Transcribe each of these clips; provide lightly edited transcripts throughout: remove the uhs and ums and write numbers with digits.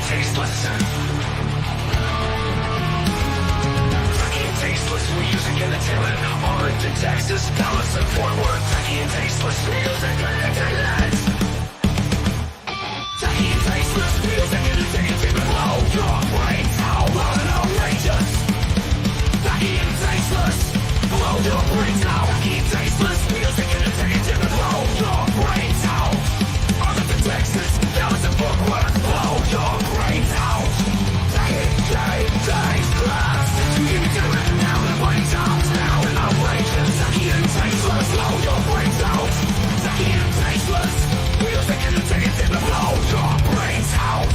tasteless. Tacky and tasteless music entertainment. Arlington, Texas, Dallas, and Fort Worth. Tacky and tasteless music entertainment. Tacky and tasteless music entertainment. Blow your brains out loud and outrageous. Tacky and tasteless. Blow your brains out. Tacky and tasteless music entertainment. Blow your brains out. Arlington, Texas, Dallas, and Fort Worth. Blow your brains out. Tacky and tasteless. You give me to it now and brains out. Now and outrageous. Tacky and tasteless. Blow your brains out. Tacky and tasteless music entertainment. Blow your brains out.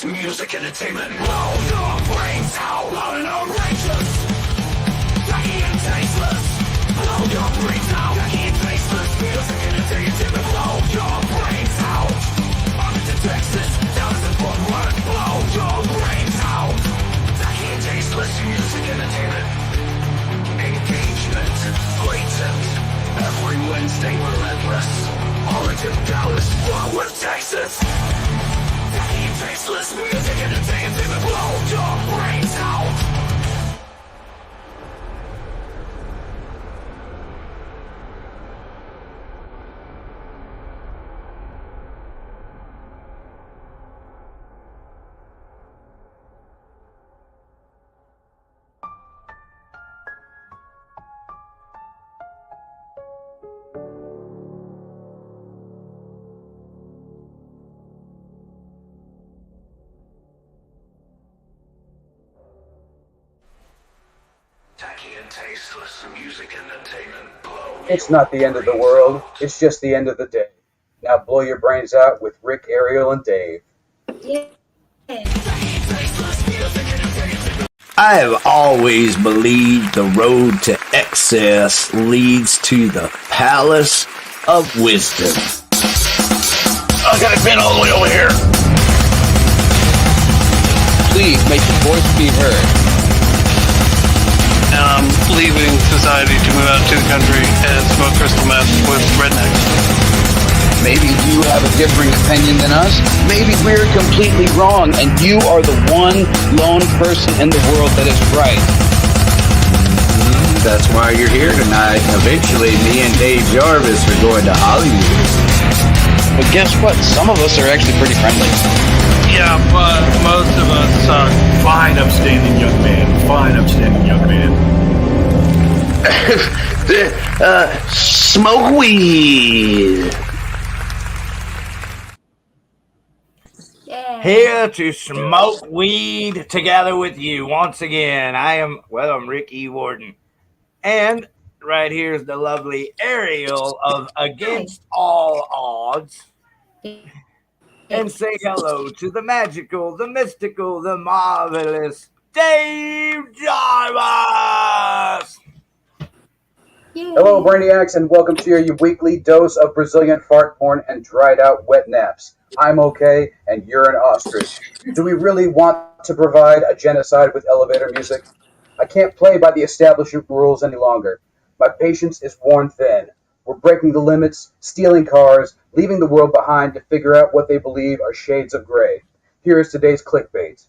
Music entertainment, blow your brains out loud and outrageous. Tacky and tasteless, blow your brains out. Tacky and tasteless music entertainment, blow your brains out. Arlington, Texas, Dallas, and Fort Worth, blow your brains out. Tacky and tasteless music entertainment, engagement, blatant. Every Wednesday, relentless. Arlington, Dallas, Fort Worth, Texas. Tasteless music entertainment, blow your brains out. Tacky and tasteless music entertainment, blow. It's not the end of the world, it's just the end of the day. Now blow your brains out with Rick, Ariel, and Dave. Yeah. I have always believed the road to excess leads to the palace of wisdom. I got it bent all the way over here. Please make your voice be heard. And I'm leaving society to move out to the country and smoke crystal meth with rednecks. Maybe you have a differing opinion than us. Maybe we're completely wrong, and you are the one lone person in the world that is right. That's why you're here tonight. Eventually, me and Dave Jarvis are going to Hollywood. But guess what? Some of us are actually pretty friendly. Yeah, but most of us suck. Fine, upstanding young man. Fine, upstanding young man. Smoke weed. Yeah. Here to smoke weed together with you once again. I'm Rick E. Warden. And right here is the lovely Ariel of Against All Odds. And say hello to the magical, the mystical, the marvelous Dave Jarvis. Hello, Brainiacs, and welcome to your weekly dose of Brazilian fart porn and dried out wet naps. I'm okay, and you're an ostrich. Do we really want to provide a genocide with elevator music? I can't play by the establishment rules any longer. My patience is worn thin. We're breaking the limits, stealing cars, leaving the world behind to figure out what they believe are shades of gray. Here is today's clickbait.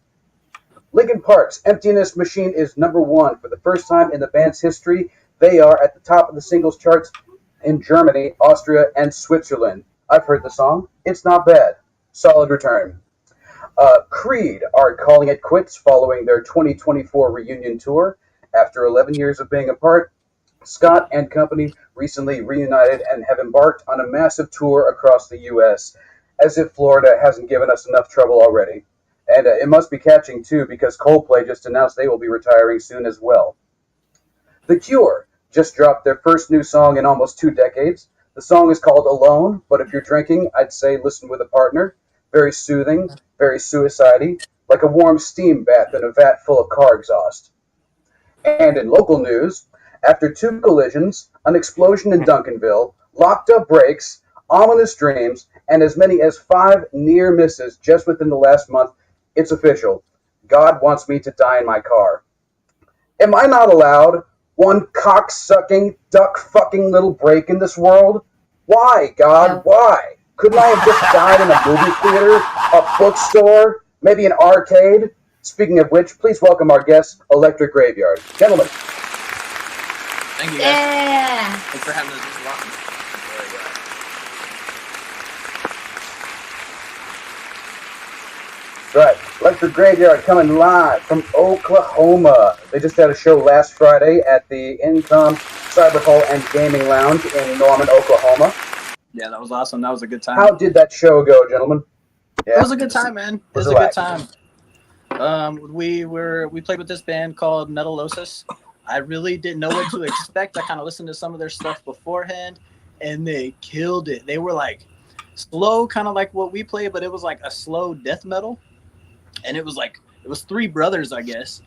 Linkin Park's Emptiness Machine is number 1 for the first time in the band's history. They are at the top of the singles charts in Germany, Austria, and Switzerland. I've heard the song. It's not bad. Solid return. Creed are calling it quits following their 2024 reunion tour. After 11 years of being apart, Scott and company recently reunited and have embarked on a massive tour across the U.S., as if Florida hasn't given us enough trouble already. And it must be catching, too, because Coldplay just announced they will be retiring soon as well. The Cure just dropped their first new song in almost 2 decades. The song is called Alone, but if you're drinking, I'd say listen with a partner. Very soothing, very suicide-y, like a warm steam bath in a vat full of car exhaust. And in local news, after 2 collisions, an explosion in Duncanville, locked up brakes, ominous dreams, and as many as 5 near misses just within the last month, it's official. God wants me to die in my car. Am I not allowed one cock-sucking, duck-fucking little break in this world? Why, God, why? Couldn't I have just died in a movie theater, a bookstore, maybe an arcade? Speaking of which, please welcome our guest, Electric Graveyard. Gentlemen. Thank you, guys. Yeah. Thanks for having us. This is awesome. Right, Electric Graveyard coming live from Oklahoma. They just had a show last Friday at the Incom Cyber Hall and Gaming Lounge in Norman, Oklahoma. Yeah, that was awesome. That was a good time. How did that show go, gentlemen? Yeah. It was a good time, man. It was a good time. We played with this band called Metalosis. I really didn't know what to expect. I kind of listened to some of their stuff beforehand, and they killed it. They were like slow, kind of like what we play, but it was like a slow death metal. And it was 3 brothers, I guess,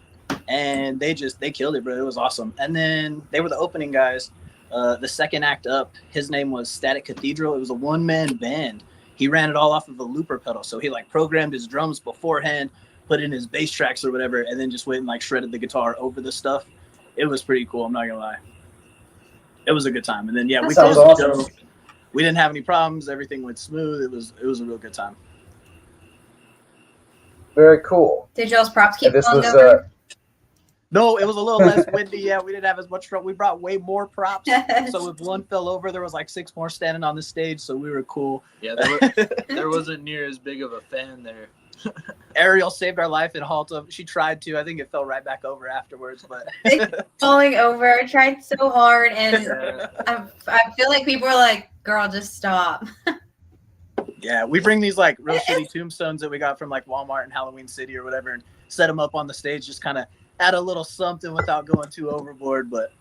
and they killed it, bro. It was awesome. And then they were the opening guys. The second act up, his name was Static Cathedral. It was a 1-man band. He ran it all off of a looper pedal, so he like programmed his drums beforehand, put in his bass tracks or whatever, and then just went and like shredded the guitar over the stuff. It was pretty cool. I'm not gonna lie. It was a good time. And then we closed the show. We didn't have any problems. Everything went smooth. It was a real good time. Very cool. Did y'all's props keep falling over? No, it was a little less windy. Yeah, we didn't have as much trouble. We brought way more props. So if one fell over, there was like 6 more standing on the stage. So we were cool. Yeah, there wasn't near as big of a fan there. Ariel saved our life in Halta. She tried to. I think it fell right back over afterwards. But falling over. I tried so hard, and I feel like people are like, "Girl, just stop." Yeah, we bring these like real shitty tombstones that we got from like Walmart and Halloween City or whatever, and set them up on the stage. Just kind of add a little something without going too overboard. But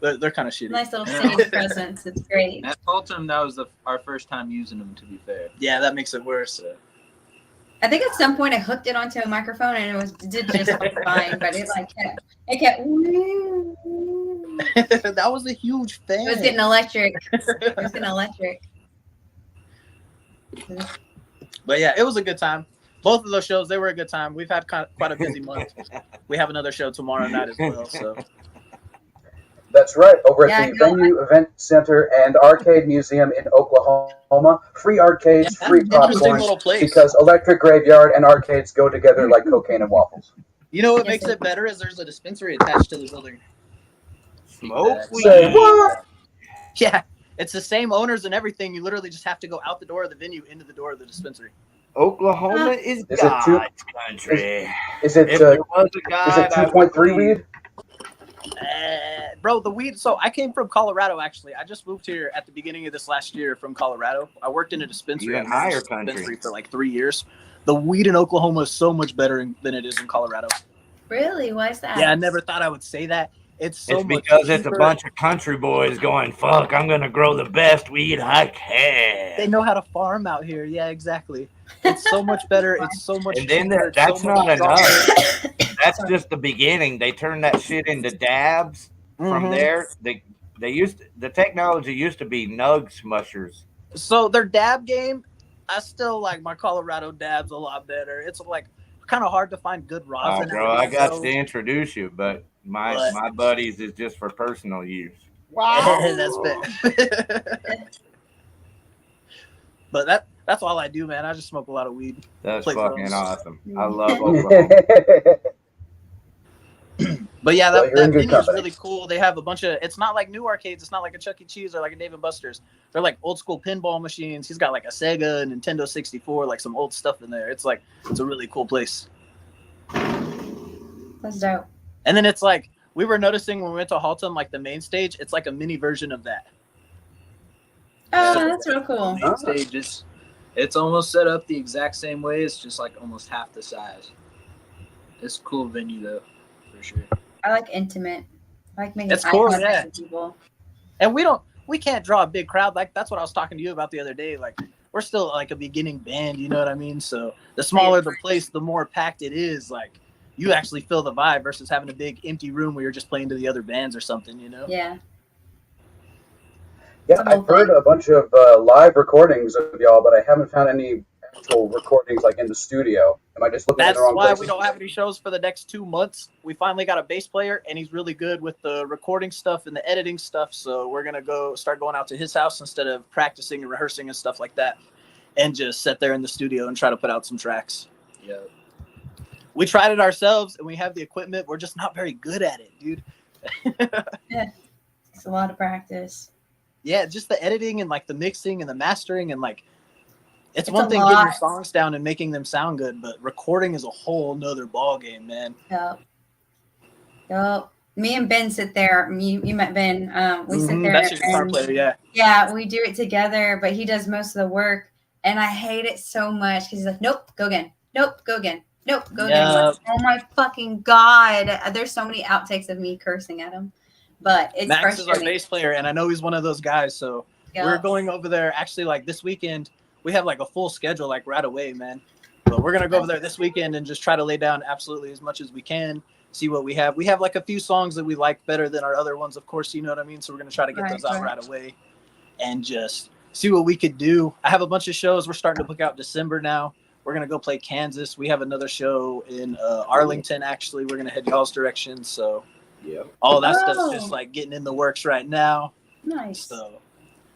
they're kind of shitty. Nice little stage presence. It's great. At Fulton, that was our first time using them. To be fair. Yeah, that makes it worse. I think at some point I hooked it onto a microphone and it did just fine, but it kept. That was a huge fan. It was getting electric. But yeah, it was a good time. Both of those shows, they were a good time. We've had quite a busy month. We have another show tomorrow night as well. So that's right, over at the Venue Event Center and Arcade Museum in Oklahoma. Free arcades, free popcorn, because Electric Graveyard and arcades go together like cocaine and waffles. You know what makes it better is there's a dispensary attached to the building. Smoke weed. Say what? Yeah, it's the same owners and everything. You literally just have to go out the door of the venue into the door of the dispensary. Oklahoma is God's country. Is it 2.3 weed? Bro, the weed. So I came from Colorado, actually. I just moved here at the beginning of this last year from Colorado. I worked in a dispensary. For like 3 years. The weed in Oklahoma is so much better than it is in Colorado. Really? Why is that? Yeah, I never thought I would say that. It's much because it's a bunch of country boys going, fuck, I'm going to grow the best weed I can. They know how to farm out here. Yeah, exactly. It's so much better. It's so much And then that's not enough. That's just the beginning. They turn that shit into dabs. From there, the technology used to be nug smushers. So their dab game, I still like my Colorado dabs a lot better. It's like kind of hard to find good rosin. Bro, I got to introduce you, but my buddies is just for personal use. Wow, that's bad. But that's all I do, man. I just smoke a lot of weed. That's fucking awesome. I love Oklahoma. But yeah, Well, that you're in good venue is company. really cool. They have a bunch of. It's not like new arcades. It's not like a Chuck E. Cheese or like a Dave and Buster's. They're like old school pinball machines. He's got like a Sega, a Nintendo 64, like some old stuff in there. It's a really cool place. That's dope. And then it's like we were noticing when we went to Haltom, like the main stage, it's like a mini version of that. Oh, that's real cool. Main stage it's almost set up the exact same way. It's just like almost half the size. It's a cool venue though, for sure. I like intimate. I like making It's cool, eye contact yeah. with people. And we can't draw a big crowd. Like that's what I was talking to you about the other day. Like we're still like a beginning band, you know what I mean? So the smaller the place, the more packed it is. Like you actually feel the vibe versus having a big empty room where you're just playing to the other bands or something, you know? Yeah. Yeah, I've heard a bunch of live recordings of y'all, but I haven't found any actual recordings like in the studio. Am I just looking in That's the wrong why places? we don't have any shows for the next 2 months. We finally got a bass player, and he's really good with the recording stuff and the editing stuff. So we're gonna start going out to his house instead of practicing and rehearsing and stuff like that, and just sit there in the studio and try to put out some tracks. Yeah. We tried it ourselves, and we have the equipment. We're just not very good at it, dude. Yeah. It's a lot of practice. Yeah, just the editing and like the mixing and the mastering and like it's It's one a thing getting your lot. songs down and making them sound good, but recording is a whole nother ball game, man. Yup. Me and Ben sit there. You met Ben. We sit there. That's your guitar and- player, yeah. Yeah, we do it together, but he does most of the work, and I hate it so much because he's like, "Nope, go again. Nope, go again. Nope, go again." I'm like, oh my fucking god! There's so many outtakes of me cursing at him, but it's Max is our frustrating. bass player, and I know he's one of those guys. So Yeah. we're going over there actually like this weekend. We have like a full schedule like right away, man. But we're gonna go over there this weekend and just try to lay down absolutely as much as we can. See what we have. We have like a few songs that we like better than our other ones, of course. You know what I mean. So we're gonna try to get those out right away, and just see what we could do. I have a bunch of shows. We're starting to book out December now. We're gonna go play Kansas. We have another show in Arlington. Actually, we're gonna head y'all's direction. So. Yeah. All that stuff's just like getting in the works right now. Nice. So,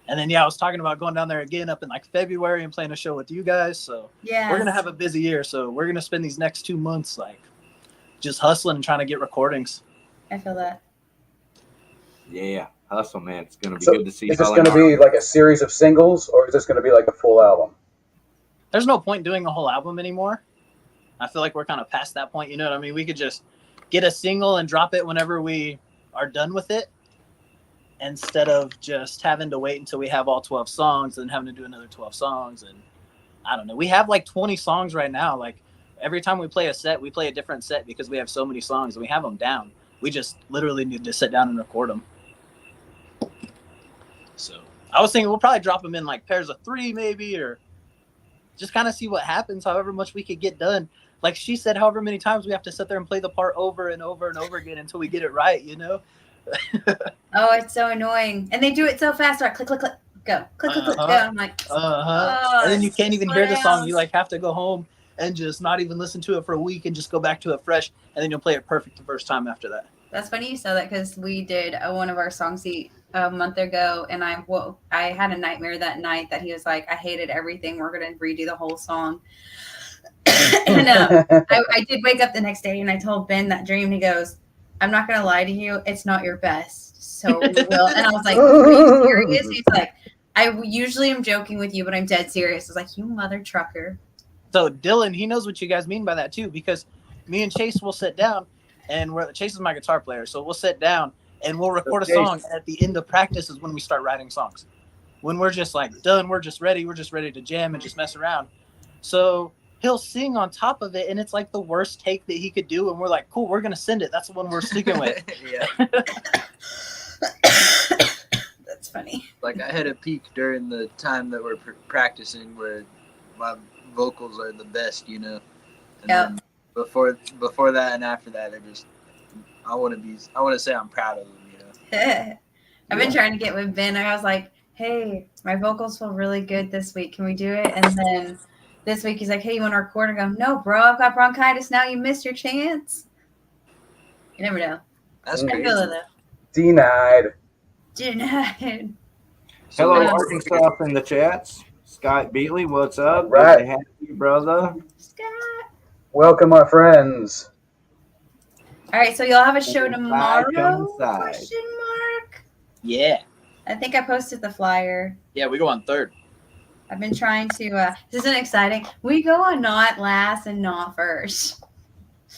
and then I was talking about going down there again up in like February and playing a show with you guys. So yeah, we're gonna have a busy year. So we're gonna spend these next 2 months like just hustling and trying to get recordings. I feel that. Yeah, hustle, man. It's gonna be So good to see. is this y'all going to in be like a series of singles, or is this going to be like a full album? There's no point doing a whole album anymore. I feel like we're kind of past that point. You know what I mean? We could just get a single and drop it whenever we are done with it, instead of just having to wait until we have all 12 songs and having to do another 12 songs. And I don't know. We have like 20 songs right now. Like every time we play a set, we play a different set because we have so many songs and we have them down. We just literally need to sit down and record them. So I was thinking we'll probably drop them in like pairs of 3 maybe, or just kind of see what happens, however much we could get done. Like she said, however many times we have to sit there and play the part over and over and over again until we get it right, you know? Oh, it's so annoying. And they do it so fast. Like, click, click, click, go. Click, click, click, go. I'm like, oh, And then you can't even hear the song. You slow like have to go home and just not even listen to it for a week and just go back to it fresh. And then you'll play it perfect the first time after that. That's funny you said that because we did one of our songs a month ago, and I had a nightmare that night that he was like, I hated everything. We're going to redo the whole song. And I did wake up the next day and I told Ben that dream. He goes, I'm not going to lie to you. It's not your best. So we will. And I was like, are you serious? He's like, I usually am joking with you, but I'm dead serious. I was like, you mother trucker. So Dylan, he knows what you guys mean by that too, because me and Chase will sit down and Chase is my guitar player. So we'll sit down and we'll record a song. And at the end of practice is when we start writing songs. When we're just like done, we're just ready to jam and just mess around. So he'll sing on top of it, and it's like the worst take that he could do. And we're like, cool, we're going to send it. That's the one we're sticking with. Yeah. That's funny. Like I had a peak during the time that we're practicing where my vocals are the best, you know. And then before that and after that, I want to say I'm proud of them, you know. I've been trying to get with Ben. I was like, hey, my vocals feel really good this week. Can we do it? And then this week he's like, hey, you want to record? I go, no, bro, I've got bronchitis now. You missed your chance. You never know. That's I crazy. feel it, though. Denied. Denied. Hello, working stuff in the chats. Scott Beatley, what's up? Right. Good to have you, brother. Scott. Welcome, my friends. All right, so y'all have a show Coincide, tomorrow? coincide. Question mark. Yeah. I think I posted the flyer. Yeah, we go on 3rd. I've been trying to. This isn't exciting. We go on not last and not first.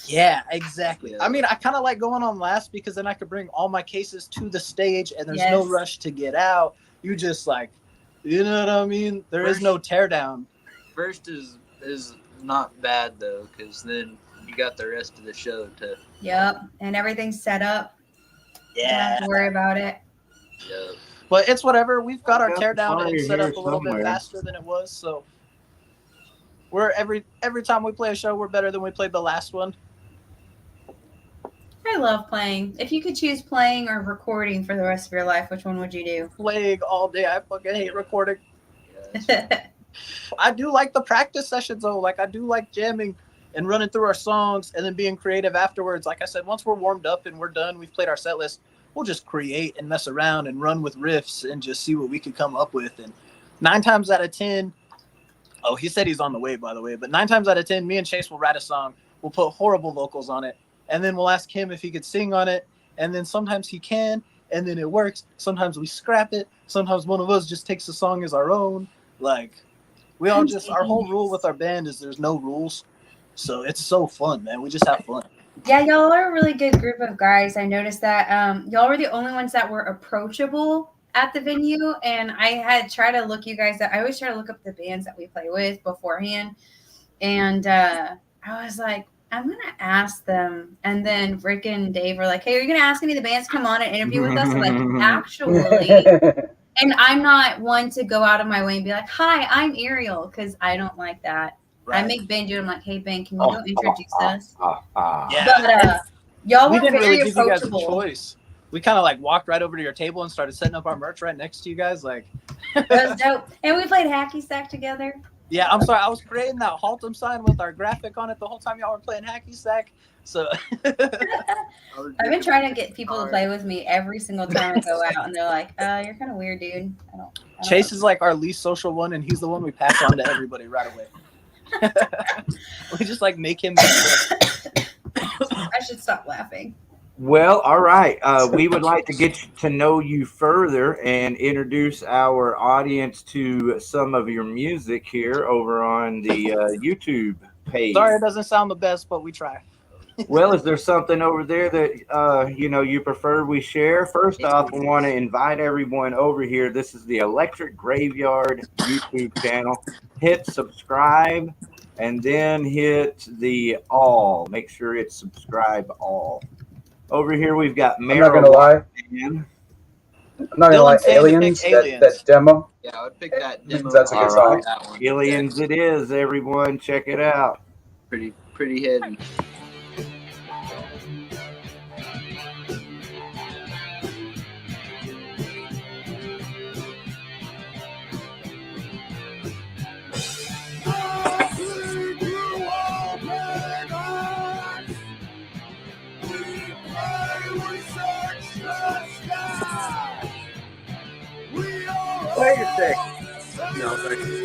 Yeah, exactly. I mean, I kind of like going on last because then I could bring all my cases to the stage and there's no rush to get out. You just like, you know what I mean? There is no teardown. First is not bad though, because then you got the rest of the show to. Yep, and everything's set up. Yeah. Don't have to worry about it. Yep. But it's whatever. We've got our Got the teardown flyer and set here up a little bit somewhere. faster than it was. So we're every time we play a show, we're better than we played the last one. I love playing. If you could choose playing or recording for the rest of your life, which one would you do? Playing all day. I fucking hate recording. I do like the practice sessions though. Like I do like jamming and running through our songs and then being creative afterwards. Like I said, once we're warmed up and we're done, we've played our set list, we'll just create and mess around and run with riffs and just see what we can come up with. And 9 times out of 10, oh, he said he's on the way, by the way, but 9 times out of 10, me and Chase will write a song. We'll put horrible vocals on it. And then we'll ask him if he could sing on it. And then sometimes he can, and then it works. Sometimes we scrap it. Sometimes one of us just takes the song as our own. Like, we all just, our whole rule with our band is there's no rules. So it's so fun, man. We just have fun. Yeah, y'all are a really good group of guys. I noticed that y'all were the only ones that were approachable at the venue. And I had tried to look you guys up. I always try to look up the bands that we play with beforehand. And I was like, I'm going to ask them. And then Rick and Dave were like, hey, are you going to ask any of the bands to come on and interview with us? I'm like, actually. And I'm not one to go out of my way and be like, hi, I'm Ariel, because I don't like that. Right. I make Ben do it. I'm like, hey, Ben, can you go introduce us? Yeah. But y'all we were didn't very really give you guys a approachable. choice. We kind of like walked right over to your table and started setting up our merch right next to you guys. Like, That was dope. And we played Hacky Sack together. yeah, I'm sorry. I was creating that Haltom sign with our graphic on it the whole time y'all were playing Hacky Sack. So I've been trying to get people to play with me every single time I go out, and they're like, you're kind of weird, dude. I don't Chase know. is like our least social one, and he's the one we pass on to everybody right away. We just like make him. I should stop laughing. Well, all right. We would like to get to know you further and introduce our audience to some of your music here over on the YouTube page. Sorry, it doesn't sound the best, but we try. Well, is there something over there that you prefer we share? First off, I want to invite everyone over here. This is the Electric Graveyard YouTube channel. Hit subscribe and then hit the all. Make sure it's subscribe all. Over here we've got I'm not gonna lie. I'm not gonna lie. Aliens, that demo. Yeah, I would pick that demo. That's a good song. That one. Aliens it is, everyone. Check it out. Pretty heavy. Wait a sec. No, thank you.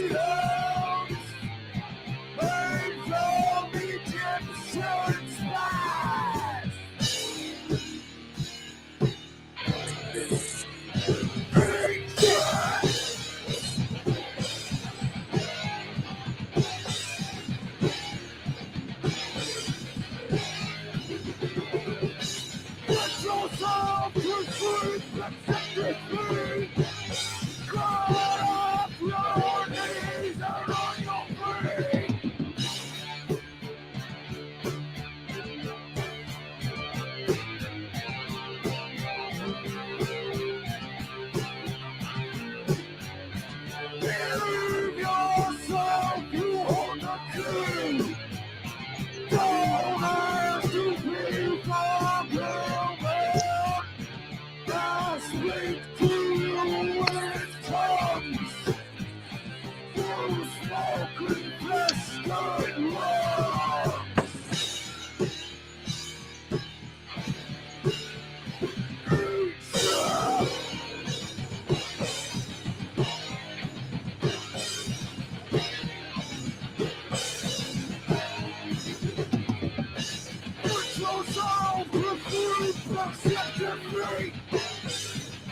Accept defeat.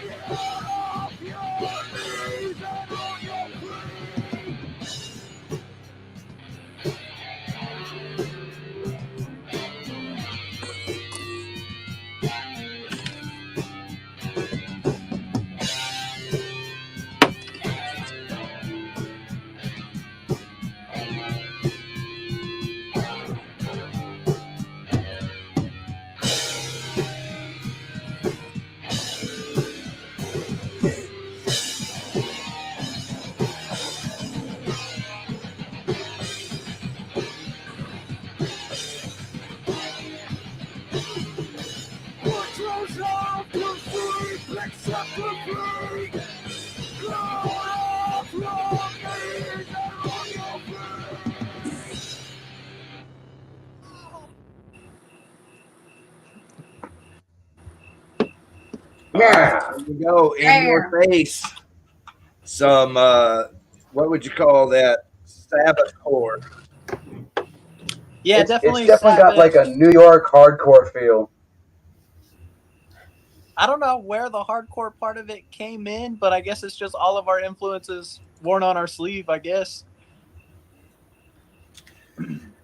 Get off your knees and on your feet. Controls off your feet. Accept defeat. Get off your knees and on your feet. Yeah. There you go, in your face. Some what would you call that? Sabbath core. Yeah, It's definitely. definitely got like a New York hardcore feel. I don't know where the hardcore part of it came in, but I guess it's just all of our influences worn on our sleeve, I guess.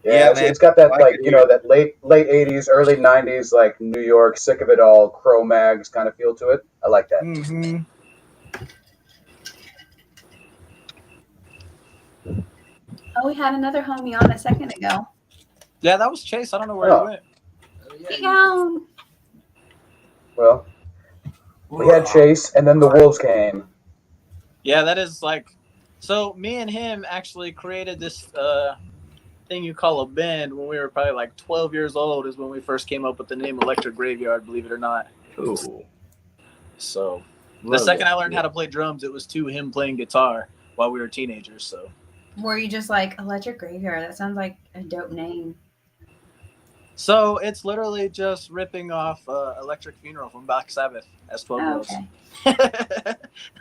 Yeah, man. it's got that Like like it you know that late '80s, early '90s like New York, sick of it all, Cro-Mags kind of feel to it. I like that. Mm-hmm. Oh, we had another homie on a second ago. Yeah, that was Chase. I don't know where Oh. he went. He gone. Well, we had Chase, and then the Wolves came. Yeah, that is like. So me and him actually created this thing you call a band when we were probably like 12 years old. Is when we first came up with the name Electric Graveyard. Believe it or not. Ooh. So the second I learned how to play drums, it was to him playing guitar while we were teenagers. So. Were you just like Electric Graveyard? That sounds like a dope name. So it's literally just ripping off Electric Funeral from Black Sabbath as 12 year olds. Okay.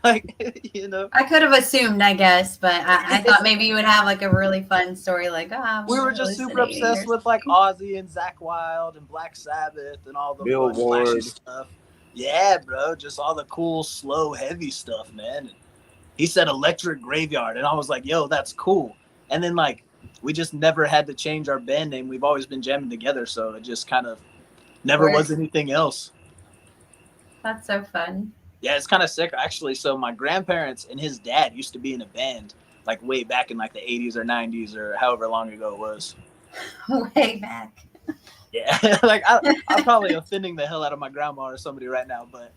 Like, you know. I could have assumed, I guess, but I thought maybe you would have like a really fun story, like we were just super obsessed with like Ozzy and Zakk Wylde and Black Sabbath and all the Bill flashy Ward. stuff. Yeah, bro, just all the cool, slow, heavy stuff, man. And he said Electric Graveyard, and I was like, yo, that's cool. And then like we just never had to change our band name. We've always been jamming together, so it just kind of never was anything else. That's so fun. Yeah, it's kind of sick, actually. So my grandparents and his dad used to be in a band, like way back in like the 80s or 90s or however long ago it was. Way back. Yeah, like I'm probably offending the hell out of my grandma or somebody right now, but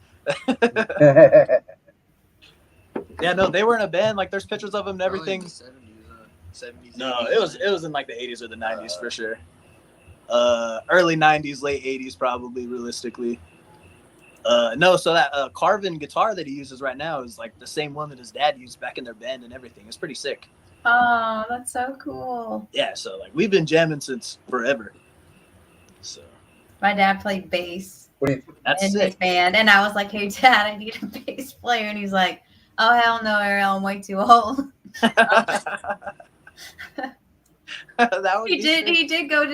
yeah, no, they were in a band. Like there's pictures of them and everything. 70s. No, it was in like the 80s or the 90s for sure. Early 90s, late 80s probably, realistically. No, so that Carvin guitar that he uses right now is like the same one that his dad used back in their band and everything. It's pretty sick. Oh, that's so cool. Yeah, so like we've been jamming since forever. So my dad played bass in his band, and I was like, "Hey, Dad, I need a bass player," and he's like, "Oh hell no, Ariel, I'm way too old." He did go to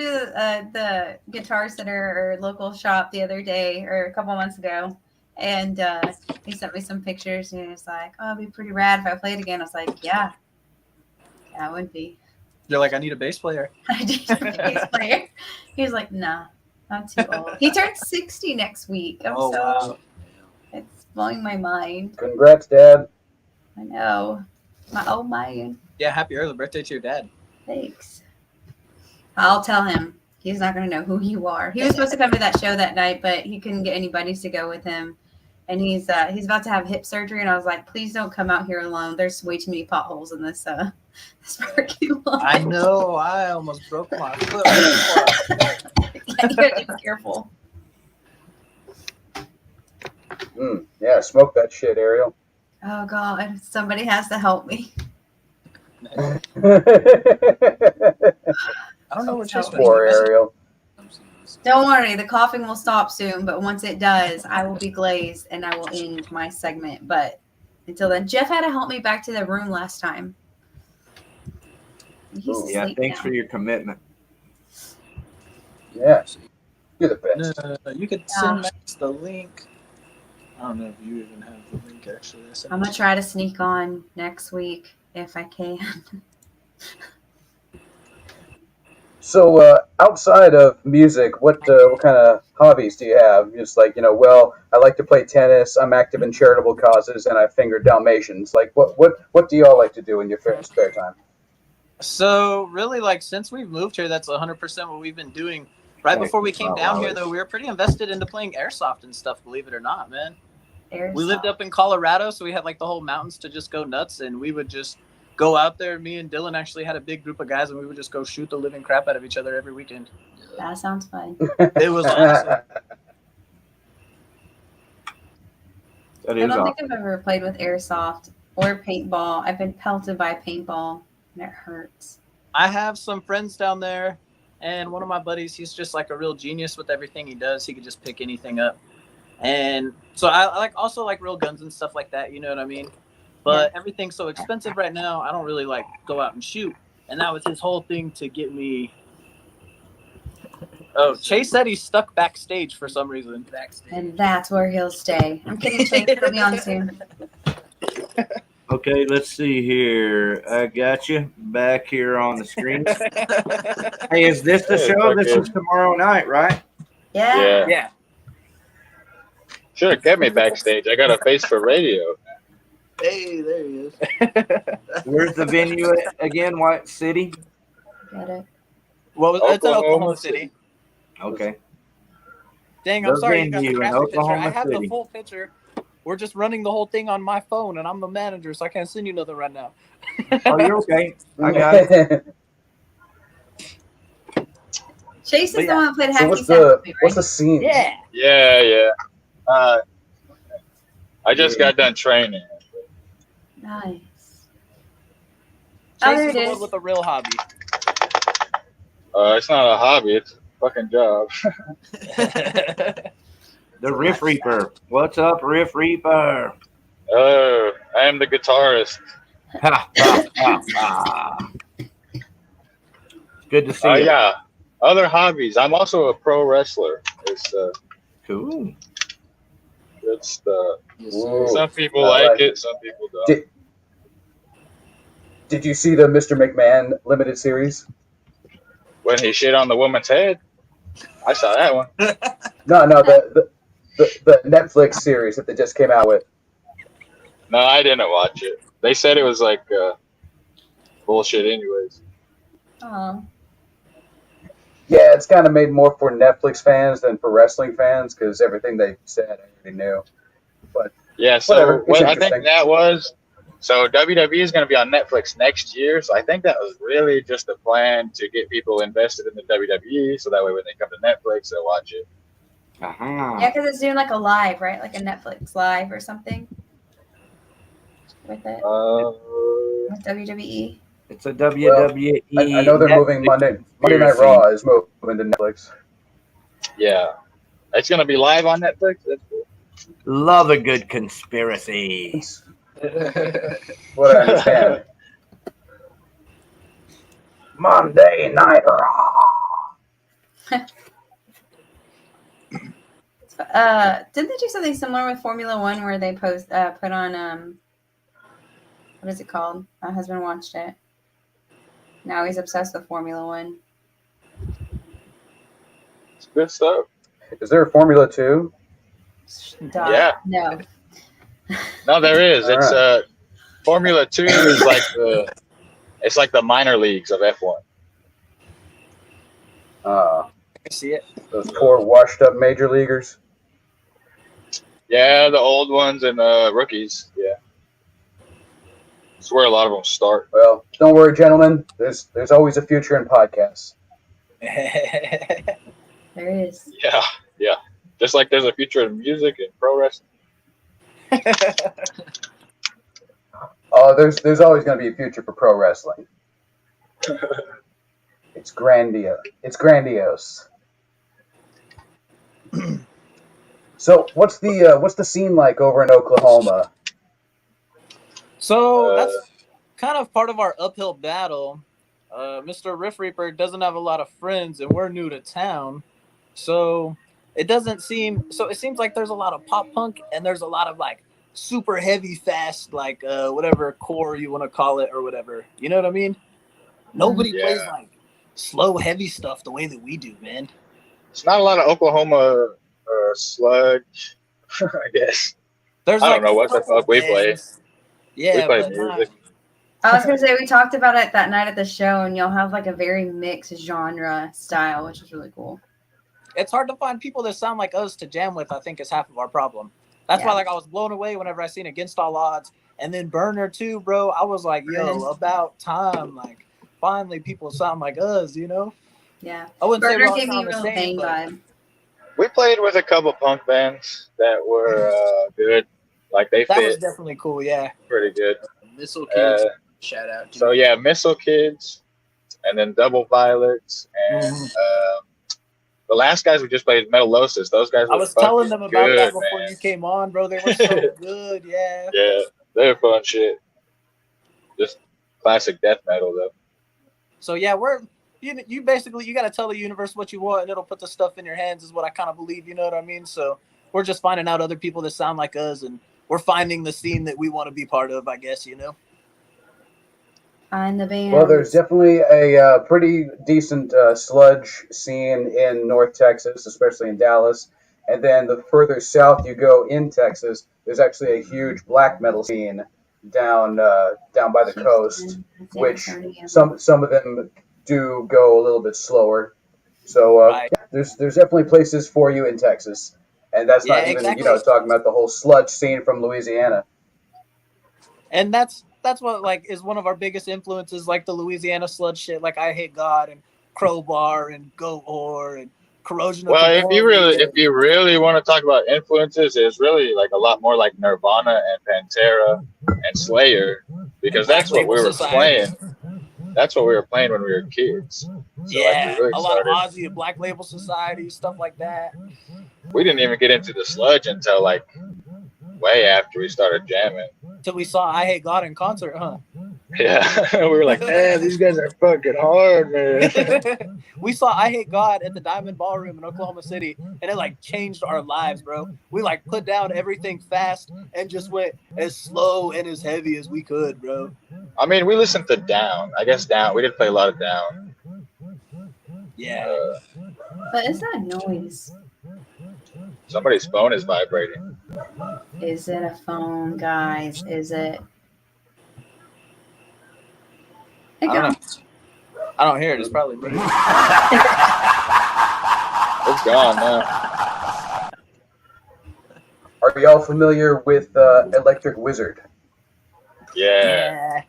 the Guitar Center or local shop the other day or a couple months ago, and he sent me some pictures, and he was like, "Oh, it'd be pretty rad if I played again." I was like, "Yeah, it would be." You're like, I need a bass player. I need a bass player. He was like, "Nah, I'm too old." He turns 60 next week. Wow. It's blowing my mind. Congrats, Dad. I know. My old man. Yeah, happy early birthday to your dad. Thanks. I'll tell him. He's not going to know who you are. He was supposed to come to that show that night, but he couldn't get any buddies to go with him. And he's about to have hip surgery, and I was like, "Please don't come out here alone. There's way too many potholes in this parking lot." I know. I almost broke my foot. You gotta be careful. Yeah, smoke that shit, Ariel. Oh God, somebody has to help me. I don't know what you're Poor Ariel. Don't worry, the coughing will stop soon, but once it does, I will be glazed and I will end my segment. But until then, Jeff had to help me back to the room last time. Yeah, thanks for your commitment. Yeah. You're the best. You could send Max the link. I don't know if you even have the link actually. I'm gonna try to sneak on next week if I can. So, outside of music, what kind of hobbies do you have? Just like, well, I like to play tennis. I'm active in charitable causes, and I finger Dalmatians. Like, what do y'all like to do in your spare time? So really, like, since we've moved here, that's 100% what we've been doing. Right before we came down here, though, we were pretty invested into playing airsoft and stuff. Believe it or not, man. We lived up in Colorado, so we had like the whole mountains to just go nuts, and we would just go out there. Me and Dylan actually had a big group of guys, and we would just go shoot the living crap out of each other every weekend. That sounds fun. It was awesome. I don't think I've ever played with airsoft or paintball. I've been pelted by paintball, and it hurts. I have some friends down there, and one of my buddies, he's just like a real genius with everything he does. He could just pick anything up. And so I also like real guns and stuff like that, you know what I mean? But everything's so expensive right now, I don't really like go out and shoot. And that was his whole thing to get me. Oh, Chase said he's stuck backstage for some reason. And that's where he'll stay. I'm kidding, Chase. He'll be on soon. Okay, let's see here. I got you back here on the screen. Hey, is this the show? This is tomorrow night, right? Yeah. Should have kept me backstage. I got a face for radio. Hey, there he is. Where's the venue again? What city? Got it. Well, it's in Oklahoma City. Okay. Dang, I'm sorry you got the venue in graphic picture. I Oklahoma have the City. full picture. We're just running the whole thing on my phone, and I'm the manager, so I can't send you nothing right now. Oh, you're okay. I got it. Chase is the one that played So Hacky what's the scene? Yeah. I just got done training. Nice. Chase is the one with a real hobby. It's not a hobby. It's a fucking job. The Riff Reaper. What's up, Riff Reaper? I am the guitarist. Good to see you. Yeah. Other hobbies. I'm also a pro wrestler. It's cool. Good stuff. Ooh, Some people I like like it. Some people don't. Did you see the Mr. McMahon limited series? When he shit on the woman's head, I saw that one. No, the Netflix series that they just came out with. No, I didn't watch it. They said it was like bullshit, anyways. Oh. Yeah, it's kind of made more for Netflix fans than for wrestling fans because everything they said I already knew. But yeah, so whatever, what I interesting. think that was. So WWE is going to be on Netflix next year. So I think that was really just a plan to get people invested in the WWE, so that way when they come to Netflix, they'll watch it. Yeah, because it's doing like a live, right? Like a Netflix live or something with it. With WWE. It's a WWE. I know they're moving Monday Night Raw is moving to Netflix. Yeah. It's going to be live on Netflix? That's cool. Love a good conspiracy. What I understand. Monday Night Raw. Didn't they do something similar with Formula One where they put on what is it called? My husband watched it. Now he's obsessed with Formula One. It's good stuff. Is there a Formula 2? Stop. Yeah. No. No, there is. All It's right. Formula 2 is like the minor leagues of F1. I see it. Those poor washed up major leaguers. Yeah, the old ones and rookies. Yeah. That's where a lot of them start. Well, don't worry, gentlemen. There's always a future in podcasts. There is. Yeah. Just like there's a future in music and pro wrestling. Oh, there's always going to be a future for pro wrestling. It's grandiose. It's grandiose. So, what's the scene like over in Oklahoma? So that's kind of part of our uphill battle. Mr. Riff Reaper doesn't have a lot of friends, and we're new to town. So it doesn't seem so. It seems like there's a lot of pop punk and there's a lot of like super heavy, fast, like whatever core you want to call it or whatever. You know what I mean? Nobody plays like slow, heavy stuff the way that we do, man. It's not a lot of Oklahoma sludge, I guess. There's I like don't know what the fuck we play. Yeah, we play but music. I was gonna say we talked about it that night at the show, and y'all have like a very mixed genre style, which is really cool. It's hard to find people that sound like us to jam with. I think is half of our problem. That's why, like, I was blown away whenever I seen Against All Odds, and then Burner too, bro. I was like, yo, about time. Like, finally, people sound like us, you know? Yeah. I wouldn't Burner say we all gave me sound the real same, Bang but vibe. We played with a couple punk bands that were good. Like they that was fit definitely cool. Yeah. pretty good. Missile Kids, shout out to So yeah, Missile Kids, and then Double Violets, and the last guys we just played Metalosis. Those guys. I were was telling them about good, that before man. you came on, bro. They were so good. Yeah. Yeah, they're fun shit. Just classic death metal though. So yeah, you basically you got to tell the universe what you want, and it'll put the stuff in your hands. Is what I kind of believe. You know what I mean? So we're just finding out other people that sound like us, and we're finding the scene that we want to be part of. I guess you know. Find the band. Well, there's definitely a pretty decent sludge scene in North Texas, especially in Dallas. And then the further south you go in Texas, there's actually a huge black metal scene down by the coast, which some of them do go a little bit slower. So there's definitely places for you in Texas, and that's not even talking about the whole sludge scene from Louisiana. And that's what like is one of our biggest influences, like the Louisiana sludge shit, like I Hate God and Crowbar and Goat Whore and Corrosion of Well, the if you really want to talk about influences, it's really like a lot more like Nirvana and Pantera and Slayer, because that's what we were playing. That's what we were playing when we were kids. So yeah, really a lot of Ozzy and Black Label Society, stuff like that. We didn't even get into the sludge until like way after we started jamming. Till we saw I Hate God in concert, huh? Yeah, we were like, man, these guys are fucking hard, man. We saw I Hate God at the Diamond Ballroom in Oklahoma City, and it like changed our lives, bro. We like put down everything fast and just went as slow and as heavy as we could, bro. I mean, we listened to Down. I guess Down. We did play a lot of Down. Yeah. But is that noise? Somebody's phone is vibrating. Is it a phone, guys? Is it? I don't hear it. It's probably me. It's gone now. Are y'all familiar with Electric Wizard? Yeah.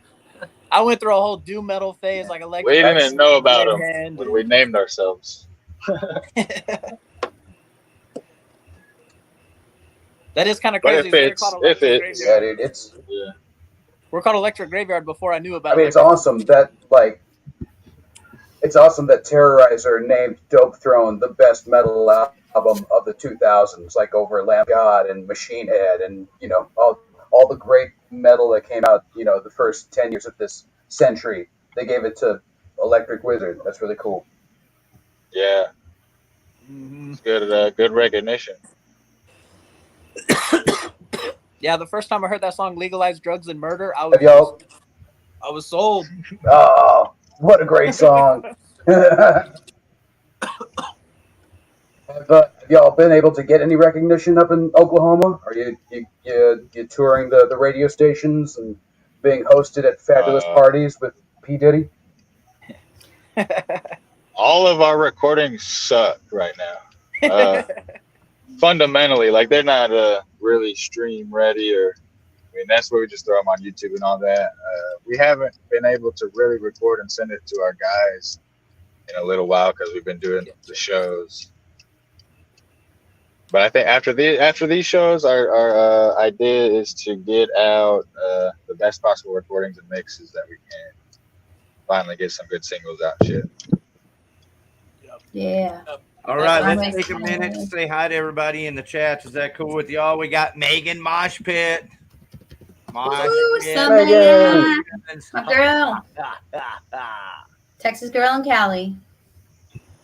I went through a whole doom metal phase, like Electric. We didn't know about them when we named ourselves. That is kind of crazy. If it's yeah, dude, it's we're called Electric Graveyard before I knew about it. I mean, it's awesome that Terrorizer named Dope Throne the best metal album of the 2000s, like over Lamb of God and Machine Head, and all the great metal that came out, the first 10 years of this century. They gave it to Electric Wizard. That's really cool. Yeah, it's good. Good recognition. Yeah, the first time I heard that song, "Legalize Drugs and Murder," I was sold. Oh, what a great song! Have y'all been able to get any recognition up in Oklahoma? Are you touring the radio stations and being hosted at fabulous parties with P. Diddy? All of our recordings suck right now. Fundamentally, like they're not really stream ready, or that's where we just throw them on YouTube and all that. We haven't been able to really record and send it to our guys in a little while because we've been doing the shows. But I think after these shows, our idea is to get out the best possible recordings and mixes that we can. Finally get some good singles out and shit. Yeah. All right, let's take a minute to say hi to everybody in the chat. Is that cool with y'all? We got Megan Mosh Pit. Ooh, Megan. My girl. Texas girl in Cali.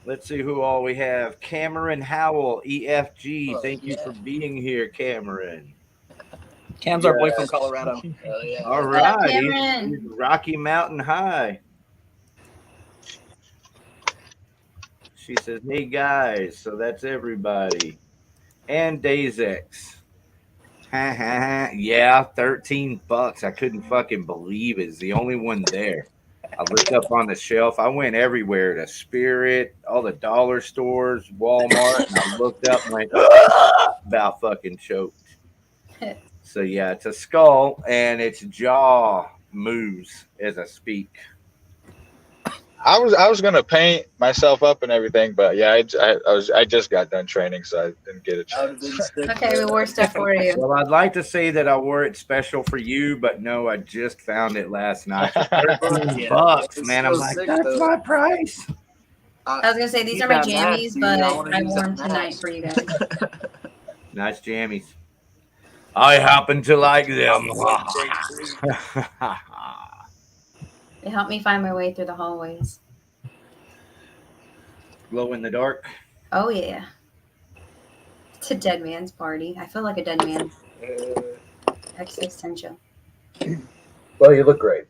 Let's see who all we have. Cameron Howell, EFG. Oh, Thank you for being here, Cameron. Cam's our boy from Colorado. Hell yeah. All What's up, right. Cameron? He's Rocky Mountain High. She says, hey guys. So that's everybody. And Dayzex. Yeah, $13. I couldn't fucking believe it. It's the only one there. I looked up on the shelf. I went everywhere to Spirit, all the dollar stores, Walmart, and I looked up and went, about fucking choked. So yeah, it's a skull and its jaw moves as I speak. I was gonna paint myself up and everything, but yeah, I just got done training, so I didn't get a chance. Okay, we wore stuff for you. Well, I'd like to say that I wore it special for you, but no, I just found it last night for $13, man. I'm like, that's my price. I was gonna say these are my jammies, but I wore them tonight for you guys. Nice jammies. I happen to like them. They helped me find my way through the hallways. Glow in the dark. Oh yeah. It's a dead man's party. I feel like a dead man. Existential. Well, you look great.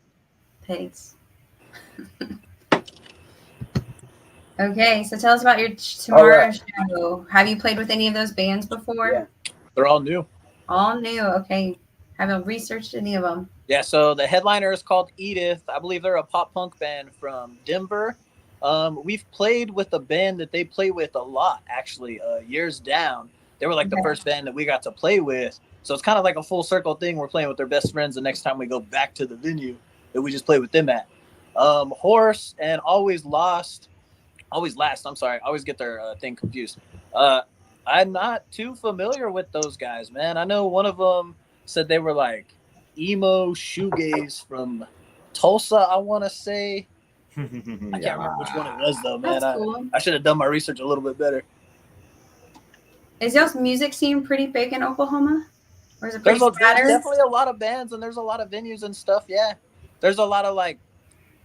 Thanks. Okay, so tell us about your tomorrow show. Have you played with any of those bands before? Yeah. They're all new. All new. Okay. Haven't researched any of them. Yeah, so the headliner is called Edith. I believe they're a pop punk band from Denver. We've played with a band that they play with a lot, actually, Years Down. They were like the first band that we got to play with. So it's kind of like a full circle thing. We're playing with their best friends the next time we go back to the venue that we just played with them at. Horse and Always Last. I'm sorry. I always get their thing confused. I'm not too familiar with those guys, man. I know one of them said they were like emo shoegaze from Tulsa, I want to say. I can't remember which one it was, though, man. That's cool. I should have done my research a little bit better. Is y'all's music scene pretty big in Oklahoma? Or is it There's pretty scattered? definitely a lot of bands, and there's a lot of venues and stuff, yeah. There's a lot of, like,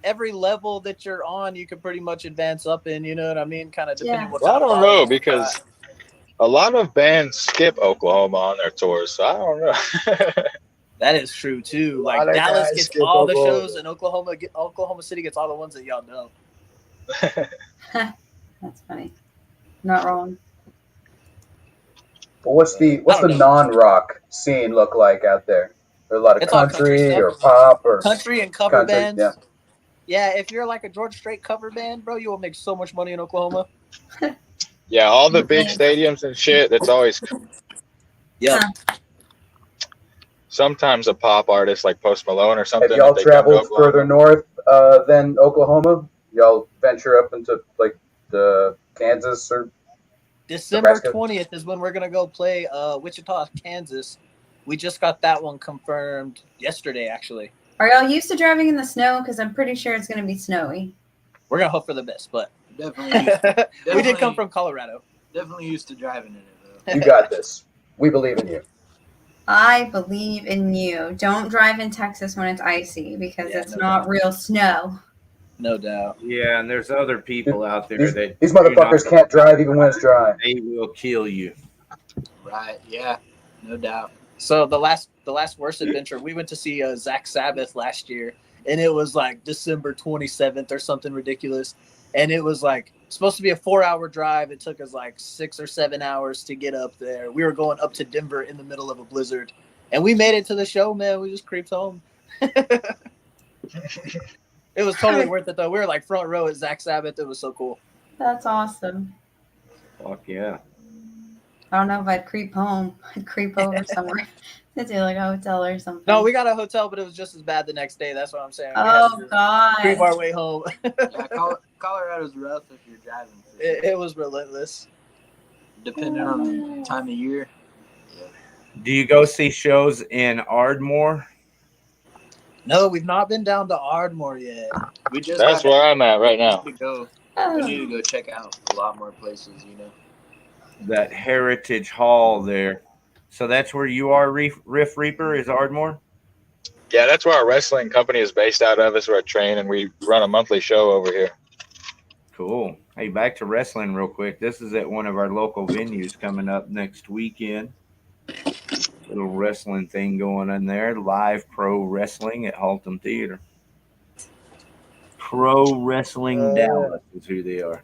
every level that you're on, you can pretty much advance up in, you know what I mean? Kind of depending what Well, I kind of don't know, following you because got. a lot of bands skip Oklahoma on their tours, so I don't know. That is true too. lot Like of Dallas guys gets skip all the Oklahoma. shows, and Oklahoma City gets all the ones that y'all don't. That's funny. Not wrong. Well, what's the non-rock scene look like out there? There's a lot of It's all country country or stuff. pop or Country and cover country, bands. yeah. Yeah, if you're like a Georgia Strait cover band, bro, you will make so much money in Oklahoma. Yeah, all the big stadiums and shit. That's always. Yeah. Sometimes a pop artist like Post Malone or something. Have y'all if they come to traveled Oklahoma. further north than Oklahoma? Y'all venture up into like the Kansas or December Nebraska? 20th is when we're gonna go play Wichita, Kansas. We just got that one confirmed yesterday, actually. Are y'all used to driving in the snow? Because I'm pretty sure it's going to be snowy. We're gonna hope for the best, but Definitely. we did come from Colorado. Definitely used to driving in it, though. You got this. We believe in you. I believe in you. Don't drive in Texas when it's icy because Yeah, it's no not doubt. real snow. No doubt. Yeah, and there's other people out there These, that these motherfuckers can't drive even when it's dry. they will kill you. Right, yeah. No doubt. So the last worst adventure, we went to see Zach Sabbath last year, and it was like December 27th or something ridiculous. And it was like supposed to be a 4-hour drive. It took us like 6 or 7 hours to get up there. We were going up to Denver in the middle of a blizzard, and we made it to the show, man. We just creeped home. It was totally worth it, though. We were like front row at Zach Sabbath. It was so cool. That's awesome. Fuck yeah. I don't know if I'd creep home. I'd creep over somewhere. To like a hotel or something. No, we got a hotel, but it was just as bad the next day. That's what I'm saying. We Oh, had to God. creep our way home. Yeah, Colorado's rough if you're driving. It was relentless. Depending on the time of year. Do you go see shows in Ardmore? No, we've not been down to Ardmore yet. We just That's got- where I'm at right we now. need to go. Oh. We need to go check out a lot more places, you know. That Heritage Hall there. So that's where you are, Riff Reaper, is Ardmore? Yeah, that's where our wrestling company is based out of. It's where I train, and we run a monthly show over here. Cool. Hey, back to wrestling real quick. This is at one of our local venues coming up next weekend. Little wrestling thing going on there. Live pro wrestling at Haltom Theater. Pro Wrestling Dallas is who they are.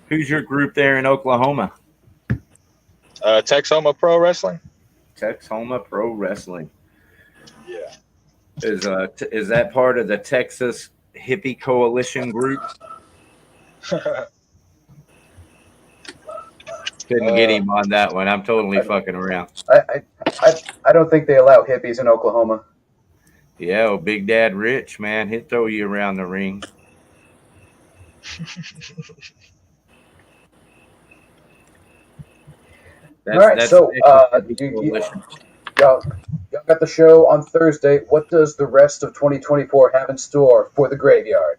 Who's your group there in Oklahoma? Texoma Pro Wrestling. Texoma Pro Wrestling. Yeah. Is that part of the Texas Hippie Coalition group? Couldn't get him on that one. I'm totally fucking around. I don't think they allow hippies in Oklahoma. Yeah, well, Big Dad Rich, man, he'll throw you around the ring. All right, so y'all got the show on Thursday. What does the rest of 2024 have in store for the Graveyard?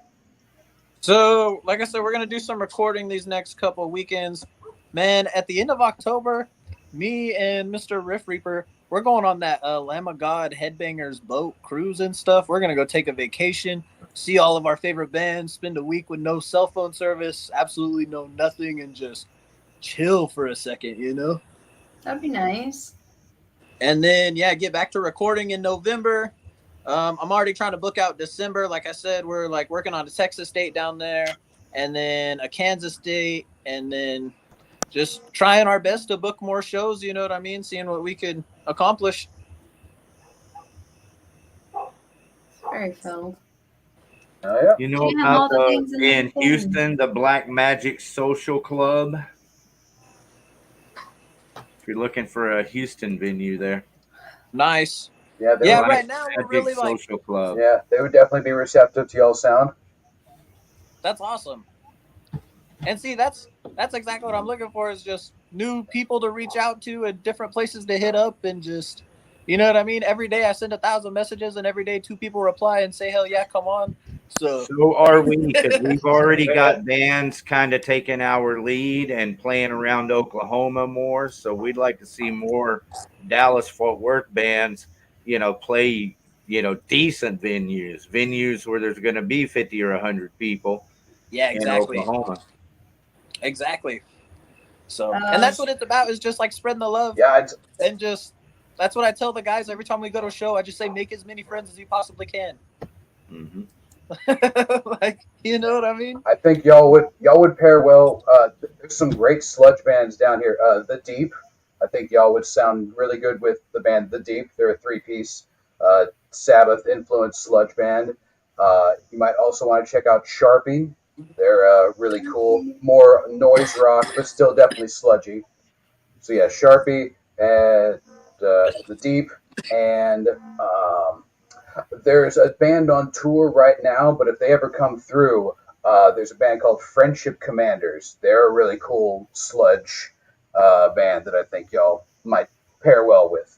So, like I said, we're going to do some recording these next couple of weekends. Man, at the end of October, me and Mr. Riff Reaper, we're going on that Lamb of God Headbangers boat cruise and stuff. We're going to go take a vacation, see all of our favorite bands, spend a week with no cell phone service, absolutely no nothing, and just chill for a second, you know? That'd be nice. And then, yeah, get back to recording in November. I'm already trying to book out December. Like I said, we're like working on a Texas date down there and then a Kansas date and then just trying our best to book more shows. You know what I mean? Seeing what we could accomplish. Very cool. You know about in Houston, the Black Magic Social Club? If you're looking for a Houston venue there. Nice. Yeah, right now we're really like Social Club. Yeah, they would definitely be receptive to y'all's sound. That's awesome. And see, that's exactly what I'm looking for is just new people to reach out to and different places to hit up and just, you know what I mean? Every day I send 1,000 messages and every day 2 people reply and say, hell yeah, come on. So are we, because we've already got bands kind of taking our lead and playing around Oklahoma more. So we'd like to see more Dallas-Fort Worth bands, you know, play, you know, decent venues where there's going to be 50 or 100 people. Yeah, exactly. In Oklahoma. Exactly. So, and that's what it's about is just like spreading the love. Yeah. And just, that's what I tell the guys every time we go to a show. I just say, make as many friends as you possibly can. Mm-hmm. Like, you know what I mean? I think y'all would pair well. There's some great sludge bands down here. The Deep. I think y'all would sound really good with the band The Deep. They're a 3-piece Sabbath influenced sludge band. You might also want to check out Sharpie. They're really cool, more noise rock, but still definitely sludgy. So yeah, Sharpie and The Deep, and there's a band on tour right now, but if they ever come through, there's a band called Friendship Commanders. They're a really cool sludge band that I think y'all might pair well with.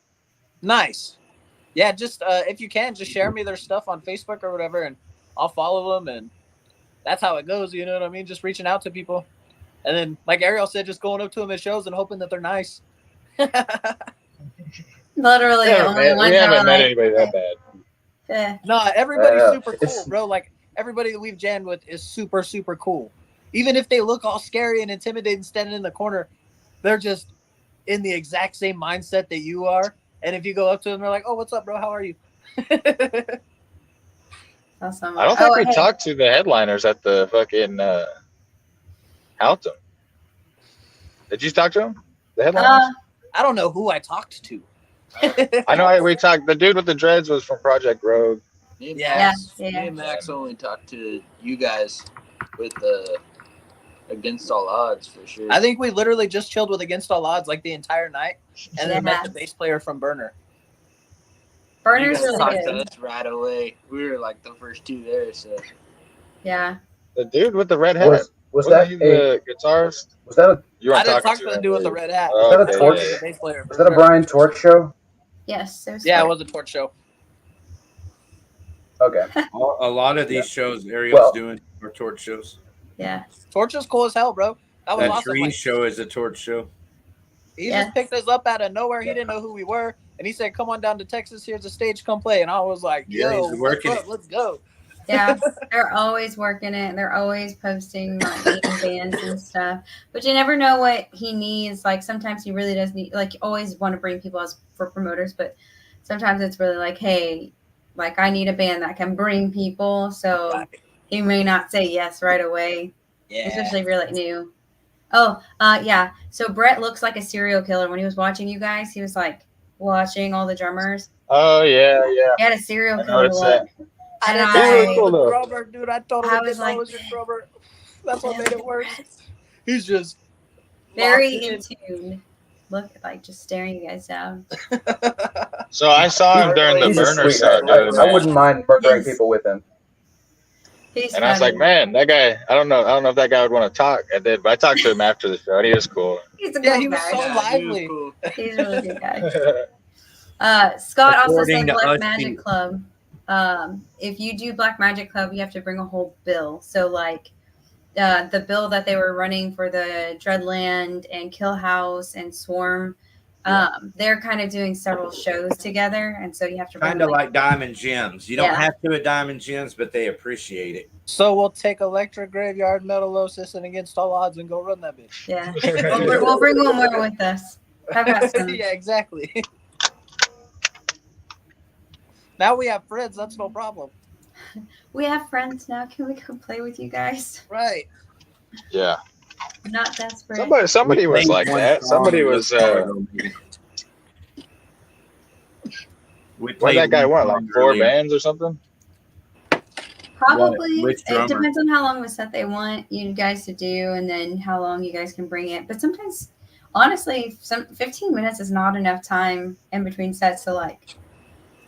Nice. Yeah, just if you can, just share me their stuff on Facebook or whatever, and I'll follow them, and that's how it goes, you know what I mean? Just reaching out to people. And then, like Ariel said, just going up to them at shows and hoping that they're nice. Literally. We haven't met anybody that bad. Yeah. No, everybody's super cool, bro. Like, everybody that we've jammed with is super, super cool. Even if they look all scary and intimidating standing in the corner, they're just in the exact same mindset that you are. And if you go up to them, they're like, oh, what's up, bro? How are you? Awesome. I don't think we talked to the headliners at the fucking Haltom. Did you talk to them? The headliners? I don't know who I talked to. I know we talked. The dude with the dreads was from Project Rogue. Me and Yeah. Max only talked to you guys with Against All Odds for sure. I think we literally just chilled with Against All Odds like the entire night, and then met the bass player from Burner. Burner's You guys really talked good. to us right away. We were like the first 2 there, so Yeah. The dude with the red hat. Was Wasn't that he the guitarist? Was that a? You I weren't didn't talking talk to the dude with the red hat. Was that a Okay, torch? yeah. The bass player. Was that a Brian Torch show? Yes. There's Yeah, it was a torch show. Okay. A lot of these shows Ariel's doing are torch shows. Yeah. Torch is cool as hell, bro. That was That awesome. Tree Like, show is a torch show. he just picked us up out of nowhere. He didn't know who we were, and he said, "Come on down to Texas. Here's a stage. Come play." And I was like, Yeah, "Yo, he's what's working up? Let's go." Yeah, they're always working it. They're always posting like meeting bands and stuff. But you never know what he needs. Like sometimes he really does need. Like you always want to bring people as for promoters, but sometimes it's really like, hey, like I need a band that can bring people. So he may not say yes right away. Yeah. Especially if you're like new. Oh, yeah. So Brett looks like a serial killer. When he was watching you guys, he was like watching all the drummers. Oh yeah, yeah. He had a serial I killer noticed look. that. And didn't He's really know cool he was a though. drummer, dude. I totally I was didn't know like- he was your drummer. That's what made it worse. He's just Very locked in in. tune. Look, like just staring you guys down. So I saw him during the He's a burner sweetheart. set the other I night, wouldn't mind murdering Yes. people with him. He's and I was like, funny. man, that guy. I don't know if that guy would want to talk. I did, but I talked to him after the show, and he was cool. He's a Yeah, cool he was guy. so Yeah, he was lively. cool. He's a really good guy. Scott also According said to Black us, Magic he- Club. If you do Black Magic Club, you have to bring a whole bill. So like the bill that they were running for the Dreadland and Kill House and Swarm, they're kind of doing several shows together, and so you have to bring Kind of like Diamond Gems. You don't Yeah. have to at Diamond Gems, but they appreciate it. So we'll take Electric Graveyard, Metalosis, and Against All Odds and go run that bitch. Yeah, we'll bring one more with us. I've got some. Yeah, exactly. Now we have friends. That's no problem. We have friends now. Can we come play with you guys? Right. Yeah. I'm not desperate. Somebody was Played like one that. song Somebody and was. looked hard on it. We What played that guy one want? song Like 4 earlier. bands or something? Probably. Which It drummer? depends on how long of a set they want you guys to do, and then how long you guys can bring it. But sometimes, honestly, 15 minutes is not enough time in between sets to like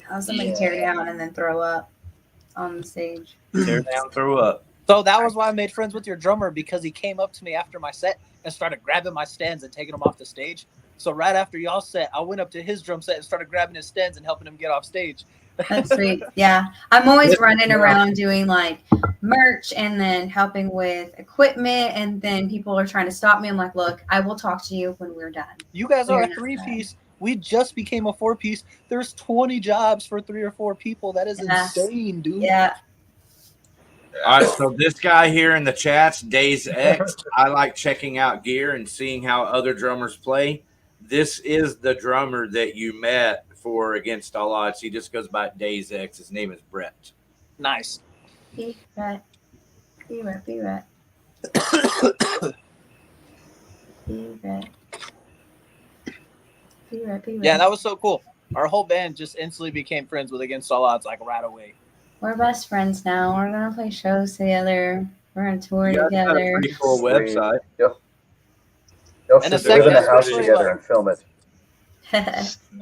have somebody tear down and then throw up on the stage. Tear down, throw up. So that was why I made friends with your drummer, because he came up to me after my set and started grabbing my stands and taking them off the stage. So right after y'all set, I went up to his drum set and started grabbing his stands and helping him get off stage. That's sweet. Yeah. I'm always running around doing like merch and then helping with equipment. And then people are trying to stop me. I'm like, look, I will talk to you when we're done. You guys are We're a not 3-piece. We just became a 4-piece. There's 20 jobs for 3 or 4 people. That is Yeah. insane, dude. Yeah. All right, so this guy here in the chats, Days X, I like checking out gear and seeing how other drummers play. This is the drummer that you met for Against All Odds. He just goes by Days X. His name is Brett. Nice. Be right. Be right. Be right. Be right. Be right. Be right. Yeah, that was so cool. Our whole band just instantly became friends with Against All Odds, like right away. We're best friends now. We're gonna play shows together. We're gonna tour You guys got a together. pretty cool website. They'll And the just live in second a house especially, together like- and film it.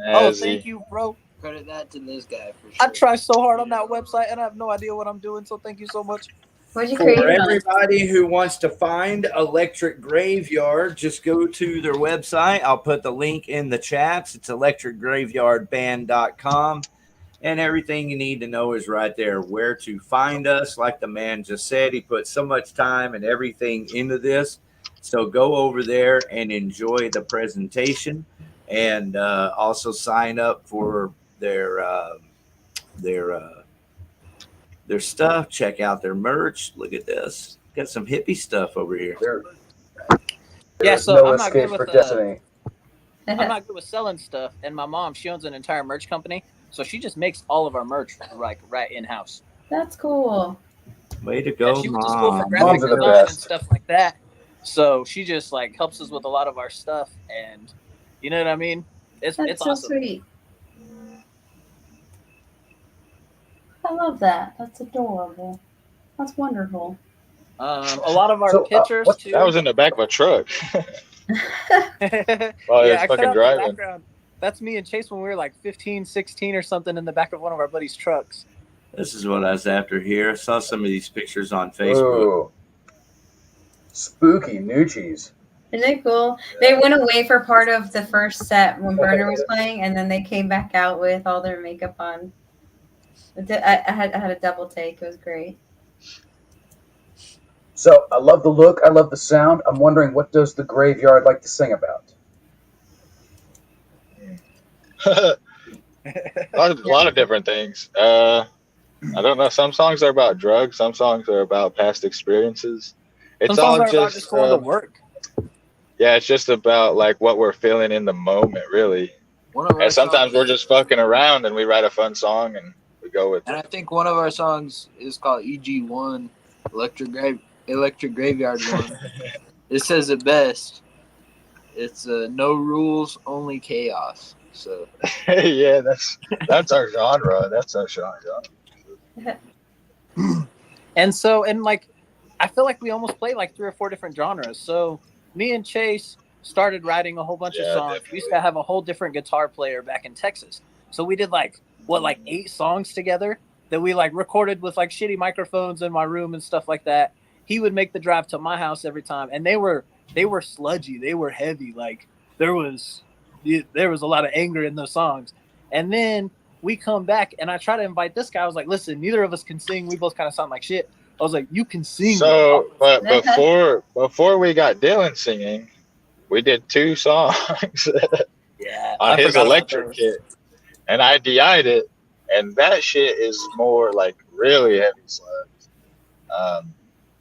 Oh, thank you, bro. Credit that to this guy for sure. I try so hard on that website, and I have no idea what I'm doing, so thank you so much. What'd you create For it on? everybody who wants to find Electric Graveyard, just go to their website. I'll put the link in the chats. It's electricgraveyardband.com. And everything you need to know is right there. Where to find us, like the man just said. He put so much time and everything into this. So go over there and enjoy the presentation. And also sign up for their stuff. Check out their merch. Look at this. Got some hippie stuff over here. Yeah, There's so no I'm not escape good for with destiny. I'm not good with selling stuff, and my mom, she owns an entire merch company, so she just makes all of our merch like right in house. That's cool. Way to go, She went to school for Mom. graphic Moms are the design and best. stuff like that. So she just like helps us with a lot of our stuff, and you know what I mean. It's That's so awesome. sweet. I love that. That's adorable. That's wonderful. A lot of our So, pictures what- too. That was in the back of a truck. Yeah, While he was I cut fucking out the driving. background. That's me and Chase when we were like 15, 16 or something in the back of one of our buddies' trucks. This is what I was after here. I saw some of these pictures on Facebook. Ooh. Spooky Noochies. Isn't it cool? They went away for part of the first set when Burner was playing, and then they came back out with all their makeup on. I had a double take. It was great. So I love the look. I love the sound. I'm wondering, what does the graveyard like to sing about? a lot of different things. I don't know. Some songs are about drugs. Some songs are about past experiences. It's Some songs all are about just going to work. Yeah, it's just about like what we're feeling in the moment, really. One of our And sometimes songs, we're just fucking around and we write a fun song and we go with and it. I think one of our songs is called EG1, Electric Graveyard One. It says it best. It's no rules, only chaos. So Yeah, that's our genre. That's our genre. And so, and like, I feel like we almost played like 3 or 4 different genres. So me and Chase started writing a whole bunch of songs. Definitely. We used to have a whole different guitar player back in Texas. So we did like 8 songs together that we like recorded with like shitty microphones in my room and stuff like that. He would make the drive to my house every time, and they were sludgy, they were heavy. Like there was a lot of anger in those songs. And then we come back, and I try to invite this guy. I was like, listen, neither of us can sing. We both kind of sound like shit. I was like, you can sing. So, but before we got Dylan singing, we did 2 songs Yeah, on I his forgot about electric those. kit, and I DI'd it, and that shit is more like really heavy sludge,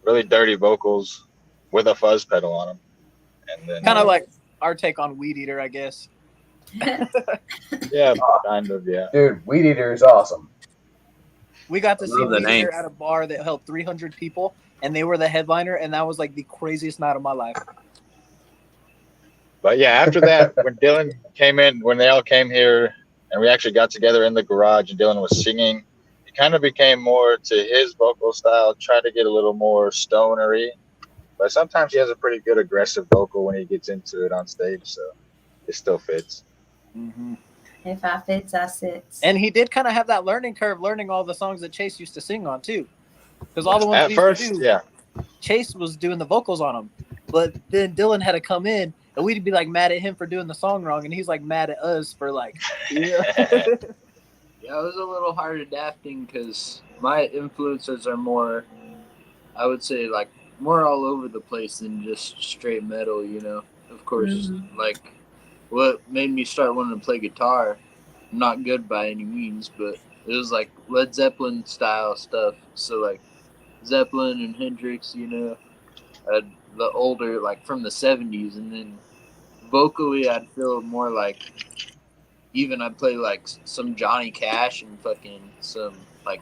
really dirty vocals with a fuzz pedal on them, and then Kind of like our take on Weed Eater, I guess. yeah, kind of, yeah. Dude, Weed Eater is awesome. We got to see Love the Weed name. Eater at a bar that held 300 people, and they were the headliner, and that was like the craziest night of my life. But yeah, after that, when Dylan came in, when they all came here, and we actually got together in the garage, and Dylan was singing, it kind of became more to his vocal style, try to get a little more stonery. But sometimes he has a pretty good aggressive vocal when he gets into it on stage, so it still fits. Mm-hmm. If I fits, I sits. And he did kind of have that learning curve, learning all the songs that Chase used to sing on too, because all the ones At we first, used to do, yeah. Chase was doing the vocals on them. But then Dylan had to come in, and we'd be like mad at him for doing the song wrong, and he's like mad at us for like, yeah, it was a little hard adapting because my influences are more, I would say, like more all over the place than just straight metal. You know, of course, like what made me start wanting to play guitar. I'm not good by any means, but it was like Led Zeppelin style stuff. So like Zeppelin and Hendrix, you know, the older, like from the 70s, and then vocally I'd feel more like even I'd play like some Johnny Cash and fucking some like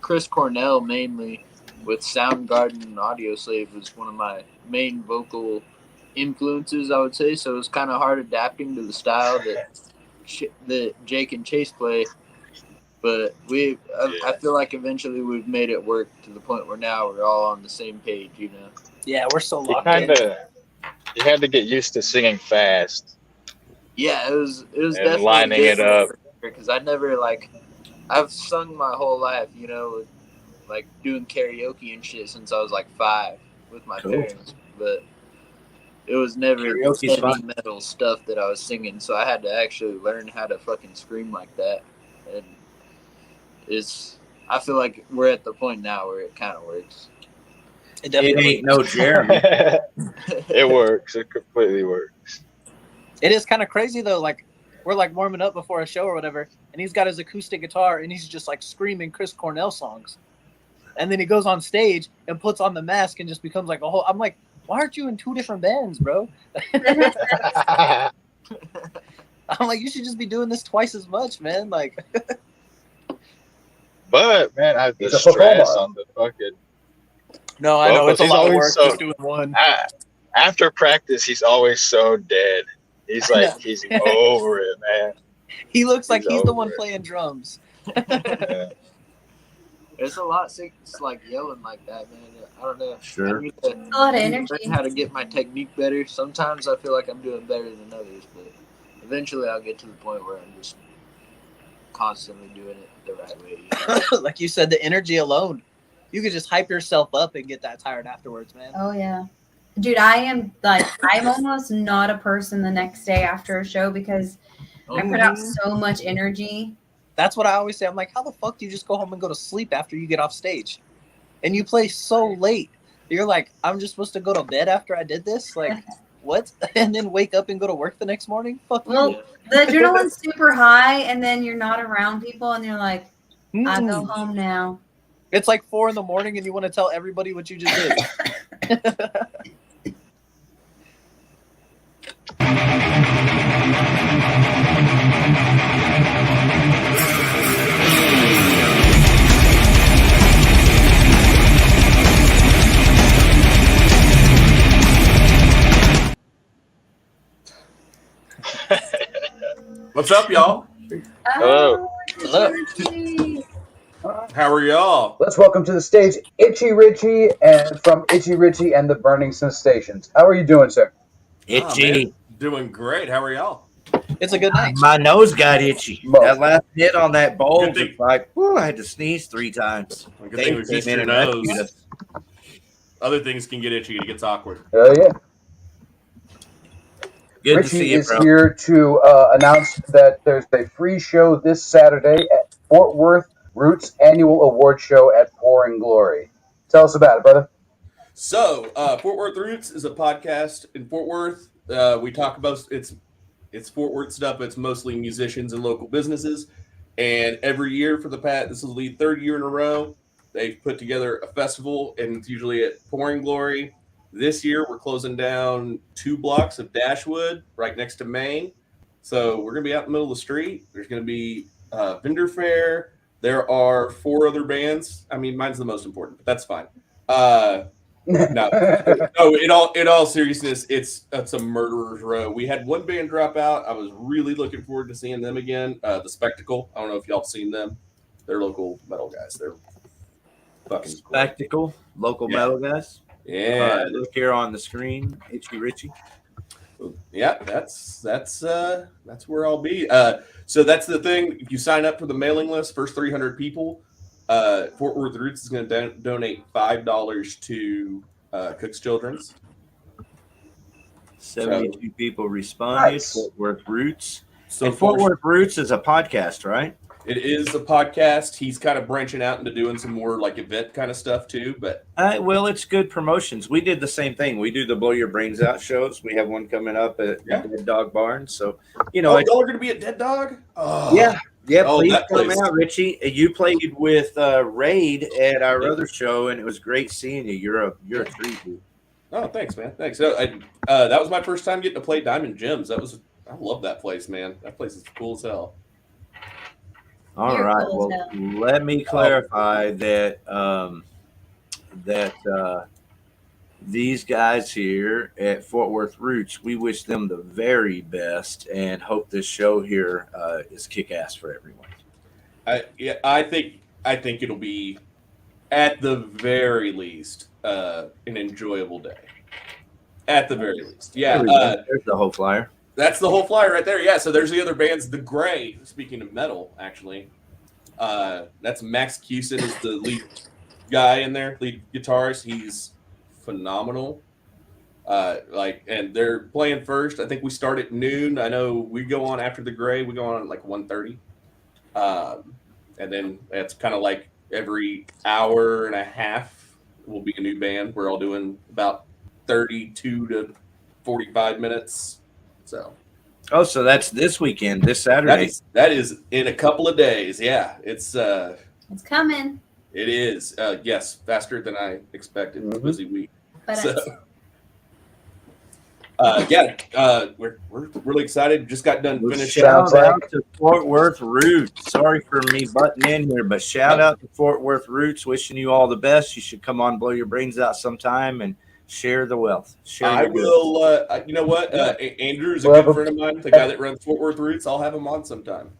Chris Cornell mainly, with Soundgarden and Audio Slave was one of my main vocal influences, I would say. So it was kind of hard adapting to the style that Jake and Chase play. But I feel like eventually we've made it work to the point where now we're all on the same page, you know. yeah, we're so You locked in. you had to get used to singing fast. Yeah, it was And definitely lining it up. because I've sung my whole life, you know, like doing karaoke and shit since I was like 5 with my parents, but it was never Karaoke's heavy fun. metal stuff that I was singing, so I had to actually learn how to fucking scream like that, and I feel like we're at the point now where it kind of works. It It definitely ain't no Jeremy. It works. It completely works. It is kind of crazy though. Like we're like warming up before a show or whatever, and he's got his acoustic guitar and he's just like screaming Chris Cornell songs, and then he goes on stage and puts on the mask and just becomes like a whole. I'm like, why aren't you in 2 different bands, bro? I'm like, you should just be doing this twice as much, man. Like, But man, the He's a stress performer. on the fucking no, I know vocals, it's a he's lot of always work so- just doing one. after practice, he's always so dead. He's like he's over it, man. He looks like he's the over one it. playing drums. Yeah. It's a lot sick. It's like yelling like that, man. I don't know. Sure. I need to A lot of energy. learn how to get my technique better. Sometimes I feel like I'm doing better than others, but eventually I'll get to the point where I'm just constantly doing it the right way. You know? Like you said, the energy alone, you could just hype yourself up and get that tired afterwards, man. Oh yeah. Dude, I'm almost not a person the next day after a show because I put out so much energy. That's what I always say. I'm like, how the fuck do you just go home and go to sleep after you get off stage? And you play so late. You're like, I'm just supposed to go to bed after I did this? Like, what? And then wake up and go to work the next morning? Fuck Well, you. the adrenaline's super high, and then you're not around people, and you're like, I go home now. It's like 4 a.m. and you want to tell everybody what you just did. What's up, y'all? Hello. Hello. How are y'all? Let's welcome to the stage Itchy Richie and from Itchy Richie and the Burning Sensations. How are you doing, sir? Itchy. Doing great. How are y'all? It's a good night. My nose got itchy. Mo. That last hit on that bowl Good thing- was like, whew, I had to sneeze 3 times. Good thing it was just your and nose. rescued us. Other things can get itchy. It gets awkward. Yeah. Good to Richie see you, is bro. here to announce that there's a free show this Saturday at Fort Worth Roots Annual Award Show at Pouring Glory. Tell us about it, brother. So, Fort Worth Roots is a podcast in Fort Worth. We talk about it's Fort Worth stuff. It's mostly musicians and local businesses. And every year for the past, this is the 3rd year in a row, they've put together a festival, and it's usually at Pouring Glory. This year, we're closing down 2 blocks of Dashwood right next to Main. So we're going to be out in the middle of the street. There's going to be vendor fair. There are 4 other bands. I mean, mine's the most important, but that's fine. No, in all seriousness, it's a murderer's row. We had one band drop out. I was really looking forward to seeing them again. The Spectacle. I don't know if y'all have seen them. They're local metal guys. They're fucking Spectacle, local metal guys. Yeah, look here on the screen, Itchy Richie. Yeah, that's where I'll be. So that's the thing. If you sign up for the mailing list, first 300 people, Fort Worth Roots is going to donate $5 to Cook's Children's. 72 people responded. Nice. Fort Worth Roots. So And Fort Worth Roots is a podcast, right? It is a podcast. He's kind of branching out into doing some more like event kind of stuff too. But Well, it's good promotions. We did the same thing. We do the Blow Your Brains Out shows. We have one coming up at Dead Dog Barn. So, y'all are going to be at Dead Dog? Oh. Yeah. Oh, Please that come place. out, Richie. You played with Raid at our other show, and it was great seeing you. You're a treat, dude. Oh, thanks, man. Thanks. So, that was my first time getting to play Diamond Gems. I love that place, man. That place is cool as hell. All You're right. cool Well, as hell. let me clarify that these guys here at Fort Worth Roots, we wish them the very best and hope this show here is kick-ass for everyone. I think it'll be, at the very least, an enjoyable day. At the very least, yeah. There's the whole flyer. That's the whole flyer right there. Yeah. So there's the other bands. The Gray. Speaking of metal, actually, that's Max Cusin is the lead guy in there, lead guitarist. He's phenomenal. And they're playing first. I think we start at noon. I know we go on after the Gray. We go on at like 1:30. And then it's kind of like every hour and a half will be a new band. We're all doing about 32 to 45 minutes. So that's this weekend, this Saturday. That is in a couple of days. Yeah, it's coming. It is. Yes, faster than I expected. It's a busy week. But we're really excited. Just got done finishing. Shout out to Fort Worth Roots. Sorry for me butting in here, but shout out to Fort Worth Roots. Wishing you all the best. You should come on, blow your brains out sometime, and share the wealth. I will. You know what? Andrew is a good friend of mine. The guy that runs Fort Worth Roots. I'll have him on sometime.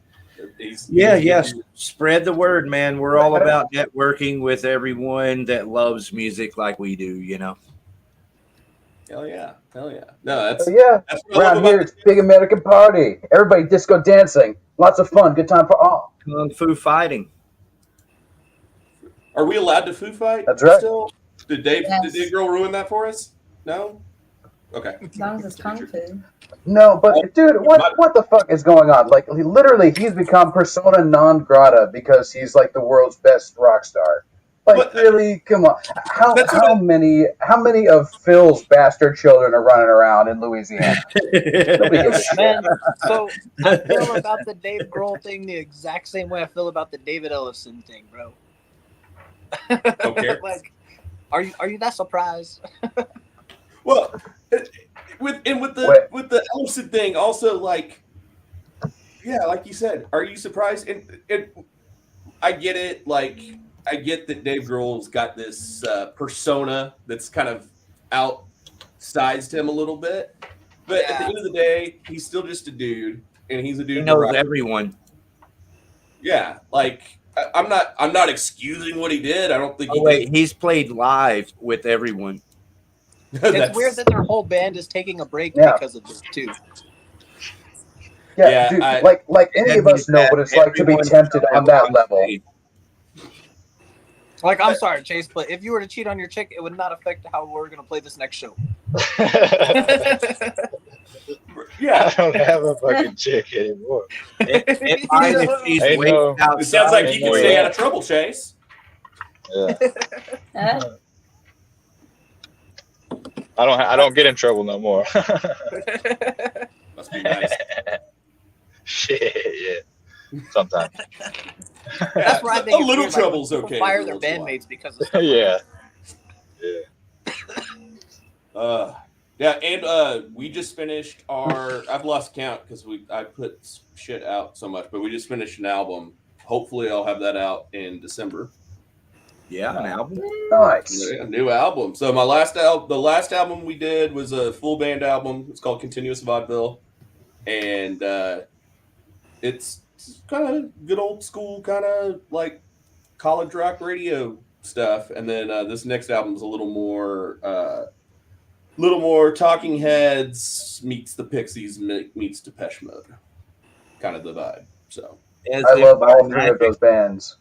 Yes. Spread the word, man. We're all about networking with everyone that loves music like we do. You know. Hell yeah. No, that's Around here, it's big American party. Everybody disco dancing. Lots of fun. Good time for all. Kung Fu fighting. Are we allowed to foo fight? That's right. Still? Did Dave Girl ruin that for us? No? Okay. As long as it's kung fu. No, but dude, what the fuck is going on? Like, he's become persona non grata because he's like the world's best rock star. Like, really? Come on. How many of Phil's bastard children are running around in Louisiana? Nobody gives a shit. Man, so I feel about the Dave Grohl thing the exact same way I feel about the David Ellison thing, bro. Okay. Like, are you that surprised? Well, with the Ellison thing, also, like, yeah, like you said, are you surprised? And I get it. Like, I get that Dave Grohl's got this persona that's kind of outsized him a little bit, but at the end of the day, he's still just a dude, and he's a dude. He knows everyone. Yeah, like I'm not excusing what he did. I don't think. He's played live with everyone. It's weird that their whole band is taking a break because of this too. Yeah, dude, like any of us know what it's like to be tempted on that level. Like, I'm sorry, Chase, but if you were to cheat on your chick, it would not affect how we're going to play this next show. Yeah, I don't have a fucking chick anymore. It sounds like you can stay out of trouble, Chase. Yeah. I don't get in trouble no more. Must be nice. Shit, yeah. Sometimes. That's where I think a little trouble's people okay. fire their bandmates because of stuff. Yeah. Yeah, and we just finished I've lost count because I put shit out so much, but we just finished an album. Hopefully I'll have that out in December. Yeah, an album. Nice. A new album. So the last album we did was a full band album. It's called Continuous Vaudeville, and it's kind of good old school, kind of like college rock radio stuff. And then this next album is a little more Talking Heads meets the Pixies meets Depeche Mode, kind of the vibe. So I love all three of those bands.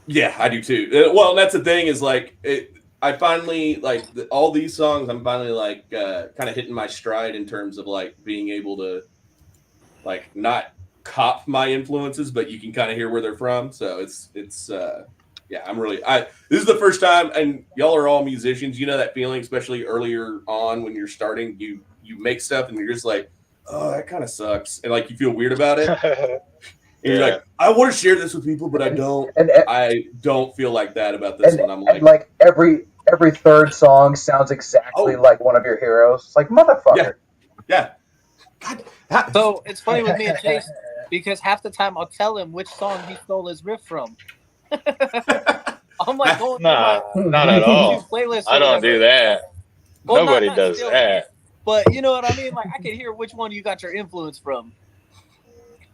Yeah, I do too. Well, and that's the thing is like I finally like all these songs. I'm finally like kind of hitting my stride in terms of like being able to like not cop my influences, but you can kind of hear where they're from. So it's yeah, I'm really this is the first time, and y'all are all musicians. You know that feeling, especially earlier on when you're starting. You make stuff and you're just like, oh, that kind of sucks, and like you feel weird about it. And you're like, I want to share this with people, but I don't. I don't feel like that about this one. I'm like, and like every third song sounds exactly like one of your heroes. It's like, motherfucker. Yeah. So it's funny with me and Chase because half the time I'll tell him which song he stole his riff from. I'm like, not at all. I don't do that. Well, Nobody not does that. But you know what I mean? Like, I can hear which one you got your influence from.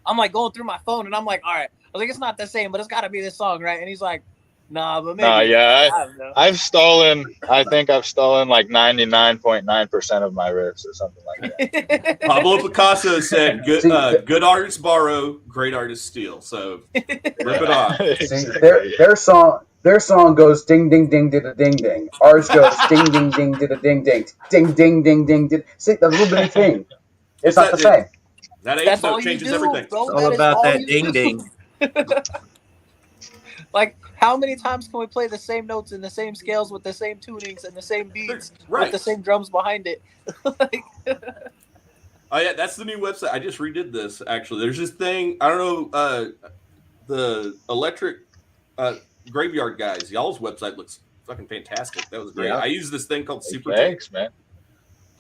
I'm like going through my phone and I'm like, all right. I was like, it's not the same, but it's got to be this song, right? And he's like, nah, but maybe. I've stolen like 99.9% of my riffs or something like that. Pablo Picasso said, good artists borrow, great artists steal. So rip it off. See, their song goes ding ding ding did ding ding. Ours goes ding ding ding did ding ding ding ding ding ding did. See, the little bitty thing. It's not the same. That age note changes everything. Bro, it's all about that ding ding. Like, how many times can we play the same notes in the same scales with the same tunings and the same beats with the same drums behind it? Like, oh yeah, that's the new website. I just redid this actually. There's this thing. I don't know. The electric graveyard guys. Y'all's website looks fucking fantastic. That was great. Yeah. I use this thing called Super. Thanks, man.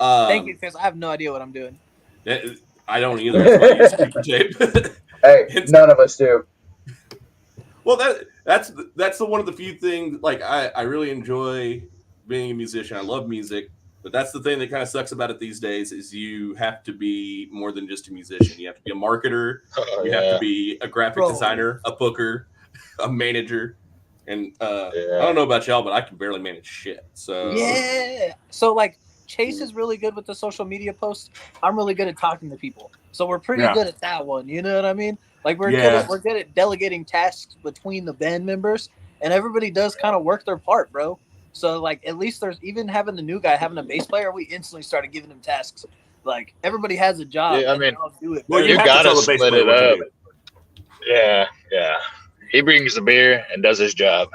thank you, because I have no idea what I'm doing. I don't either. That's why I use Super Tape. Hey, none of us do. Well, that's the one of the few things. Like I really enjoy being a musician. I love music, but that's the thing that kind of sucks about it these days is you have to be more than just a musician. You have to be a marketer. You have to be a graphic designer, a booker, a manager, and I don't know about y'all, but I can barely manage shit. So yeah. So like Chase is really good with the social media posts. I'm really good at talking to people. So we're pretty good at that one. You know what I mean? Like we're good at delegating tasks between the band members, and everybody does kind of work their part, bro. So like at least there's even having the new guy having a bass player, we instantly started giving him tasks. Like everybody has a job. Yeah, I mean, do it. well, you gotta split it up. Yeah. He brings the beer and does his job.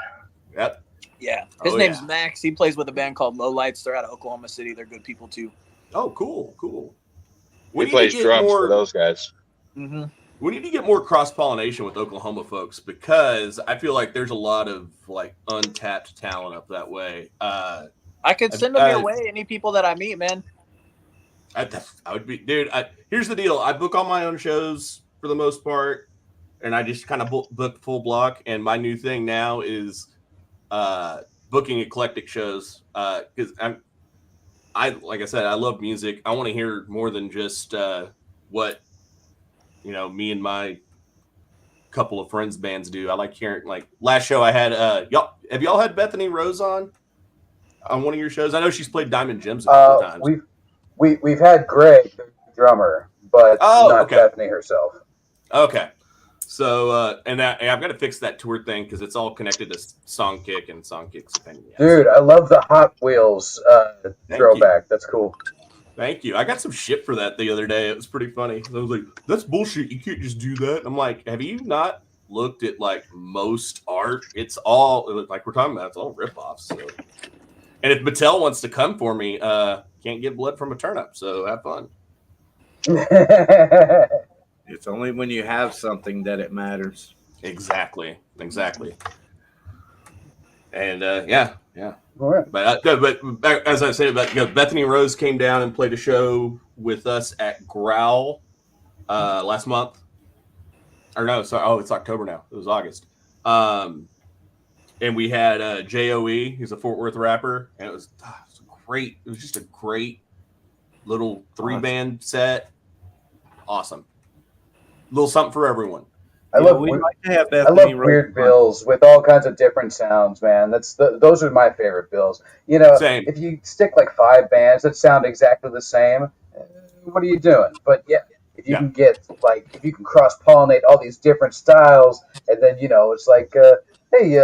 Yep. Yeah. His name's Max. He plays with a band called Low Lights. They're out of Oklahoma City. They're good people too. Oh, cool. He plays drums for those guys. Mm-hmm. We need to get more cross-pollination with Oklahoma folks because I feel like there's a lot of like untapped talent up that way. I could send them your way. Any people that I meet, man. I would be, dude. Here's the deal. I book all my own shows for the most part, and I just kind of book full block. And my new thing now is booking eclectic shows because like I said, I love music. I want to hear more than just what me and my couple of friends bands do. I like hearing, like, last show I had have y'all had Bethany Rose on one of your shows? I know she's played Diamond Gems a couple times. We've had Greg, the drummer, but not Bethany herself. Okay. So and I've got to fix that tour thing because it's all connected to Songkick and Songkick's opinion. Dude, I love the Hot Wheels throwback. That's cool. Thank you. I got some shit for that the other day. It was pretty funny. I was like, that's bullshit. You can't just do that. I'm like, have you not looked at like most art? It's all like we're talking about. It's all ripoffs. So. And if Mattel wants to come for me, can't get blood from a turnip. So have fun. It's only when you have something that it matters. Exactly. And yeah. All right. But as I said, Bethany Rose came down and played a show with us at Growl last month. Or no, sorry, it's October now. It was August. And we had J.O.E. He's a Fort Worth rapper, and it was great. It was just a great little 3-band set. Awesome. A little something for everyone. I love weird bills with all kinds of different sounds, man. Those are my favorite bills. Same. If you stick like 5 bands that sound exactly the same, what are you doing? But yeah, if you can get if you can cross pollinate all these different styles, and then it's like, hey,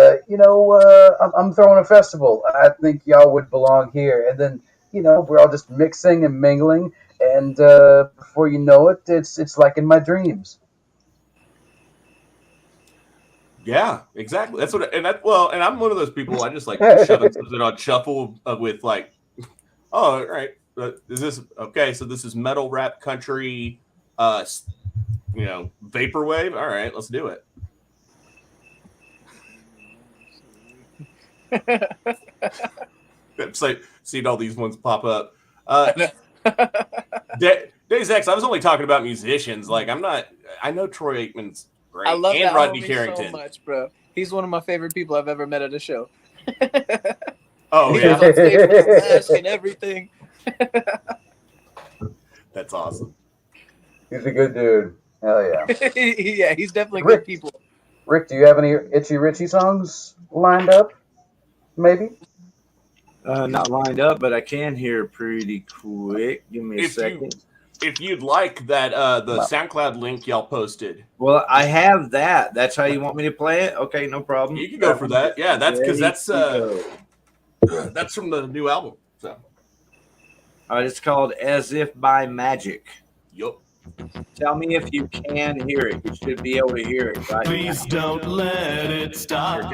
I'm throwing a festival. I think y'all would belong here, and then we're all just mixing and mingling, and before you know it, it's like in my dreams. Yeah, exactly. That's what, and I'm one of those people. I just like shoving something on shuffle with like, oh, all right, is this okay? So this is metal, rap, country, vaporwave. All right, let's do it. It's like seeing all these ones pop up. Days X. I was only talking about musicians. Like I'm not. I know Troy Aikman's. Great. I love and that Rodney homie Carrington so much, bro. He's one of my favorite people I've ever met at a show. Oh, yeah. On stage with his mask and everything. That's awesome. He's a good dude. Hell yeah. Yeah, he's definitely good people. Rick, do you have any Itchy Richie songs lined up? Maybe? Not lined up, but I can hear pretty quick. Give me a second. If you'd like that, the SoundCloud link y'all posted. Well, I have that. That's how you want me to play it? Okay, no problem. You can go for that. Yeah, that's because that's from the new album. So, all right, it's called As If by Magic. Yup. Tell me if you can hear it. You should be able to hear it. Right Please don't let it stop.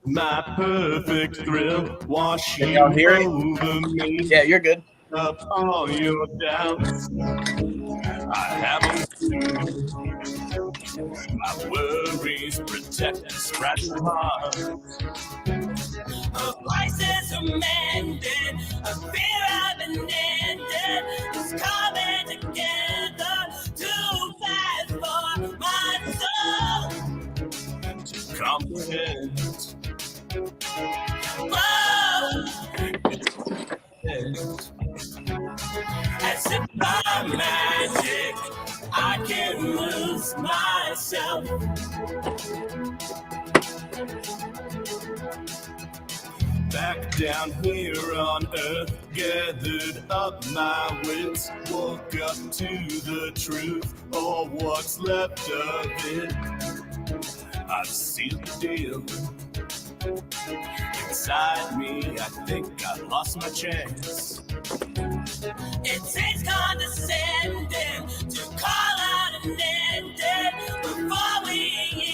My perfect thrill. Wash you over me. Yeah, you're good. Up all your doubts. I haven't seen my worries protect and scratch the heart. A crisis amended, a fear I've been ended is coming together too fast for my soul to comprehend. As if by magic, I can lose myself. Back down here on earth, gathered up my wits, woke up to the truth, or what's left of it. I've sealed the deal. Inside me, I think I lost my chance. It seems condescending to call out an ending before we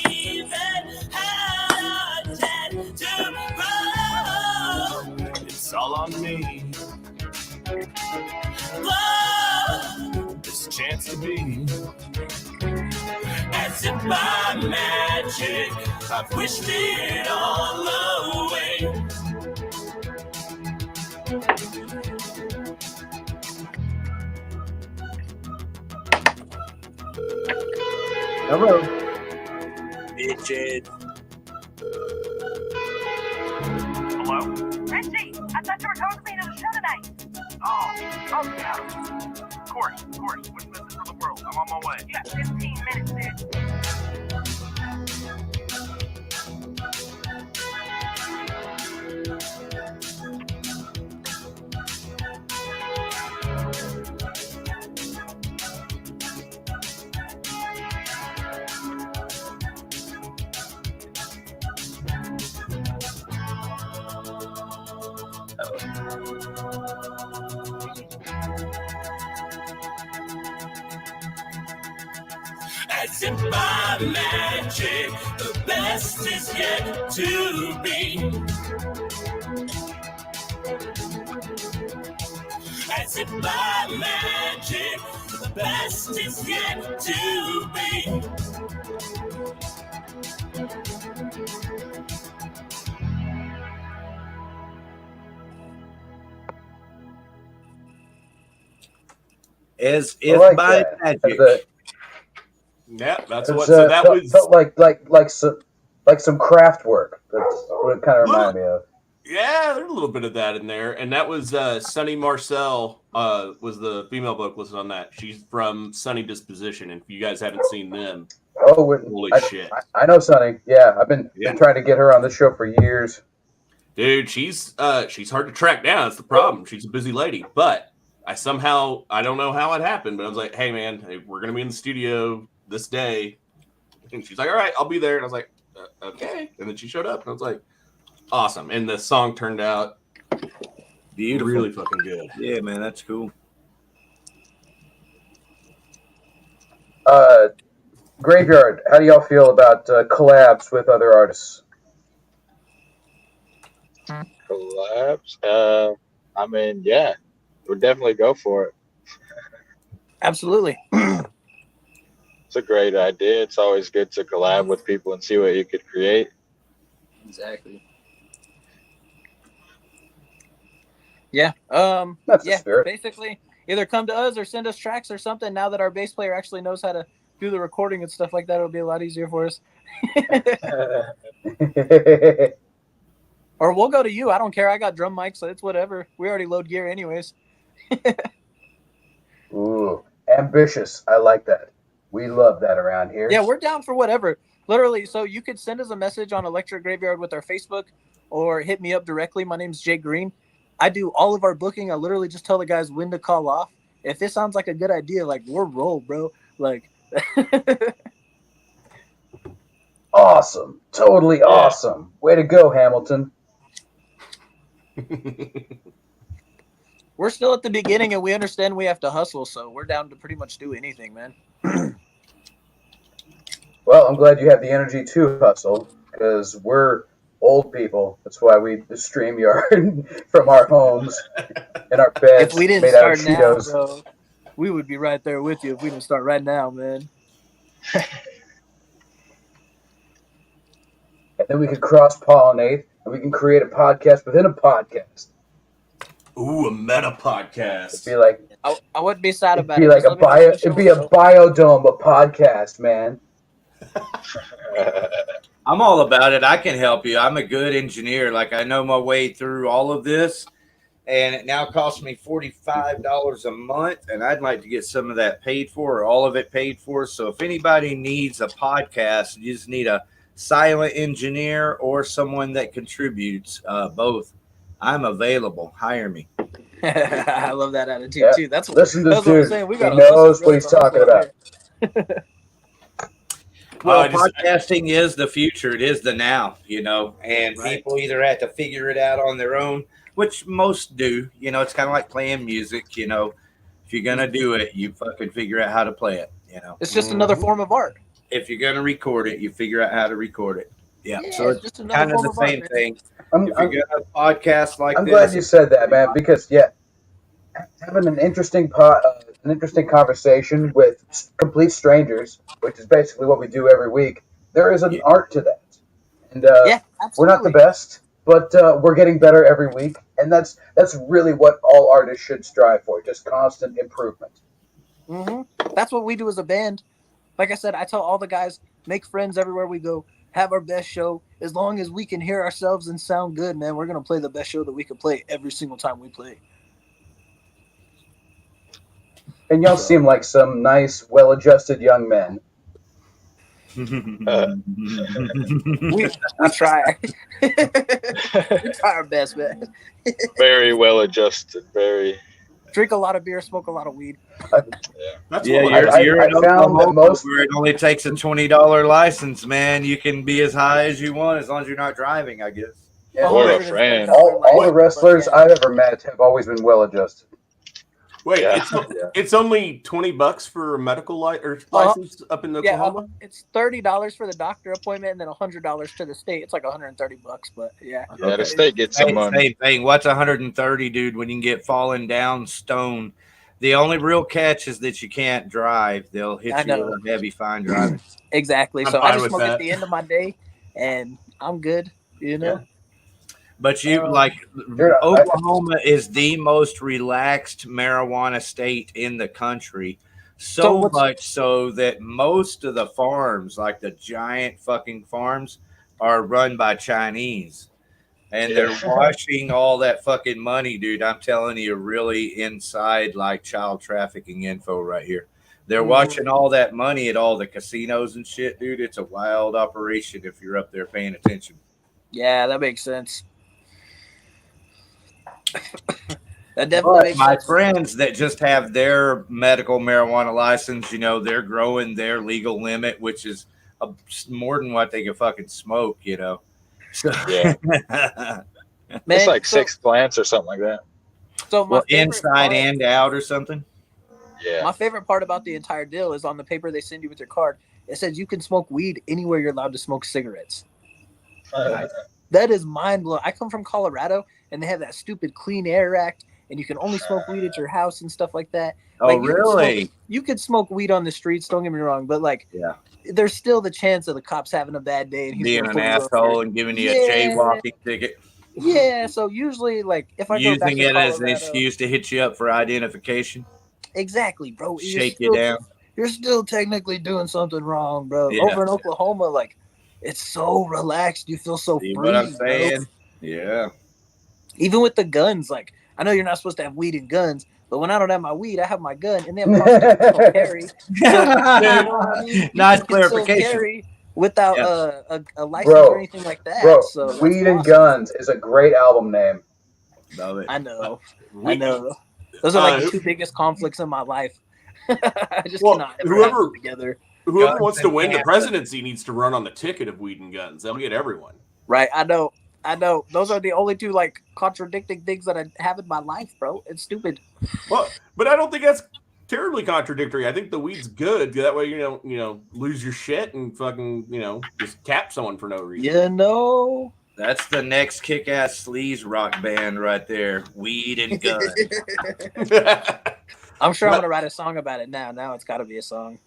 even had a chance to be. As if by magic, I've wished it all away. Hello. Bitches. Hello? Richie, I thought you were going to be to the show tonight. Oh yeah. Of course. Wouldn't miss it for the world. I'm on my way. You got 15 minutes, dude. As if by magic, the best is yet to be. As if by magic, the best is yet to be. As if like by that. magic. Yeah, that's It's, what. So that felt, was felt like some craft work. That's what it kind of reminded me of. Yeah, there's a little bit of that in there, and that was Sunny Marcel was the female vocalist on that. She's from Sunny Disposition, and if you guys haven't seen them, holy shit, I know Sunny. Yeah, I've been trying to get her on the show for years. dude, she's hard to track down. That's the problem. She's a busy lady, but I don't know how it happened, but I was like, hey man, we're gonna be in the studio this day, and she's like, all right, I'll be there, and I was like, okay, and then she showed up, and I was like, awesome, and the song turned out beautiful, really fucking good. Yeah, man, that's cool. Graveyard, how do y'all feel about collabs with other artists? Collabs? I mean, yeah, we'll definitely go for it. Absolutely. It's a great idea. It's always good to collab with people and see what you could create. Exactly. Yeah. That's the spirit. Basically, either come to us or send us tracks or something. Now that our bass player actually knows how to do the recording and stuff like that, it'll be a lot easier for us. Or we'll go to you. I don't care. I got drum mics, so it's whatever. We already load gear anyways. Ooh, ambitious. I like that. We love that around here. Yeah, we're down for whatever. Literally, so you could send us a message on Electric Graveyard with our Facebook or hit me up directly. My name's Jake Green. I do all of our booking. I literally just tell the guys when to call off. If it sounds like a good idea, like, we're roll, bro. Like, awesome. Totally awesome. Way to go, Hamilton. we're still at the beginning and we understand we have to hustle, so we're down to pretty much do anything, man. Well, I'm glad you have the energy to hustle, because we're old people. That's why we stream yard from our homes in our beds. If we didn't made out of start now, Cheetos. bro, we would be right there with you if we didn't start right now, man. And then we could cross-pollinate, and we can create a podcast within a podcast. Ooh, a meta podcast. It'd be like I wouldn't be sad about it'd it. be like a bio. It'd be a biodome, a podcast, man. I'm all about it. I can help you. I'm a good engineer. Like, I know my way through all of this, and it now costs me $45 a month, and I'd like to get some of that paid for, or all of it paid for. So if anybody needs a podcast, you just need a silent engineer or someone that contributes, both. I'm available. Hire me. I love that attitude too. That's what, Listen to this that's what I'm dude. saying. We He got knows what he's talking about. Well, podcasting is the future. It is the now, you know, and people either have to figure it out on their own, which most do. You know, it's kind of like playing music. You know, if you're going to do it, you fucking figure out how to play it. You know, it's just another form of art. If you're going to record it, you figure out how to record it. Yeah. So it's just kind of the same thing. If you're going to podcast like I'm this, glad you said that, man, because having an interesting an interesting conversation with complete strangers, which is basically what we do every week. There is an art to that, and Yeah, we're not the absolutely. best, but we're getting better every week, and that's really what all artists should strive for: just constant improvement. That's what we do as a band. Like I said, I tell all the guys, make friends everywhere we go, have our best show. As long as we can hear ourselves and sound good, man, we're gonna play the best show that we can play every single time we play. And y'all seem like some nice, well-adjusted young men. we try. We try our best, man. Very well adjusted. Very. Drink a lot of beer, smoke a lot of weed. That's Yeah, what you're I in found that Oklahoma most. where it only takes a $20 license, man. You can be as high as you want as long as you're not driving, I guess. Yeah, Or a friend. all the wrestlers I've ever met have always been well-adjusted. Wait, Yeah. it's only $20 for a medical license up in Oklahoma. It's $30 for the doctor appointment and then $100 to the state. It's like $130, but yeah. Yeah, the state gets some money. Same thing. What's 130, dude? When you can get falling down stone. The only real catch is that you can't drive. They'll hit you with a heavy fine driving. Exactly. I'm So I fine just with smoke that. at the end of my day, and I'm good. You know. But you Oklahoma is the most relaxed marijuana state in the country. So much so that most of the farms, like the giant fucking farms, are run by Chinese. And they're washing all that fucking money, dude. I'm telling you, really inside like child trafficking info right here. They're watching all that money at all the casinos and shit, dude. It's a wild operation if you're up there paying attention. Yeah, that makes sense. That definitely makes my sense. friends that just have their medical marijuana license, you know, they're growing their legal limit, which is more than what they can fucking smoke, you know. So, Yeah. It's like 6 plants or something like that. So my inside and out or something. Yeah. My favorite part about the entire deal is on the paper they send you with your card. It says you can smoke weed anywhere you're allowed to smoke cigarettes. That is mind blowing. I come from Colorado, and they have that stupid Clean Air Act, and you can only smoke weed at your house and stuff like that. Oh, like, really? You could smoke weed on the streets. Don't get me wrong, but like, there's still the chance of the cops having a bad day and he's being gonna an pull you asshole over. and giving you a jaywalking ticket. Yeah, so usually, like, if I go back Using to it Colorado, as an excuse to hit you up for identification. exactly, bro. Shake you down. You're still technically doing something wrong, bro. Yeah. Over in Oklahoma, like, it's so relaxed. You feel so See free. what I'm saying? Bro. Yeah. Even with the guns, like, I know you're not supposed to have weed and guns, but when I don't have my weed, I have my gun, and they have constitutional carry. So, you know what I mean? Nice You can still clarification. carry without a license Bro, or anything like that. Bro, So that's Weed and awesome. Guns is a great album name. Love it. I know. I know. Those are like the two biggest conflicts in my life. I just cannot ever have them together. Whoever wants to win the presidency needs to run on the ticket of Weed and Guns. They'll get everyone. Right. I know. Those are the only two like contradicting things that I have in my life, bro. It's stupid. Well, but I don't think that's terribly contradictory. I think the weed's good. That way you don't, lose your shit and fucking, just cap someone for no reason. You know. That's the next kick-ass sleaze rock band right there. Weed and Guns. I'm sure I'm gonna write a song about it now. Now it's got to be a song.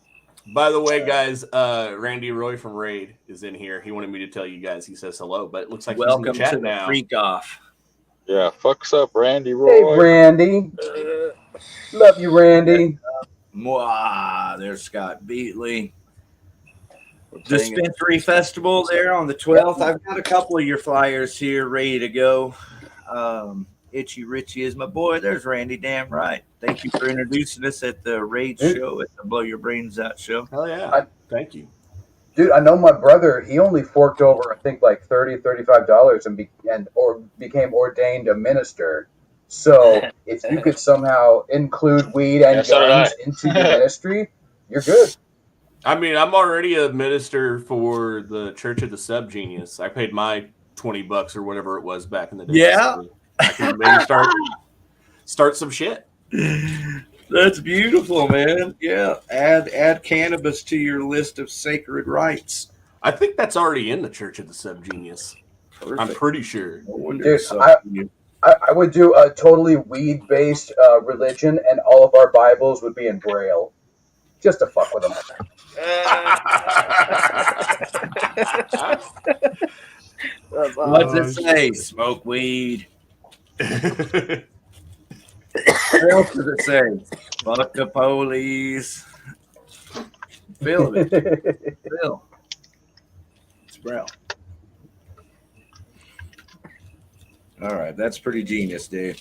By the way, guys, Randy Roy from Raid is in here. He wanted me to tell you guys he says hello, but it looks like Welcome he's in the chat to the now. freak off. Yeah, fucks up, Randy Roy. Hey, Randy. Love you, Randy. Mwah, there's Scott Beatley. Dispensary Festival there on the 12th. I've got a couple of your flyers here ready to go. Itchy Richie is my boy. There's Randy, damn right. Thank you for introducing us at the Raid show, at the Blow Your Brains Out show. Hell yeah. Thank you. Dude, I know my brother, he only forked over, I think, like $30, $35 and became ordained a minister. So if you could somehow include weed and guns into your ministry, you're good. I mean, I'm already a minister for the Church of the Subgenius. I paid my $20 or whatever it was back in the day. Yeah. So I can maybe start some shit. That's beautiful, man. Yeah. Add cannabis to your list of sacred rites. I think that's already in the Church of the Subgenius. Perfect. I'm pretty sure. Dude, I would do a totally weed-based religion, and all of our Bibles would be in Braille, just to fuck with them. What's it say? Smoke weed. What else does it say? Fuck the police. Bill it. Bill. It's Braille. All right, that's pretty genius, dude.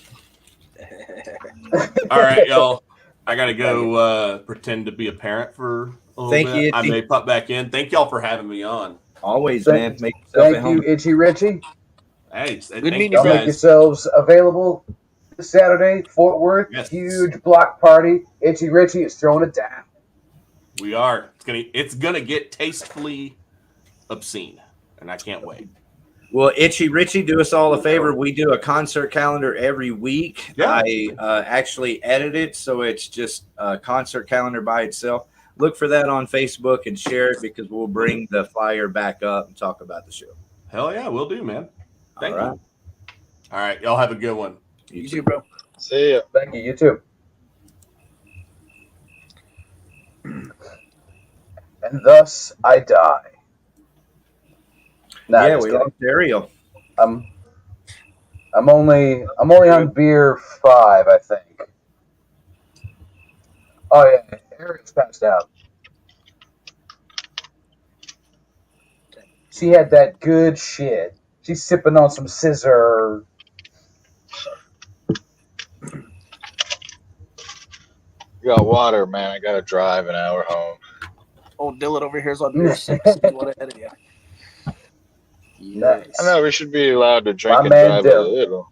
All right, y'all. I gotta go pretend to be a parent for a little Thank bit. you, I Itchy. may pop back in. Thank y'all for having me on. Always, Thank- man. Make yourself at Thank home. you, Itchy Richie. Hey, Good thank meeting you you, bro. Make guys. yourselves available this Saturday, Fort Worth, Yes. huge block party. Itchy Richie is throwing it down. We are. It's gonna get tastefully obscene, and I can't wait. Well, Itchy Richie, do us all a favor. We do a concert calendar every week. Yeah. I actually edit it, so it's just a concert calendar by itself. Look for that on Facebook and share it because we'll bring the flyer back up and talk about the show. Hell yeah, we'll do, man. Thank All right. you. All right, y'all have a good one. You too, bro. See ya. Thank you. You too. And thus I die. Nah, Yeah, just we kidding. lost Ariel. I'm only on beer 5, I think. Oh yeah, Ariel's passed out. She had that good shit. She's sipping on some scissor. You got water, man. I gotta drive an hour home. Old Dylan over here is on beer 6. What ahead of you? Nice. I know we should be allowed to drink My and man drive a Dylan. little.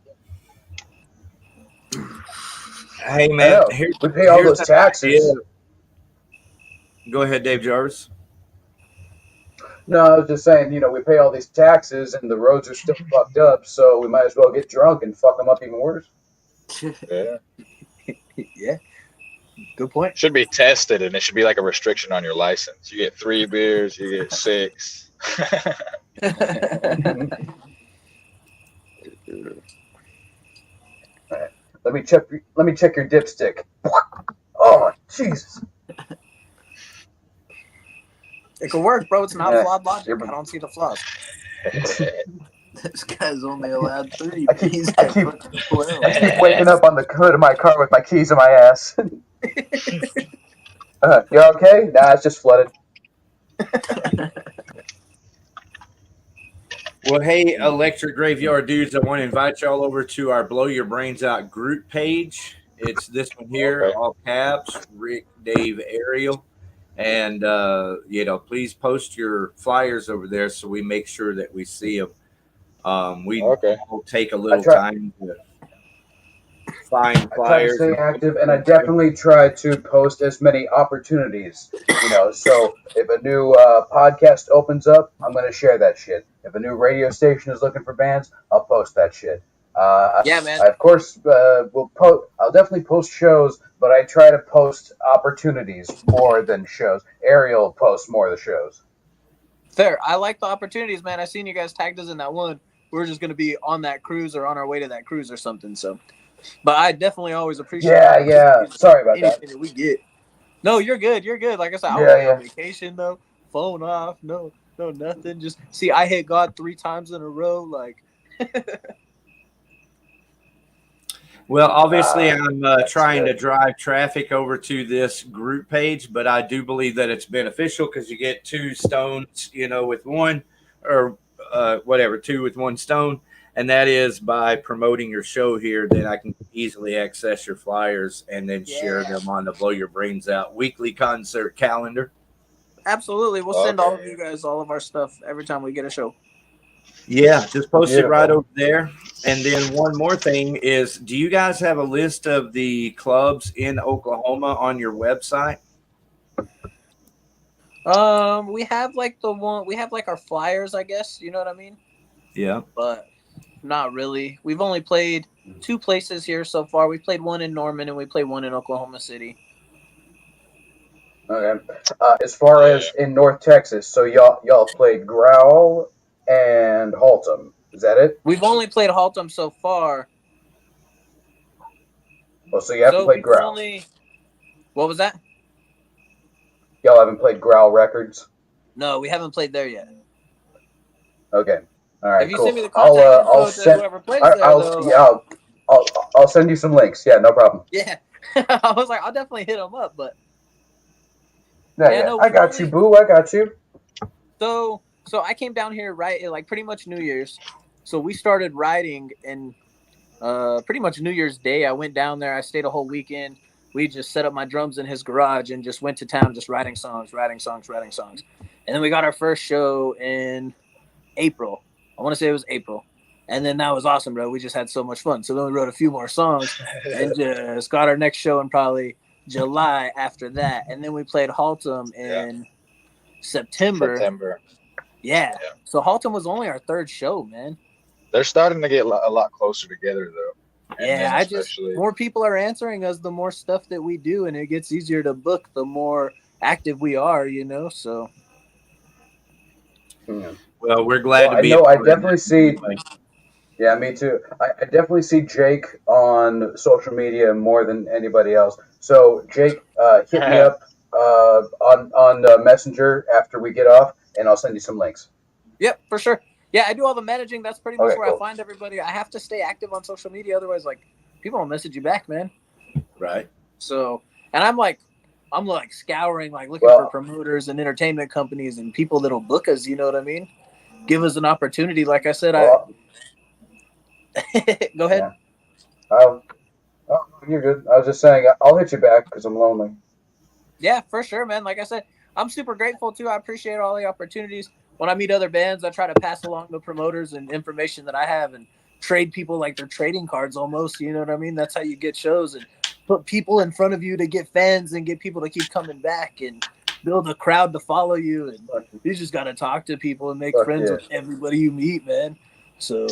Hey, I man. know. We pay all here's those an taxes. idea. Go ahead, Dave Jarvis. No, I was just saying, we pay all these taxes and the roads are still fucked up, so we might as well get drunk and fuck them up even worse. Yeah. Yeah. Good point. Should be tested, and it should be like a restriction on your license. You get 3 beers, you get 6. Alright. Let me check your dipstick. Oh, Jesus. It could work, bro. It's not Yeah. flawed logic. I don't see the flaws. This guy's only allowed 3. I keep waking up on the hood of my car with my keys in my ass. You okay? Nah, it's just flooded. Well, hey, Electric Graveyard dudes, I want to invite y'all over to our Blow Your Brains Out group page. It's this one here, Okay. all caps, Rick, Dave, Ariel. And, please post your flyers over there so we make sure that we see them. We will take a little time to find I try to flyers. stay active, and I definitely try to post as many opportunities. So if a new podcast opens up, I'm going to share that shit. If a new radio station is looking for bands, I'll post that shit. Yeah, man. I, of course, I'll definitely post shows, but I try to post opportunities more than shows. Ariel posts more of the shows. Fair. I like the opportunities, man. I seen you guys tagged us in that one. We're just going to be on that cruise or on our way to that cruise or something. So, but I definitely always appreciate Yeah. Sorry about anything that. we get. No, you're good. You're good. Like I said, I was on vacation though. Phone off. No, nothing. Just see, I hit God 3 times in a row. Like, Well, obviously, I'm trying to drive traffic over to this group page, but I do believe that it's beneficial because you get 2 stones, with one, or 2 with 1 stone. And that is by promoting your show here, then I can easily access your flyers and then share them on the Blow Your Brains Out weekly concert calendar. absolutely. We'll send all of you guys all of our stuff every time we get a show. Yeah, just post it right over there. And then one more thing is, do you guys have a list of the clubs in Oklahoma on your website? We have like our flyers, I guess. You know what I mean? Yeah. But not really. We've only played 2 places here so far. We played one in Norman and we played one in Oklahoma City. Okay. As far as in North Texas, so y'all played Growl and Haltom. Is that it? We've only played Haltom so far. Well, so you haven't played Growl. What was that? Y'all haven't played Growl Records? No, we haven't played there yet. Okay. All right. If you cool. send me the contact info to whoever plays there, though, I'll send you some links. Yeah, no problem. Yeah. I was like, I'll definitely hit them up, but Yeah. no, I got you, boo. I got you. So I came down here right at like pretty much New Year's. So we started riding and pretty much New Year's Day. I went down there. I stayed a whole weekend. We just set up my drums in his garage and just went to town, just writing songs. And then we got our first show in April. I want to say it was April. And then that was awesome, bro. We just had so much fun. So then we wrote a few more songs and just got our next show in probably July after that. And then we played Haltom in September. Yeah. So Haltom was only our third show, man. They're starting to get a lot closer together, though. Yeah, more people are answering us the more stuff that we do, and it gets easier to book the more active we are, you know. So, well, we're glad to be. I definitely see. Yeah, me too. I definitely see Jake on social media more than anybody else. So, Jake, hit me up on Messenger after we get off, and I'll send you some links. Yep, for sure. Yeah, I do all the managing. That's pretty much where cool. I find everybody. I have to stay active on social media, otherwise, like, people will message you back, man. Right. So, and I'm like scouring, like looking for promoters and entertainment companies and people that'll book us. You know what I mean? Give us an opportunity. Like I said, go ahead. Yeah. Oh, you're good. I was just saying, I'll hit you back because I'm lonely. Yeah, for sure, man. Like I said, I'm super grateful too. I appreciate all the opportunities. When I meet other bands, I try to pass along the promoters and information that I have and trade people like they're trading cards almost. You know what I mean? That's how you get shows and put people in front of you to get fans and get people to keep coming back and build a crowd to follow you. And you just got to talk to people and make friends with everybody you meet, man. So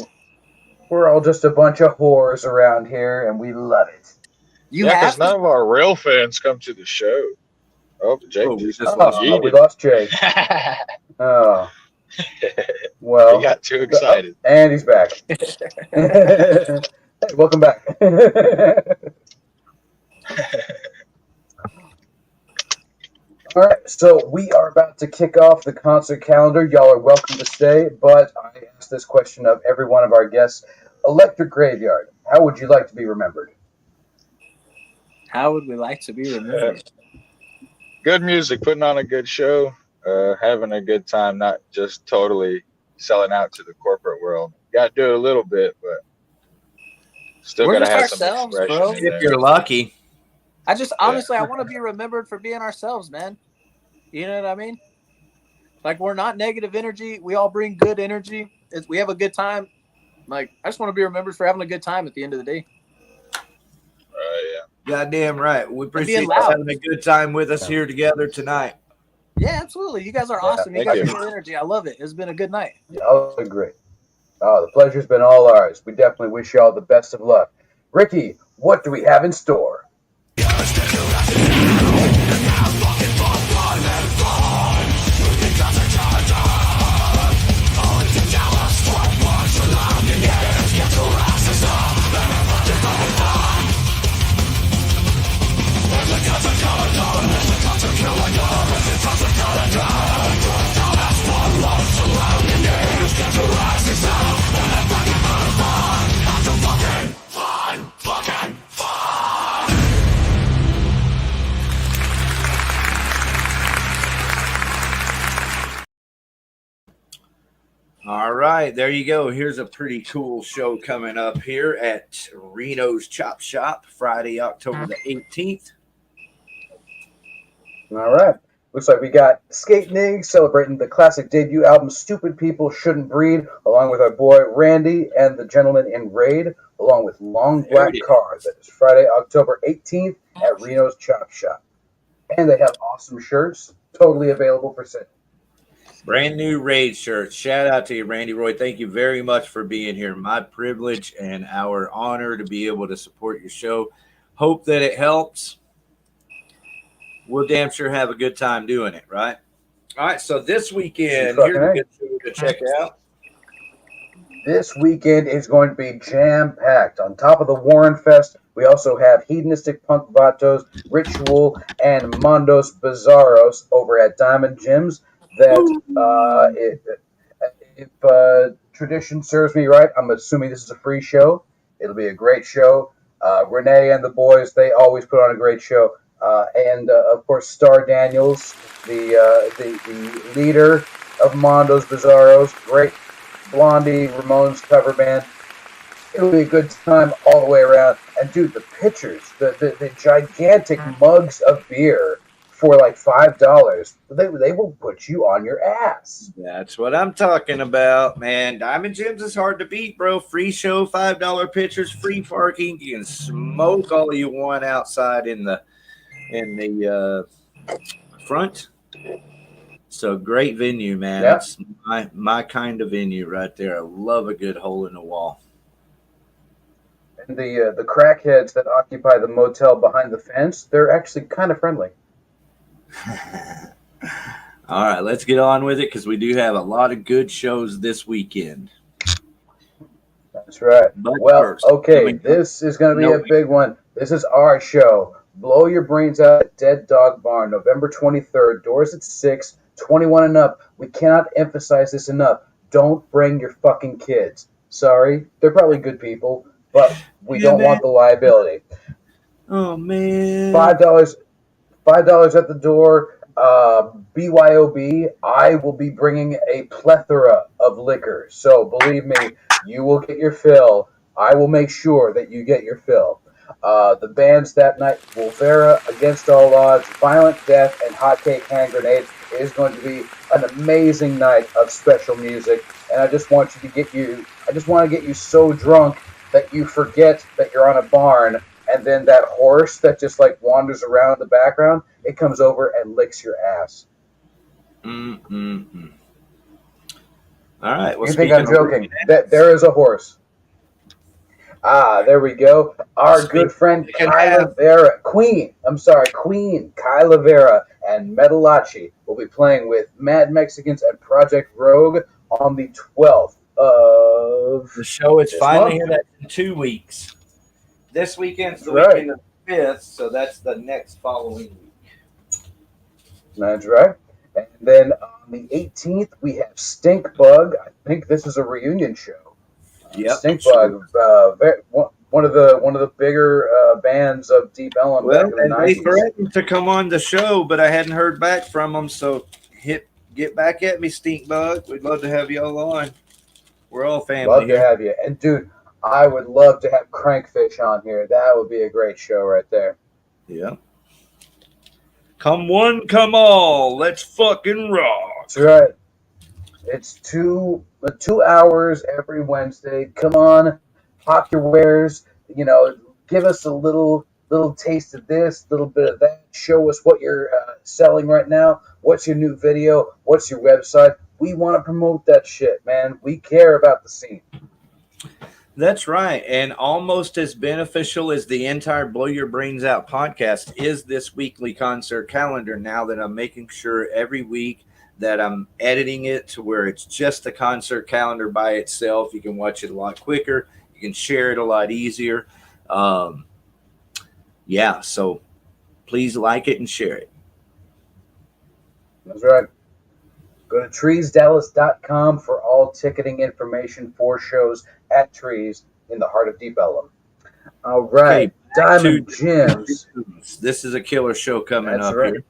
we're all just a bunch of whores around here, and we love it. Because none of our real fans come to the show. Oh, Jake we lost Jake. Oh, well, he got too excited. And he's back. Hey, welcome back. All right, so we are about to kick off the concert calendar. Y'all are welcome to stay, but I asked this question of every one of our guests. Electric Graveyard, how would you like to be remembered? How would we like to be remembered? Good music, putting on a good show, having a good time, not just totally selling out to the corporate world. Got to do it a little bit, but still got to have some expression bro. in there. If you're lucky. I just honestly, I want to be remembered for being ourselves, man. You know what I mean? Like, we're not negative energy. We all bring good energy. We have a good time. Like, I just want to be remembered for having a good time at the end of the day. Yeah. Goddamn right. We appreciate you having a good time with us here together tonight. Yeah, absolutely. You guys are awesome. You guys are good energy. I love it. It's been a good night. Yeah, I agree. Oh, the pleasure's been all ours. We definitely wish you all the best of luck. Ricky, what do we have in store? All right, there you go. Here's a pretty cool show coming up here at Reno's Chop Shop, Friday, October the 18th. All right. Looks like we got Skate Nig celebrating the classic debut album Stupid People Shouldn't Breed, along with our boy Randy and the Gentleman in Raid, along with Long Black Car. That is Friday, October 18th at Reno's Chop Shop. And they have awesome shirts, totally available for sale. Brand new Raid shirts. Shout out to you, Randy Roy. Thank you very much for being here. My privilege and our honor to be able to support your show. Hope that it helps. We'll damn sure have a good time doing it, right? All right, so this weekend, here's a good show to check out. This weekend is going to be jam-packed. On top of the Warren Fest, We also have Hedonistic Punk Vatos, Ritual, and Mondos Bizarros over at Diamond Gyms. That if tradition serves me right, I'm assuming this is a free show. It'll be a great show. Renee and the boys, they always put on a great show. And of course, Star Daniels, the leader of Mondos Bizarros, great Blondie Ramones cover band. It'll be a good time all the way around. And dude, the pictures, the gigantic mugs of beer for like $5, they will put you on your ass. That's what I'm talking about, man. Diamond Gyms is hard to beat, bro. Free show, $5 pitchers, free parking. You can smoke all you want outside in the front. So great venue, man. Yep. It's my kind of venue right there. I love a good hole in the wall. And the crackheads that occupy the motel behind the fence, they're actually kind of friendly. All right, let's get on with it because we do have a lot of good shows this weekend. That's right. But well, first, okay, this is going to be a big one. This is our show. Blow Your Brains Out at Dead Dog Barn, November 23rd. Doors at 6, 21 and up. We cannot emphasize this enough. Don't bring your fucking kids. Sorry, they're probably good people, but we don't want the liability. Oh, man. $5 at the door. BYOB, I will be bringing a plethora of liquor. So believe me, you will get your fill. I will make sure that you get your fill. The bands that night, Wolvera, Against All Odds, Violent Death, and Hot Cake Hand Grenade. It is going to be an amazing night of special music. And I just want to get you so drunk that you forget that you're on a barn. And then that horse that just like wanders around the background, it comes over and licks your ass. Mm-hmm. All right. Well, you think I'm joking? There is a horse. There we go. Our good friend Kayla Vera, Queen Kayla Vera and Metalachi will be playing with Mad Mexicans and Project Rogue on the 12th of the show. Is finally here. That's in 2 weeks. This weekend's the weekend of the 5th, so that's the next following week. That's right. And then on the 18th, we have Stink Bug. I think this is a reunion show. Yep. Stink Bug, one of the bigger bands of Deep Ellum back in the 90s. They threatened to come on the show, but I hadn't heard back from them, so get back at me, Stink Bug. We'd love to have y'all on. We're all family. Love to have you. And dude, I would love to have Crankfish on here. That would be a great show right there. Yeah. Come one, come all. Let's fucking rock. That's right. It's 2 hours every Wednesday. Come on, pop your wares. You know, give us a little taste of this, little bit of that. Show us what you're selling right now. What's your new video? What's your website? We want to promote that shit, man. We care about the scene. That's right. And almost as beneficial as the entire Blow Your Brains Out podcast is this weekly concert calendar, now that I'm making sure every week that I'm editing it to where it's just a concert calendar by itself. You can watch it a lot quicker. You can share it a lot easier. Yeah, so please like it and share it. That's right. Go to treesdallas.com for all ticketing information for shows at Trees in the heart of Deep Ellum. All right, okay, Diamond Gyms. This is a killer show coming up here.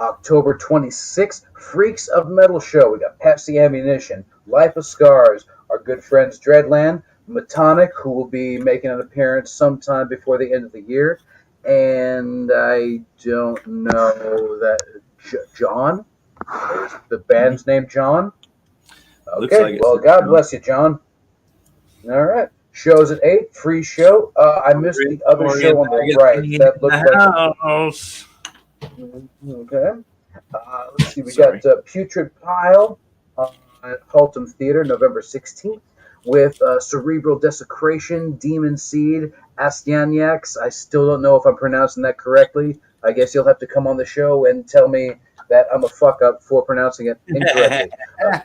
October 26th, Freaks of Metal show. We got Pass the Ammunition, Life of Scars, our good friends Dreadland, Metonic, who will be making an appearance sometime before the end of the year, and I don't know that John. Is the band's name John? Okay, like well, God bless you, John. All right. Show's at 8, free show. I missed the other show on the right. That looks like... Okay. Let's see. We got Putrid Pile at Haltom Theater, November 16th, with Cerebral Desecration, Demon Seed, Astyaniacs. I still don't know if I'm pronouncing that correctly. I guess you'll have to come on the show and tell me that I'm a fuck up for pronouncing it incorrectly.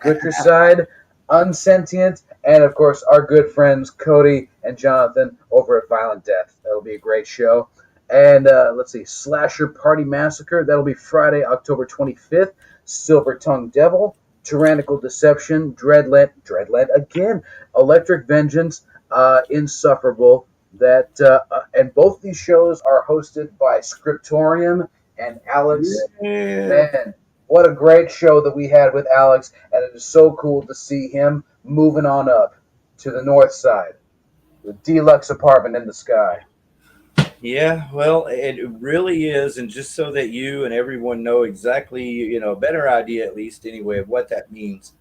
Gutricide, Unsentient, and of course our good friends Cody and Jonathan over at Violent Death. That'll be a great show. And let's see, Slasher Party Massacre. That'll be Friday, October 25th. Silver Tongue Devil, Tyrannical Deception, Dreadlet again, Electric Vengeance, Insufferable. And both these shows are hosted by Scriptorium and Alex. Yeah. Man, what a great show that we had with Alex, and it is so cool to see him moving on up to the north side, the deluxe apartment in the sky. Yeah, well, it really is, and just so that you and everyone know exactly, a better idea at least anyway of what that means,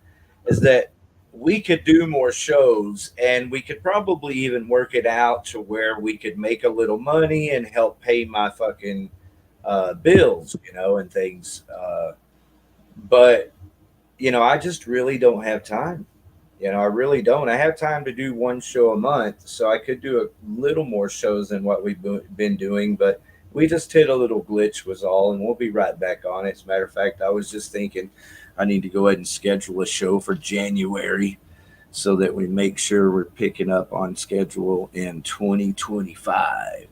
is that we could do more shows, and we could probably even work it out to where we could make a little money and help pay my fucking bills, and things. But I just really don't have time. I really don't. I have time to do one show a month, so I could do a little more shows than what we've been doing, but we just hit a little glitch was all, and we'll be right back on it. As a matter of fact, I was just thinking I need to go ahead and schedule a show for January so that we make sure we're picking up on schedule in 2025.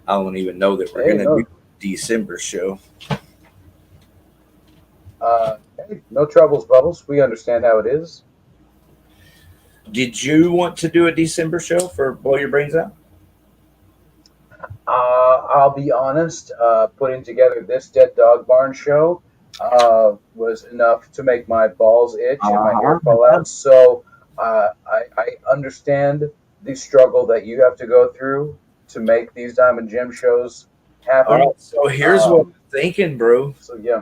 I don't even know that we're going to do a December show. Hey, no troubles, Bubbles. We understand how it is. Did you want to do a December show for Blow Your Brains Out? I'll be honest. Putting together this Dead Dog Barn show was enough to make my balls itch and my hair fall out. So I understand the struggle that you have to go through to make these Diamond Gym shows happen. All right, so here's what I'm thinking, bro. So yeah.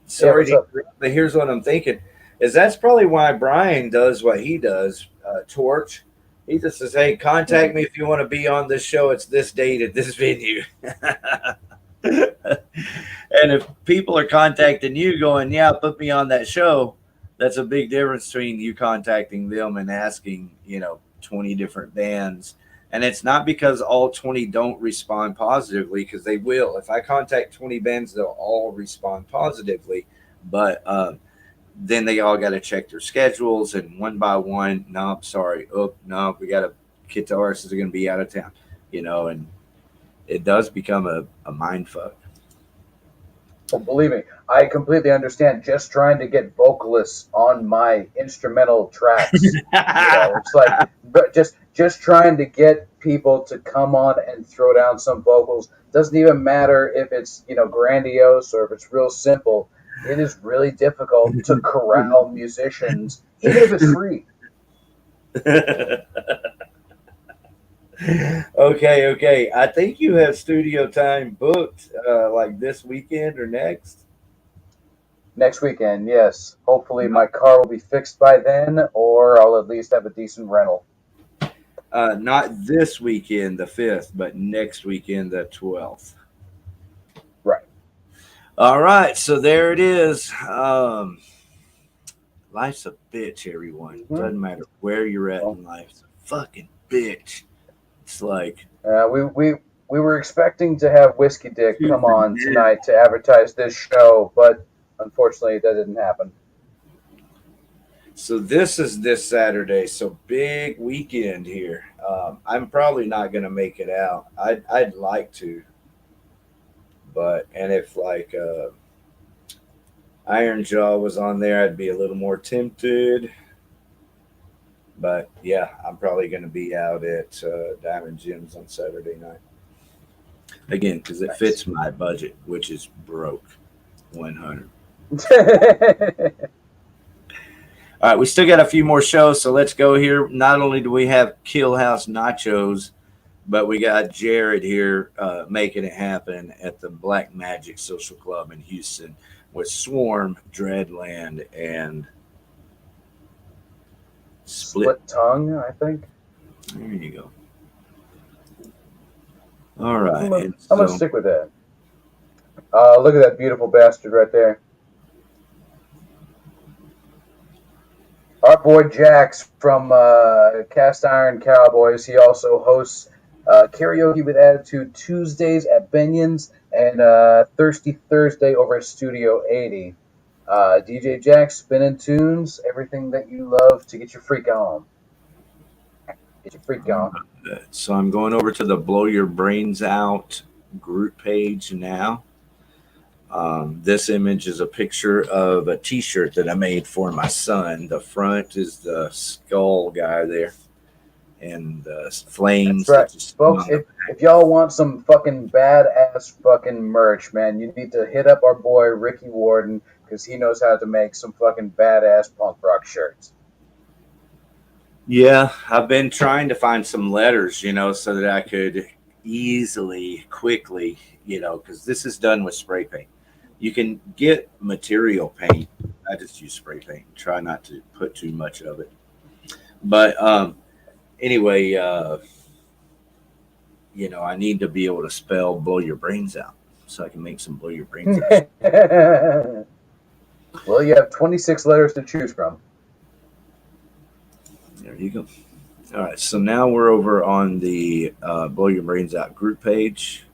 Sorry, but here's what I'm thinking. Is that's probably why Brian does what he does, Torch. He just says, hey, contact me if you want to be on this show. It's this date at this venue. And if people are contacting you going, yeah, put me on that show, that's a big difference between you contacting them and asking, 20 different bands. And it's not because all 20 don't respond positively, because they will. If I contact 20 bands, they'll all respond positively. But then they all got to check their schedules, and one by one, no, sorry. Oh, no, we got a guitarist is going to be out of town, and it does become a mind fuck. Well, believe me, I completely understand. Just trying to get vocalists on my instrumental tracks. It's like, but just trying to get people to come on and throw down some vocals. Doesn't even matter if it's, grandiose or if it's real simple. It is really difficult to corral musicians, even if it's free. Okay. I think you have studio time booked like this weekend or next. Next weekend, yes. Hopefully my car will be fixed by then, or I'll at least have a decent rental. Not this weekend, the 5th, but next weekend, the 12th. Right. All right, so there it is. Life's a bitch, everyone. Doesn't matter where you're at in life. It's a fucking bitch. It's like we were expecting to have Whiskey Dick come on tonight to advertise this show, but unfortunately that didn't happen. So this is this Saturday, so big weekend here. I'm probably not gonna make it out. I'd like to, but if like Iron Jaw was on there, I'd be a little more tempted. But yeah, I'm probably going to be out at Diamond Gyms on Saturday night. Again, because it fits my budget, which is broke 100. All right, we still got a few more shows, so let's go here. Not only do we have Kill House Nachos, but we got Jared here making it happen at the Black Magic Social Club in Houston with Swarm, Dreadland, and Split Tongue, I think. There you go. All right. I'm going to stick with that. Look at that beautiful bastard right there. Our boy Jax from Cast Iron Cowboys. He also hosts Karaoke with Attitude Tuesdays at Binion's and Thirsty Thursday over at Studio 80. DJ Jax spinning tunes, everything that you love to get your freak on. Get your freak on. So I'm going over to the Blow Your Brains Out group page now. This image is a picture of a t-shirt that I made for my son. The front is the skull guy there. And flames. That's right. Folks, if y'all want some fucking badass fucking merch, man, you need to hit up our boy Ricky Warden, because he knows how to make some fucking badass punk rock shirts. Yeah, I've been trying to find some letters, so that I could easily, quickly, because this is done with spray paint. You can get material paint. I just use spray paint. Try not to put too much of it. But anyway, I need to be able to spell blow your brains out so I can make some blow your brains out. Well, you have 26 letters to choose from. There you go. All right, so now we're over on the Blow Your Brains Out group page,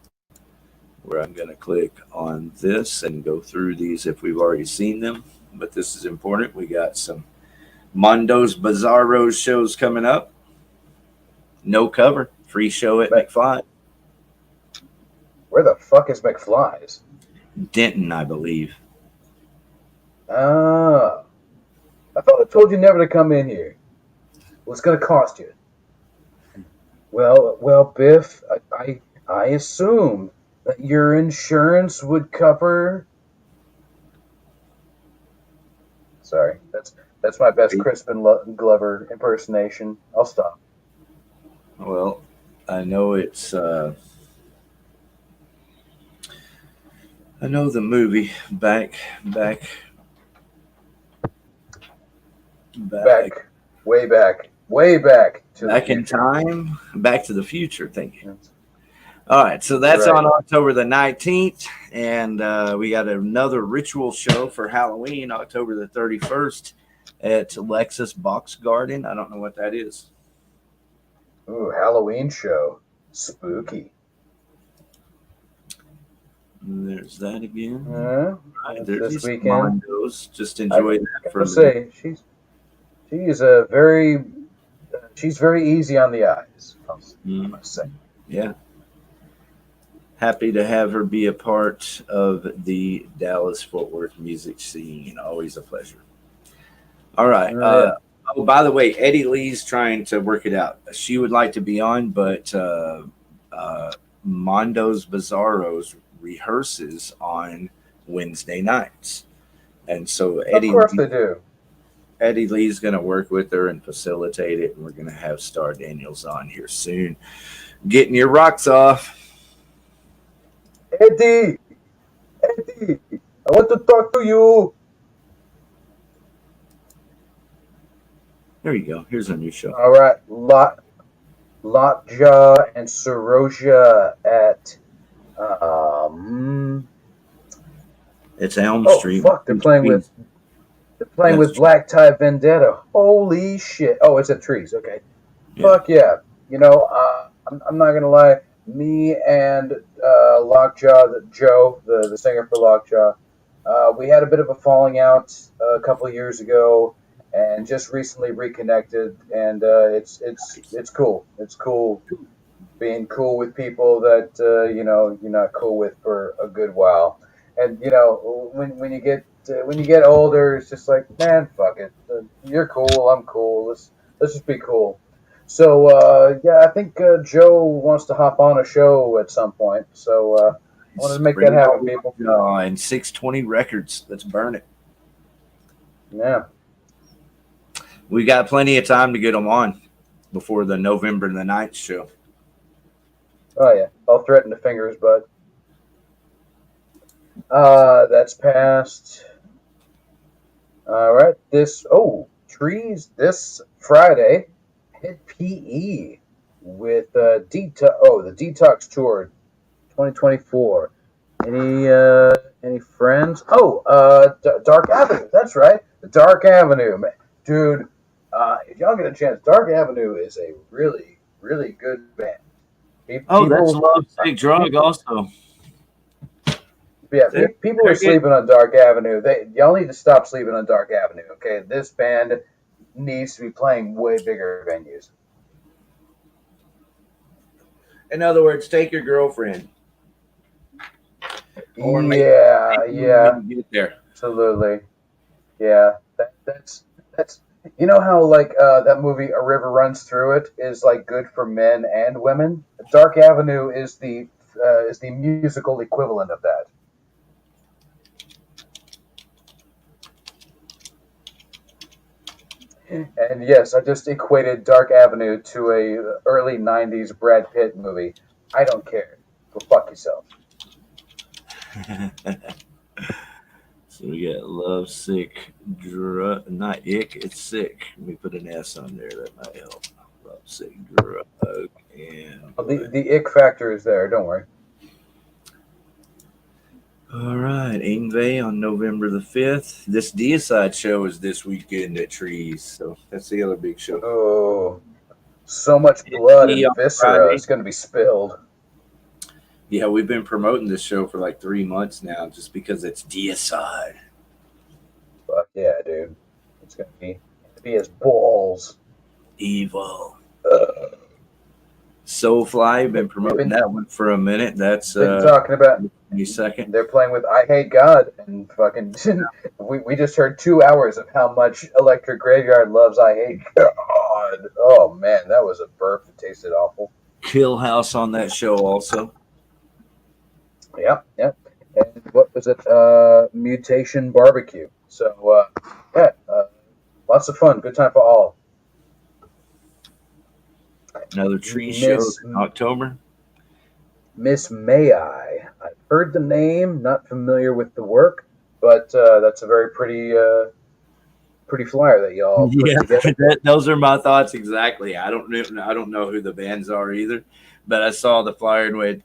where I'm going to click on this and go through these if we've already seen them. But this is important. We got some Mondo's Bizarros shows coming up. No cover. Free show at McFly. Where the fuck is McFly's? Denton, I believe. I thought I told you never to come in here. Well, it's going to cost you. Well, Biff, I assume that your insurance would cover. Sorry, that's my best Crispin Glover impersonation. I'll stop. Well, I know it's. I know the movie back, way back to back in time, Back to the Future. Thank you. All right, so that's right. On October the 19th, and we got another ritual show for Halloween, October the 31st, at Lexus Box Garden. I don't know what that is. Ooh, Halloween show, spooky. And there's that again. Right, there's this weekend. Mondos. Just enjoy that for a minute. She's very easy on the eyes. I must say. Yeah. Happy to have her be a part of the Dallas-Fort Worth music scene. Always a pleasure. All right. Oh, by the way, Eddie Lee's trying to work it out. She would like to be on, but Mondo's Bizarros rehearses on Wednesday nights. And so Eddie, of course they do. Eddie Lee's going to work with her and facilitate it. And we're going to have Star Daniels on here soon. Getting your rocks off. Eddie, I want to talk to you. There you go. Here's a new show. All right. Lockjaw and Seroja at it's Elm Street. Fuck, they're playing with Black Tie Vendetta. Holy shit. Oh, it's at Trees. Okay. Yeah. Fuck yeah. I'm not gonna lie. Me and Lockjaw, Joe, the singer for Lockjaw, we had a bit of a falling out a couple of years ago, and just recently reconnected. And it's cool. It's cool being cool with people that you're not cool with for a good while. And when you get older, it's just like, man, fuck it. You're cool. I'm cool. Let's just be cool. So I think Joe wants to hop on a show at some point. So I wanted to make that happen, people. And 620 Records. Let's burn it. Yeah. We got plenty of time to get them on before the November the 9th show. Oh yeah, I'll threaten to finger his butt. That's passed. All right, Trees this Friday. Hit PE with the Detox Tour 2024. Any friends? Dark Avenue. That's right, the Dark Avenue, man. Dude. If y'all get a chance, Dark Avenue is a really, really good band. That's Love Sick Drug also. Yeah, people are sleeping on Dark Avenue. Y'all need to stop sleeping on Dark Avenue, okay? This band needs to be playing way bigger venues. In other words, take your girlfriend. Or maybe Yeah, get there. absolutely. Yeah, that's you know how like that movie A River Runs Through It is like good for men and women. Dark Avenue is the musical equivalent of that. And yes, I just equated Dark Avenue to a early '90s Brad Pitt movie. I don't care. Go fuck yourself. So we got love, sick, not ick, it's sick. Let me put an S on there. That might help. Love, sick, drug, and Oh, the ick factor is there. Don't worry. all right, Ingve on November the 5th. This Deicide show is this weekend at Trees, so that's the other big show. Oh, so much blood and on viscera Friday. is going to be spilled. Yeah, we've been promoting this show for like 3 months now, just because it's Deicide. Fuck yeah, dude! It's going to be his balls. Evil. Soulfly, been promoting that one for a minute. That's been talking about 22nd. They're playing with I Hate God, and fucking we just heard 2 hours of how much Electric Graveyard loves I Hate God. Oh man, that was a burp that tasted awful. Kill House on that show also. Yep. And what was it? Mutation Barbecue. So lots of fun. Good time for all. Another tree show in October. Miss May I. I've heard the name, not familiar with the work, but that's a very pretty flyer that y'all put together. Those are my thoughts exactly. I don't know who the bands are either, but I saw the flyer and went,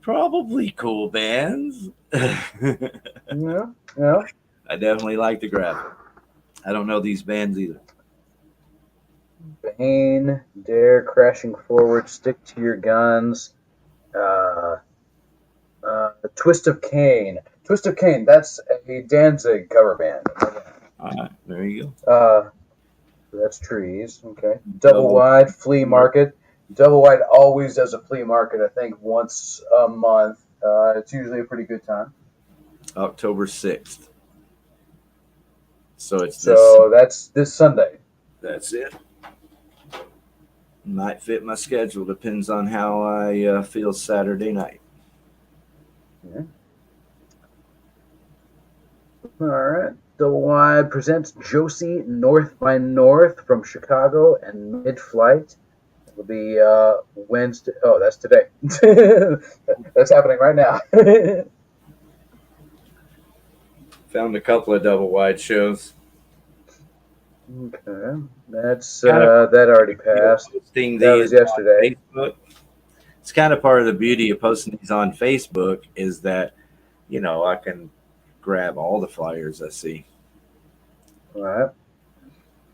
probably cool bands. Yeah. I definitely like the graphic. I don't know these bands either. Bane, Dare, Crashing Forward, Stick to Your Guns, Twist of Cain. Twist of Cain, that's a Danzig cover band. All right, there you go. That's Trees. Okay. Double Wide, Flea Market. Double Wide always does a flea market, I think, once a month. It's usually a pretty good time. October 6th. So that's this Sunday. That's it. Might fit my schedule. Depends on how I feel Saturday night. Yeah. All right. Double Wide presents Josie North by North from Chicago and Mid-Flight. It'll be Wednesday. Oh, that's today. That's happening right now. Found a couple of double wide shows. Okay, that's that already passed. That was yesterday. It's kind of part of the beauty of posting these on Facebook is that, I can grab all the flyers I see. All right.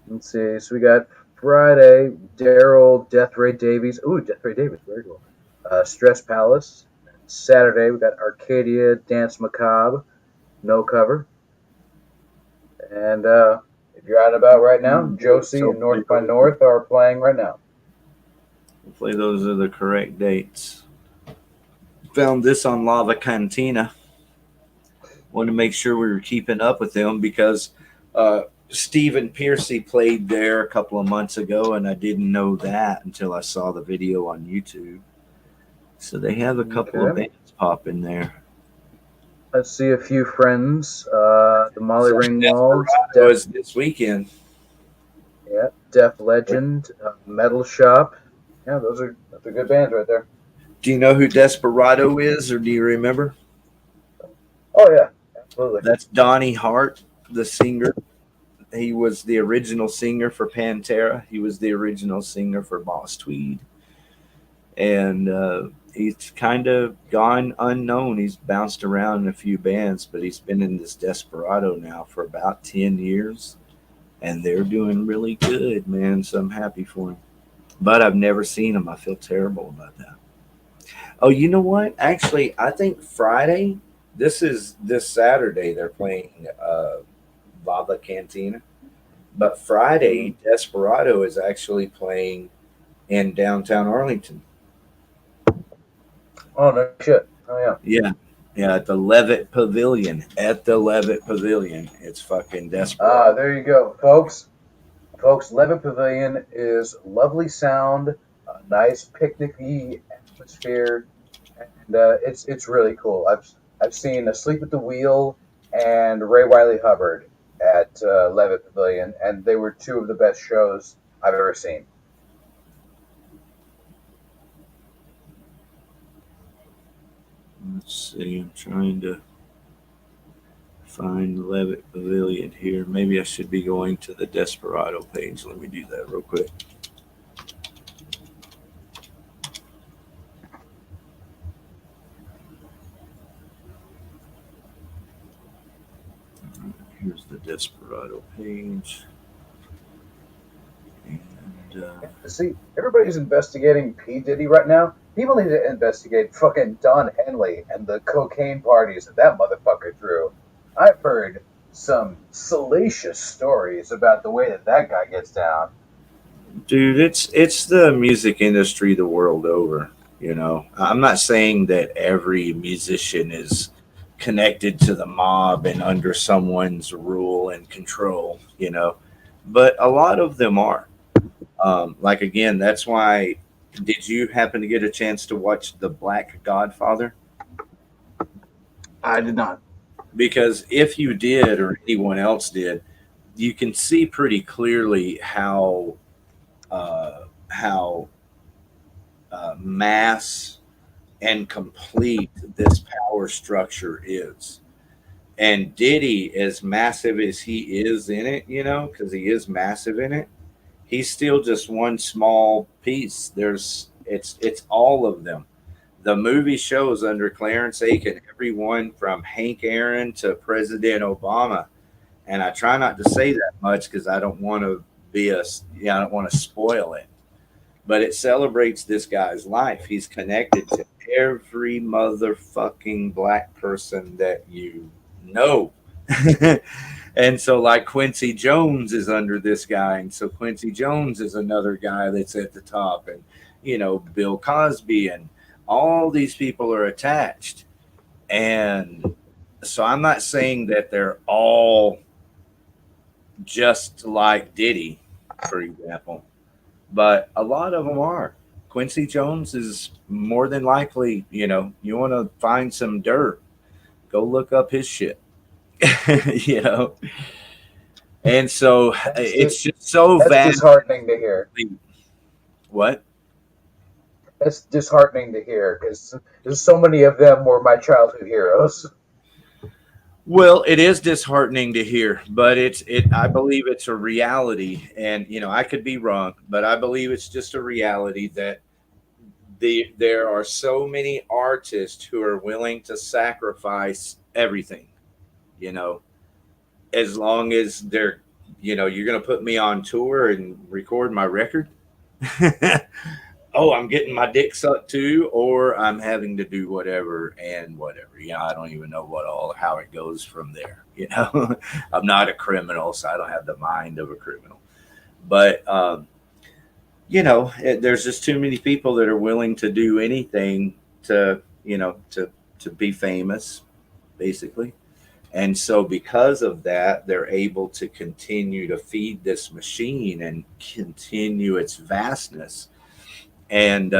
Let's see. So we got Friday, Daryl, Death Ray Davies. Ooh, Death Ray Davies, very cool. Stress Palace. Saturday, we got Arcadia, Dance Macabre, no cover. And if you're out and about right now, Josie and North by North are playing right now. Hopefully those are the correct dates. Found this on Lava Cantina. Wanted to make sure we were keeping up with them because Stephen Piercy played there a couple of months ago, and I didn't know that until I saw the video on YouTube. So they have a couple of bands pop in there. Let's see a few friends. The Molly Ringwalds. Was this weekend. Yeah, Def Legend, Metal Shop. Yeah, those are good bands right there. Do you know who Desperado is, or do you remember? Oh yeah, absolutely. That's Donnie Hart, the singer. He was the original singer for Pantera. He was the original singer for Boss Tweed. And he's kind of gone unknown. He's bounced around in a few bands, but he's been in this Desperado now for about 10 years. And they're doing really good, man. So I'm happy for him. But I've never seen him. I feel terrible about that. Oh, you know what? Actually, I think Friday, this Saturday, they're playing Lava Cantina. But Friday, Desperado is actually playing in downtown Arlington. Oh no shit. Oh yeah. Yeah. Yeah, at the Levitt Pavilion. At the Levitt Pavilion. It's fucking desperate. There you go, folks. Folks, Levitt Pavilion is lovely sound, a nice picnicky atmosphere, and it's really cool. I've seen Asleep at the Wheel and Ray Wiley Hubbard at Levitt Pavilion, and they were two of the best shows I've ever seen. Let's see. I'm trying to find Levitt Pavilion here. Maybe I should be going to the Desperado page. Let me do that real quick. Here's the Desperado page. And, See, everybody's investigating P. Diddy right now. People need to investigate fucking Don Henley and the cocaine parties that motherfucker threw. I've heard some salacious stories about the way that guy gets down. dude, it's the music industry the world over. You know, I'm not saying that every musician is connected to the mob and under someone's rule and control, you know, but a lot of them are. Like, again, that's why. Did you happen to get a chance to watch The Black Godfather? I did not. Because if you did, or anyone else did, you can see pretty clearly how mass and complete this power structure is. And Diddy, as massive as he is in it, you know, because he is massive in it, he's still just one small piece. It's all of them. The movie shows under Clarence Aiken, everyone from Hank Aaron to President Obama. And I try not to say that much because I don't want to I don't want to spoil it. But it celebrates this guy's life. He's connected to every motherfucking black person that you know. And so, like, Quincy Jones is under this guy, and so Quincy Jones is another guy that's at the top, and, you know, Bill Cosby, and all these people are attached. And so I'm not saying that they're all just like Diddy, for example, but a lot of them are. Quincy Jones is more than likely, you know, you want to find some dirt, go look up his shit. You know, and so it's just so That's disheartening to hear. What? That's disheartening to hear because there's so many of them were my childhood heroes. Well, it is disheartening to hear, but I believe it's a reality, and, you know, I could be wrong, but I believe it's just a reality that there are so many artists who are willing to sacrifice everything. You know, as long as they're, you know, you're going to put me on tour and record my record. Oh, I'm getting my dick sucked too, or I'm having to do whatever and whatever. You know, I don't even know how it goes from there. You know, I'm not a criminal, so I don't have the mind of a criminal. But, you know, there's just too many people that are willing to do anything to, you know, to be famous, basically. And so because of that, they're able to continue to feed this machine and continue its vastness. And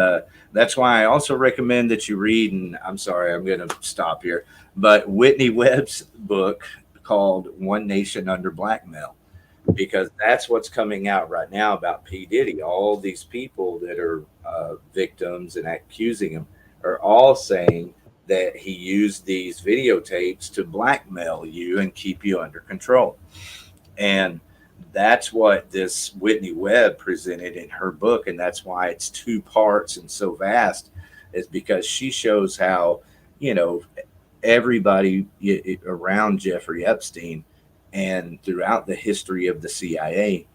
that's why I also recommend that you read, and I'm sorry, I'm going to stop here, but Whitney Webb's book called One Nation Under Blackmail, because that's what's coming out right now about P. Diddy. All these people that are victims and accusing him are all saying that he used these videotapes to blackmail you and keep you under control. And that's what this Whitney Webb presented in her book. And that's why it's 2 parts and so vast, is because she shows how, you know, everybody around Jeffrey Epstein and throughout the history of the CIA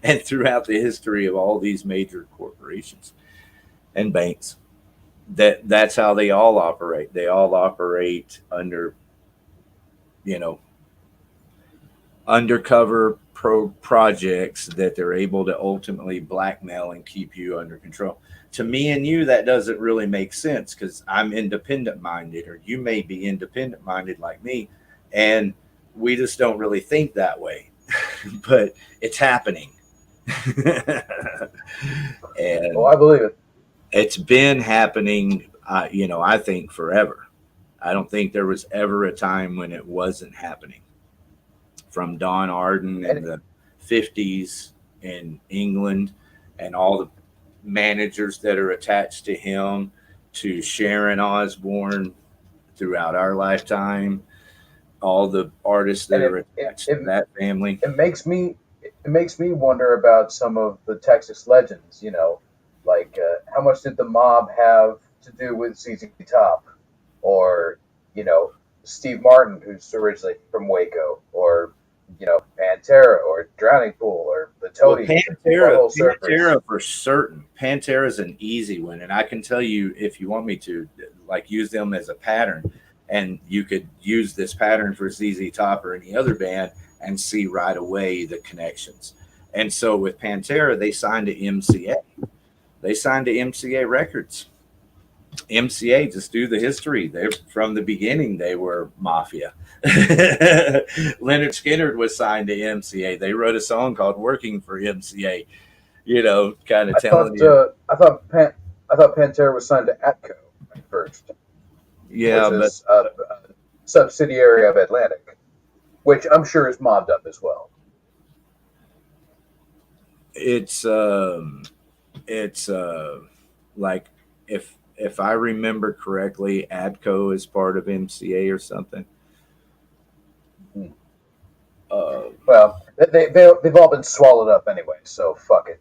and throughout the history of all these major corporations and banks, that's how they all operate. They all operate under, you know, undercover projects that they're able to ultimately blackmail and keep you under control. To me and you, that doesn't really make sense because I'm independent minded, or you may be independent minded like me, and we just don't really think that way. But it's happening. And I believe it. It's been happening, I think forever. I don't think there was ever a time when it wasn't happening. From Don Arden in the 50s in England and all the managers that are attached to him, to Sharon Osbourne throughout our lifetime, all the artists that are attached to that family. It makes me wonder about some of the Texas legends, like how much did the mob have to do with ZZ Top, or Steve Martin, who's originally from Waco, or Pantera, or Drowning Pool, or the Toadies. Pantera for certain. Pantera's an easy one, and I can tell you if you want me to, like, use them as a pattern, and you could use this pattern for ZZ Top or any other band and see right away the connections. And so with Pantera, they signed to MCA. They signed to MCA Records. MCA, just do the history. They're from the beginning, they were mafia. Leonard Skinner was signed to MCA. They wrote a song called "Working for MCA." Kind of telling you. I thought Pantera was signed to Atco at first. Yeah, which is a subsidiary of Atlantic, which I'm sure is mobbed up as well. It's like if I remember correctly, Adco is part of MCA or something. Well, they've all been swallowed up anyway, so fuck it.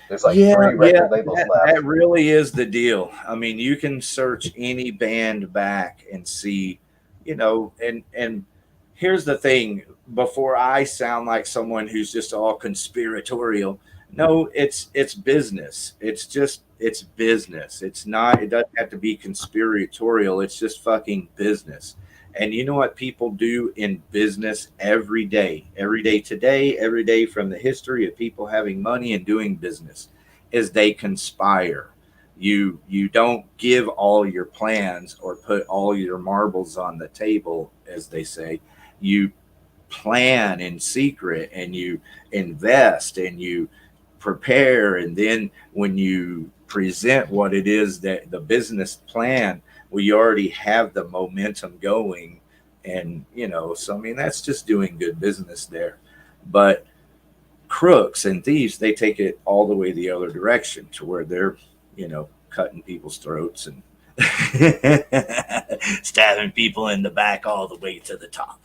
There's like 3 record labels left. That really is the deal. I mean, you can search any band back and see, and here's the thing, before I sound like someone who's just all conspiratorial, no, it's business. It's business. It doesn't have to be conspiratorial. It's just fucking business. And you know what people do in business every day today, every day from the history of people having money and doing business, is they conspire. You don't give all your plans or put all your marbles on the table, as they say. You plan in secret, and you invest, and you prepare, and then when you present what it is that the business plan, we already have the momentum going. And so I mean, that's just doing good business there. But crooks and thieves, they take it all the way the other direction, to where they're cutting people's throats and stabbing people in the back all the way to the top.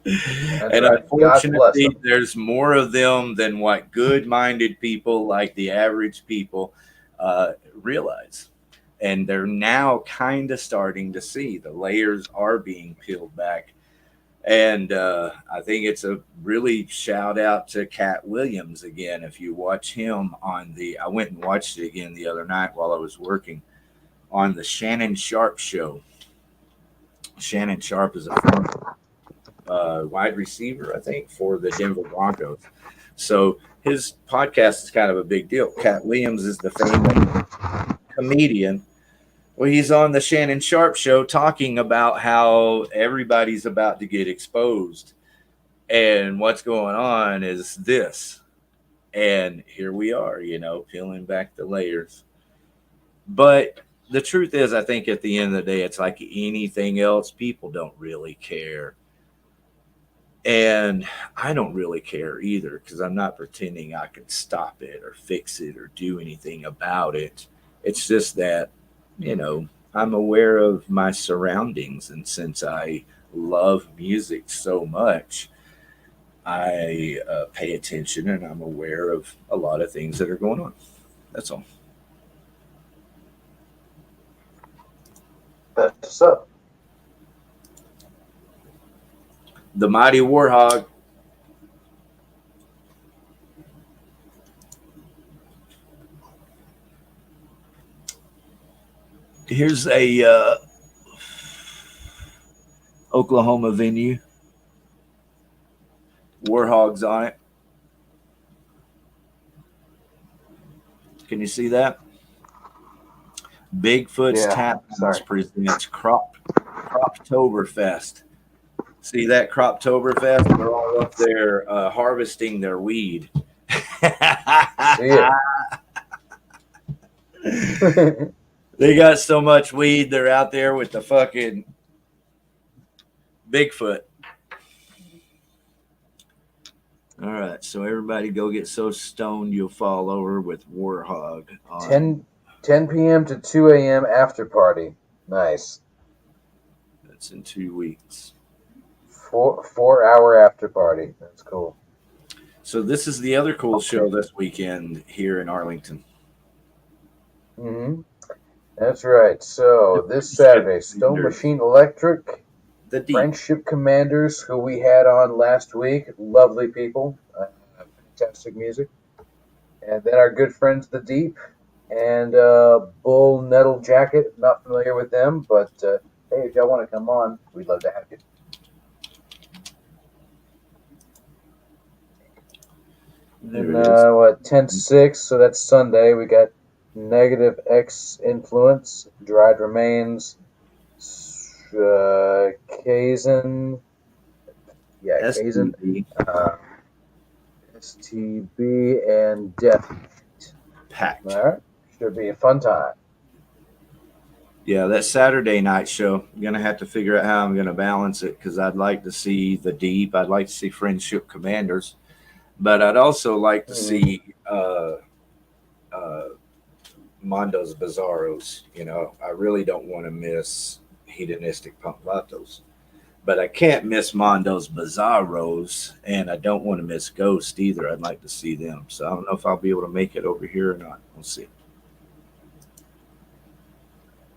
And unfortunately, there's more of them than what good-minded people like the average people realize. And they're now kind of starting to see the layers are being peeled back. And I think it's a really shout out to Cat Williams again. If you watch him on I went and watched it again the other night while I was working on the Shannon Sharp show. Shannon Sharp is a former wide receiver, I think, for the Denver Broncos. So his podcast is kind of a big deal. Cat Williams is the famous comedian. Well, he's on the Shannon Sharp show talking about how everybody's about to get exposed. And what's going on is this. And here we are, peeling back the layers. But the truth is, I think at the end of the day, it's like anything else. People don't really care. And I don't really care either, because I'm not pretending I can stop it or fix it or do anything about it. It's just that, I'm aware of my surroundings. And since I love music so much, I pay attention, and I'm aware of a lot of things that are going on. That's all. That's up. The Mighty Warhog. Here's a Oklahoma venue. Warhogs on it. Can you see that? Bigfoot's Tap House presents Croptoberfest. See that Croptoberfest? They're all up there harvesting their weed. See it. They got so much weed, they're out there with the fucking Bigfoot. All right, so everybody go get so stoned you'll fall over with Warhog. 10 p.m. to 2 a.m. after party. Nice. That's in 2 weeks. 4-hour after party. That's cool. So this is the other cool show this weekend here in Arlington. Mm-hmm. That's right. So this Saturday, Stone Machine Electric, the Friendship Commanders, who we had on last week, lovely people, fantastic music, and then our good friends The Deep and Bull Nettle Jacket. Not familiar with them, but hey, if y'all want to come on, we'd love to have you. And 10-6, so that's Sunday. We got Negative X Influence, Dried Remains, Kazan, STB. STB, and Death Packed. All right, should be a fun time. Yeah, that Saturday night show, I'm going to have to figure out how I'm going to balance it because I'd like to see The Deep. I'd like to see Friendship Commanders. But I'd also like to see Mondo's Bizarros. You know, I really don't want to miss Hedonistic Punk Vatos. But I can't miss Mondo's Bizarros, and I don't want to miss Ghost either. I'd like to see them. So I don't know if I'll be able to make it over here or not. We'll see.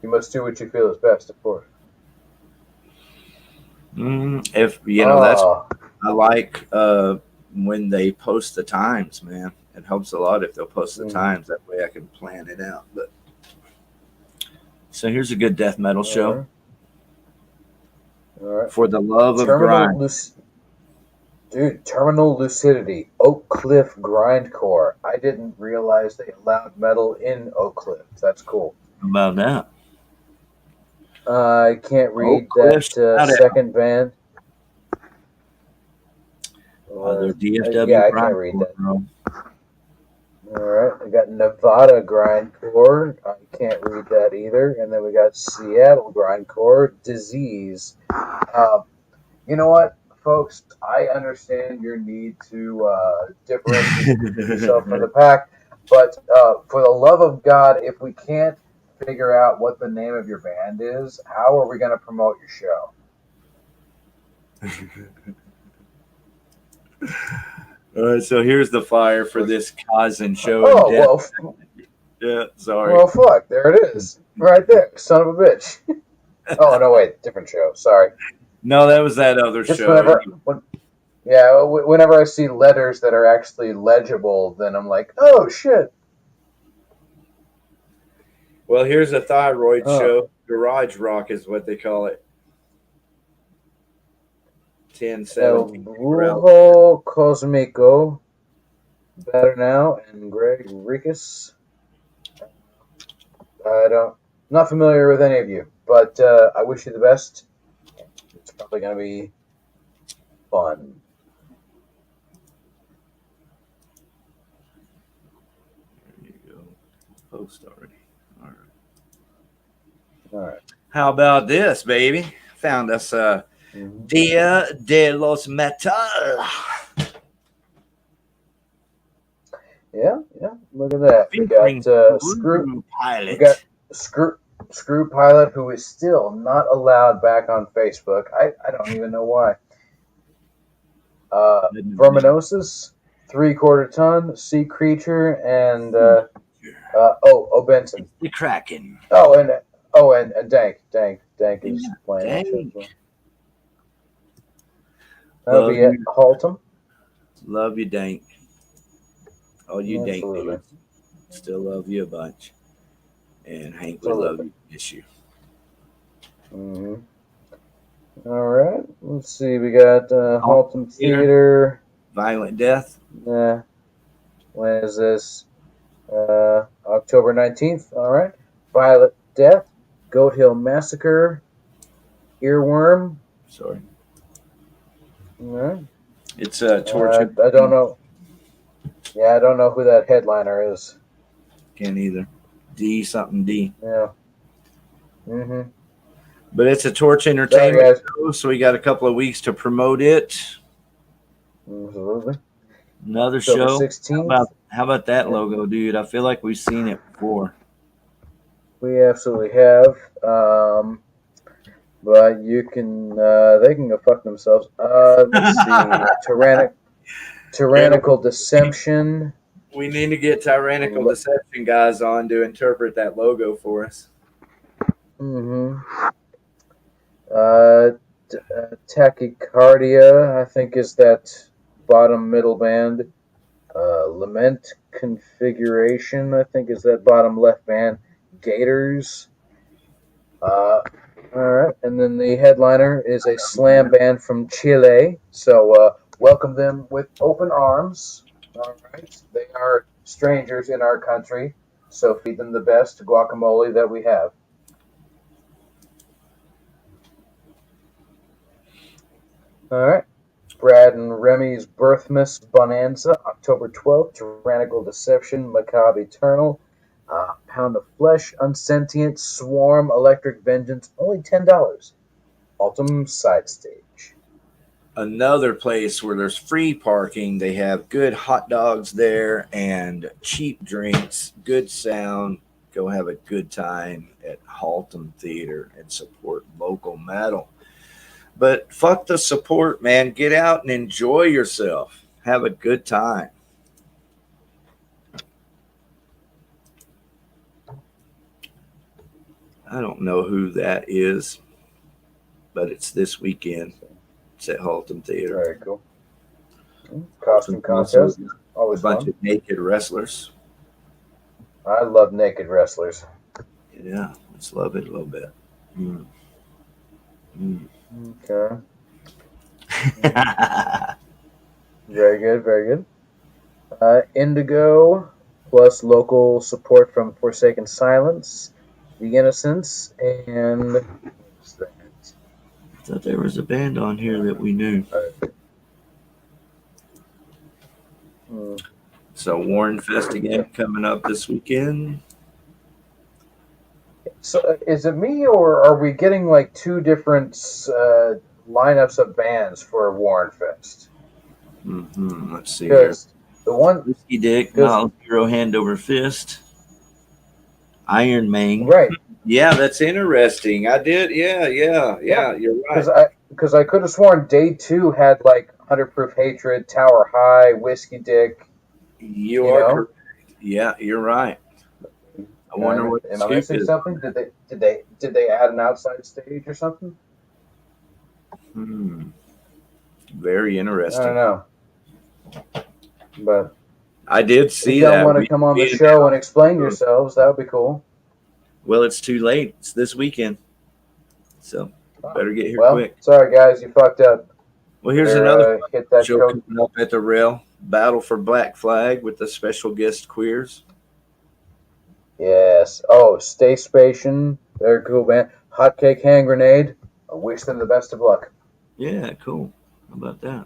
You must do what you feel is best, of course. If you know, that's I like when they post the times, man. It helps a lot if they'll post the times. That way I can plan it out. But so here's a good death metal show. All right. For the love of grind. Terminal Lucidity, Oak Cliff Grindcore. I didn't realize they allowed metal in Oak Cliff. That's cool. How about that? I can't read that second band. They're DFW. Yeah, I can't read that. All right, we got Nevada Grindcore. I can't read that either. And then we got Seattle Grindcore, Disease. You know what, folks? I understand your need to differentiate yourself from the pack, but for the love of God, if we can't figure out what the name of your band is, how are we going to promote your show? All right, so here's the flyer for this Kazan show. Oh, well. Yeah, sorry. Well, fuck. There it is. Right there. Son of a bitch. Oh, no, wait. Different show. Sorry. No, that was that other show. Whenever I see letters that are actually legible, then I'm like, oh, shit. Well, here's a thyroid show. Garage rock is what they call it. 10-17. Ruho Cosmico, Better Now, and Greg Rickus. Not familiar with any of you, but I wish you the best. It's probably going to be fun. There you go. Post already. All right. How about this, baby? Found us Dia de los Metal. Yeah. Look at that. We got Screw Pilot. We got Screw Pilot, who is still not allowed back on Facebook. I don't even know why. Verminosis, 3/4 Ton, Sea Creature, and Benson. The Kraken. And Dank is playing. That'll be it. Haltom. Love you, Dank. All you Dank dudes. Still love you a bunch. And Hank would love you. Miss you. Mm-hmm. All right. Let's see. We got Haltom Theater. Violent Death. When is this? October 19th. All right. Violet Death, Goat Hill Massacre, Earworm. Sorry. All right. It's Torture. I don't know. Yeah, I don't know who that headliner is. Can't either. D something D. Yeah. Mm-hmm. But it's a Torch Entertainment show, so we got a couple of weeks to promote it. Absolutely. Another October show. 16th. How about that logo, dude? I feel like we've seen it before. We absolutely have. But you can, they can go fuck themselves. Let's see. Tyrannical Deception. We need to get Tyrannical Deception guys on to interpret that logo for us. Mm-hmm. Tachycardia, I think, is that bottom middle band. Lament Configuration, I think, is that bottom left band. Gators. All right, and then the headliner is a slam band from Chile. So welcome them with open arms. All right, they are strangers in our country, so feed them the best guacamole that we have. All right. Brad and Remy's Birthmas Bonanza, October 12th. Tyrannical Deception, Macabre Eternal, Pound of Flesh, Unsentient, Swarm, Electric Vengeance, only $10. Ultim Side Stage. Another place where there's free parking. They have good hot dogs there and cheap drinks, good sound. Go have a good time at Haltom Theater and support local metal. But fuck the support, man. Get out and enjoy yourself. Have a good time. I don't know who that is, but it's this weekend. It's at Haltom Theater. Very cool. Costume contest. Always a bunch fun. of naked wrestlers. I love naked wrestlers. Yeah, let's love it a little bit. Mm. Mm. Okay. Very good, very good. Indigo, plus local support from Forsaken Silence, The Innocents, and what's that? I thought there was a band on here that we knew. So Warren Fest again coming up this weekend. So is it me, or are we getting like two different lineups of bands for Warren Fest? Mm-hmm. Let's see here. The one Whiskey Dick, Miles Hero, Hand Over Fist, Iron Man. Right. Yeah, that's interesting. I did. Yeah. You're right. Because I could have sworn Day 2 had like 100 Proof Hatred, Tower High, Whiskey Dick. You are correct. Yeah, you're right. I wonder what. Am I missing something? Did they add an outside stage or something? Very interesting. I don't know. But I did see if that. y'all want to come on the show and explain yourselves, that would be cool. Well, it's too late. It's this weekend. So better get here quick. Sorry guys, you fucked up. Well, here's another show coming up at the Rail. Battle for Black Flag with the special guest queers. Yes. Oh, Stay Spation. They're a cool band. Hotcake Hand Grenade. I wish them the best of luck. Yeah, cool. How about that?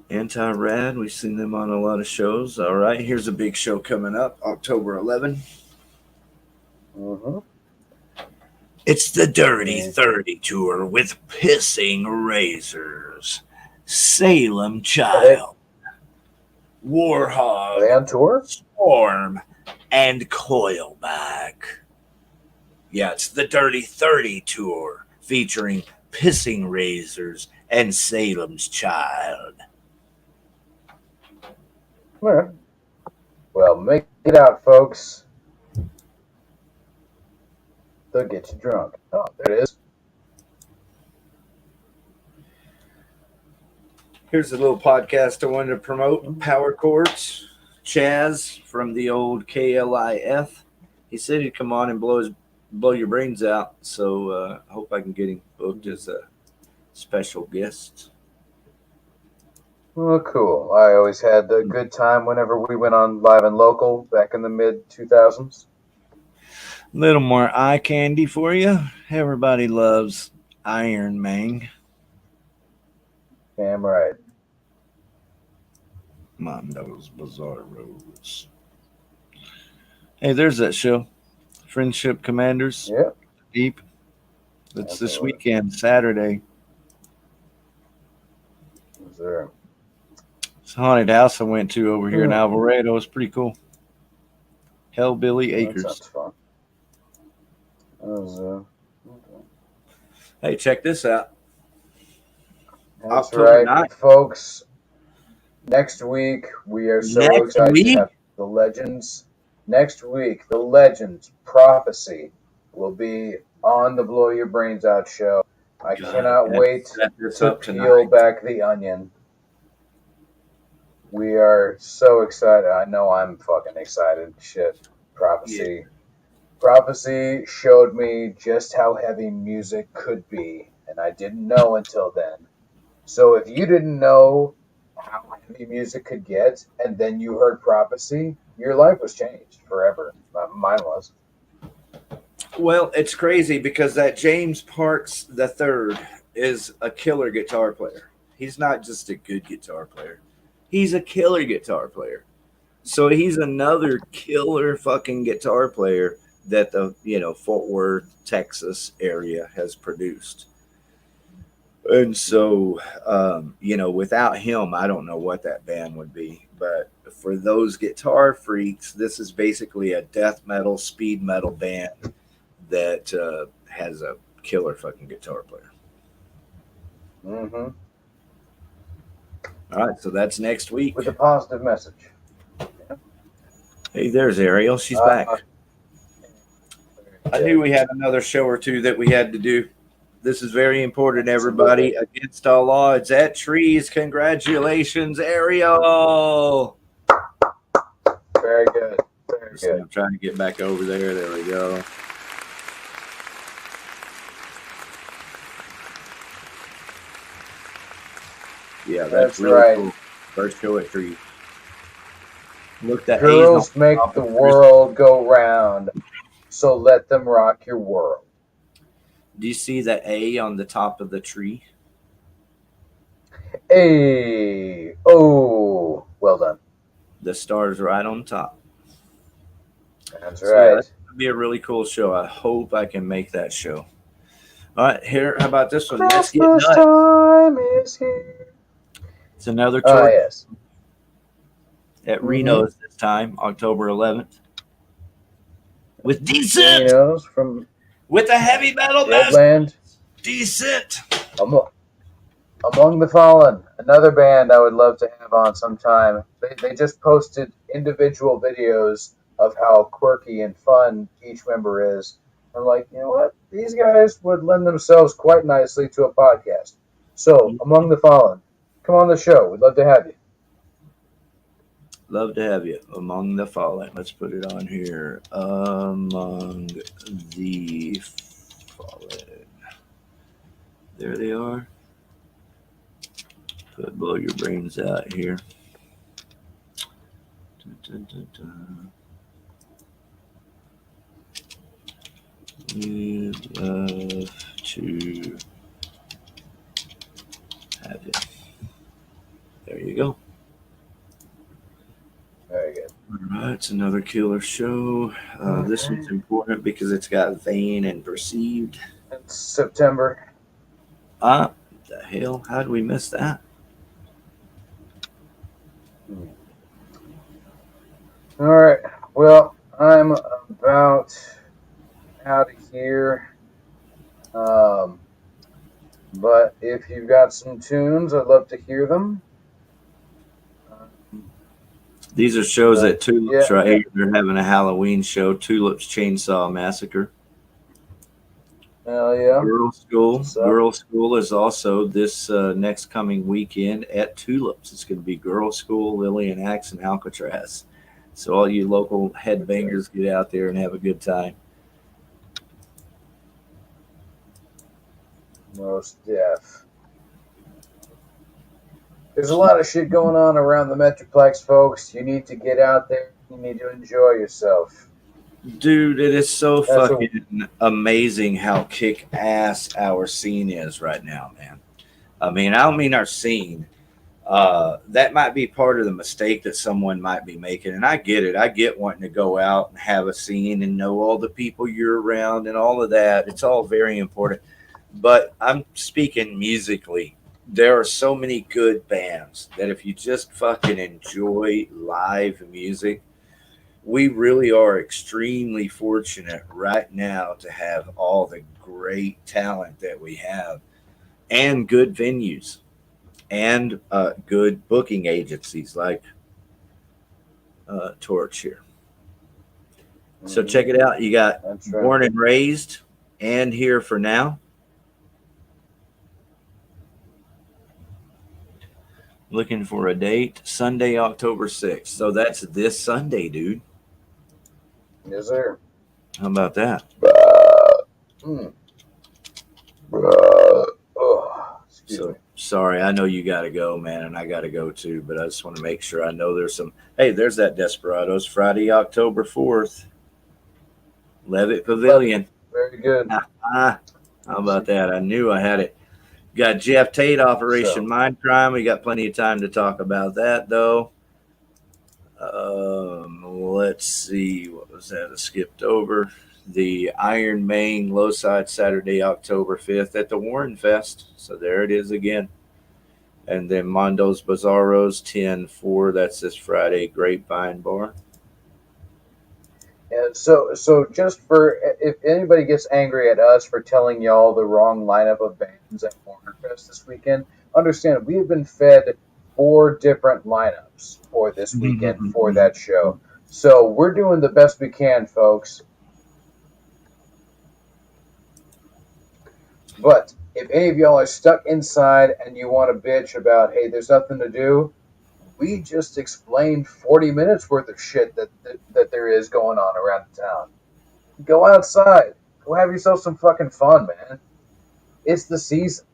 Anti-Rad. We've seen them on a lot of shows. All right. Here's a big show coming up, October 11. Mm-hmm. It's the Dirty 30 tour with Pissing Razors, Salem Child, Warhog, Are they on tour? Storm, and Coilback. Yeah, it's the Dirty 30 tour featuring Pissing Razors and Salem's Child. All right. Well, make it out, folks. They'll get you drunk. Oh, there it is. Here's a little podcast I wanted to promote. Power Chords. Chaz from the old KLIF. He said he'd come on and blow your brains out. So I hope I can get him booked as a special guest. Well, cool. I always had a good time whenever we went on live and local back in the mid 2000s. Little more eye candy for you. Everybody loves Iron Man. Damn right. Mondo's Bizarre Roads. Hey, there's that show. Friendship Commanders. Yep. Deep. It's this weekend, Saturday. Is there? It's a haunted house I went to over here in Alvarado. It's pretty cool. Hellbilly Acres. That sounds fun. Hey, check this out. That's October right, 9th. folks. Next week, we are so excited to have the Legends. Next week, the Legends Prophecy will be on the Blow Your Brains Out show. I cannot wait to peel back the onion. We are so excited. I know I'm fucking excited. Shit. Prophecy. Prophecy showed me just how heavy music could be, and I didn't know until then. So if you didn't know how heavy music could get, and then you heard Prophecy, your life was changed forever. Mine was. Well, it's crazy because that James Parks III is a killer guitar player. He's not just a good guitar player. He's a killer guitar player. So he's another killer fucking guitar player that the, Fort Worth, Texas area has produced. And so, without him, I don't know what that band would be. But for those guitar freaks, this is basically a death metal, speed metal band that has a killer fucking guitar player. Mm-hmm. All right, so that's next week. With a positive message. Hey, there's Ariel. She's back. I knew we had another show or two that we had to do. This is very important, everybody. Against all odds at Trees. Congratulations, Ariel. Very good. Very good. I'm trying to get back over there. There we go. Yeah, that's really right. Cool. First show at Trees. Look, that Girls make the world go round, so let them rock your world. Do you see the A on the top of the tree? Hey, oh, well done. The star's right on top. That's So, right. that's going to be a really cool show. I hope I can make that show. All right, here. How about this one? Let's get nuts. Time is here. It's another tour Yes. at Reno's this time, October 11th. With Decent. Reno's from with a heavy metal Deadland. Decent. Among the Fallen, another band I would love to have on sometime. They just posted individual videos of how quirky and fun each member is. I'm like, you know what? These guys would lend themselves quite nicely to a podcast. So, Among the Fallen, come on the show. We'd love to have you. Love to have you. Among the Fallen. Let's put it on here. Among the Fallen. There they are. Could blow your brains out here. Dun, dun, dun, dun. We'd love to have you. There you go. Very good. All right, it's another killer show. This one's important because it's got Vain and Perceived. It's September. The hell? How did we miss that? All right. Well, I'm about out of here. But if you've got some tunes, I'd love to hear them. These are shows at Tulips right here. They're having a Halloween show, Tulips Chainsaw Massacre. Hell yeah. Girl School is also this next coming weekend at Tulips. It's going to be Girl School, Lillian Axe, and Alcatraz. So all you local headbangers, get out there and have a good time. Most deaf. There's a lot of shit going on around the Metroplex, folks. You need to get out there. You need to enjoy yourself. Dude, it is so fucking amazing how kick-ass our scene is right now, man. I mean, I don't mean our scene. That might be part of the mistake that someone might be making. And I get it. I get wanting to go out and have a scene and know all the people you're around and all of that. It's all very important. But I'm speaking musically. There are so many good bands that if you just fucking enjoy live music, we really are extremely fortunate right now to have all the great talent that we have and good venues and good booking agencies like Torch here. So check it out. You got Born and Raised and Here for Now. Looking for a date, Sunday, October 6th. So that's this Sunday, dude. Yes, sir. How about that? So sorry, I know you got to go, man, and I got to go too, but I just want to make sure I know there's some. Hey, there's that Desperados, Friday, October 4th. Levitt Pavilion. Very good. How about that? I knew I had it. Got Jeff Tate, Operation Mindcrime. We got plenty of time to talk about that, though. Let's see. What was that? I skipped over. The Iron Main Lowside, Saturday, October 5th at the Warren Fest. So there it is again. And then Mondo's Bizarros, 10-4. That's this Friday, Grapevine Bar. And so just for, if anybody gets angry at us for telling y'all the wrong lineup of bands at Warren Fest this weekend, understand we have been fed 4 different lineups for this weekend for that show. So we're doing the best we can, folks. But if any of y'all are stuck inside and you want to bitch about, hey, there's nothing to do, we just explained 40 minutes worth of shit that there is going on around the town. Go outside. Go have yourself some fucking fun, man. It's the season.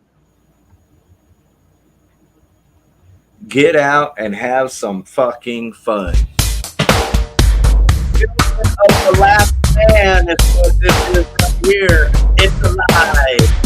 Get out and have some fucking fun. The last man is what this is right here. It's alive.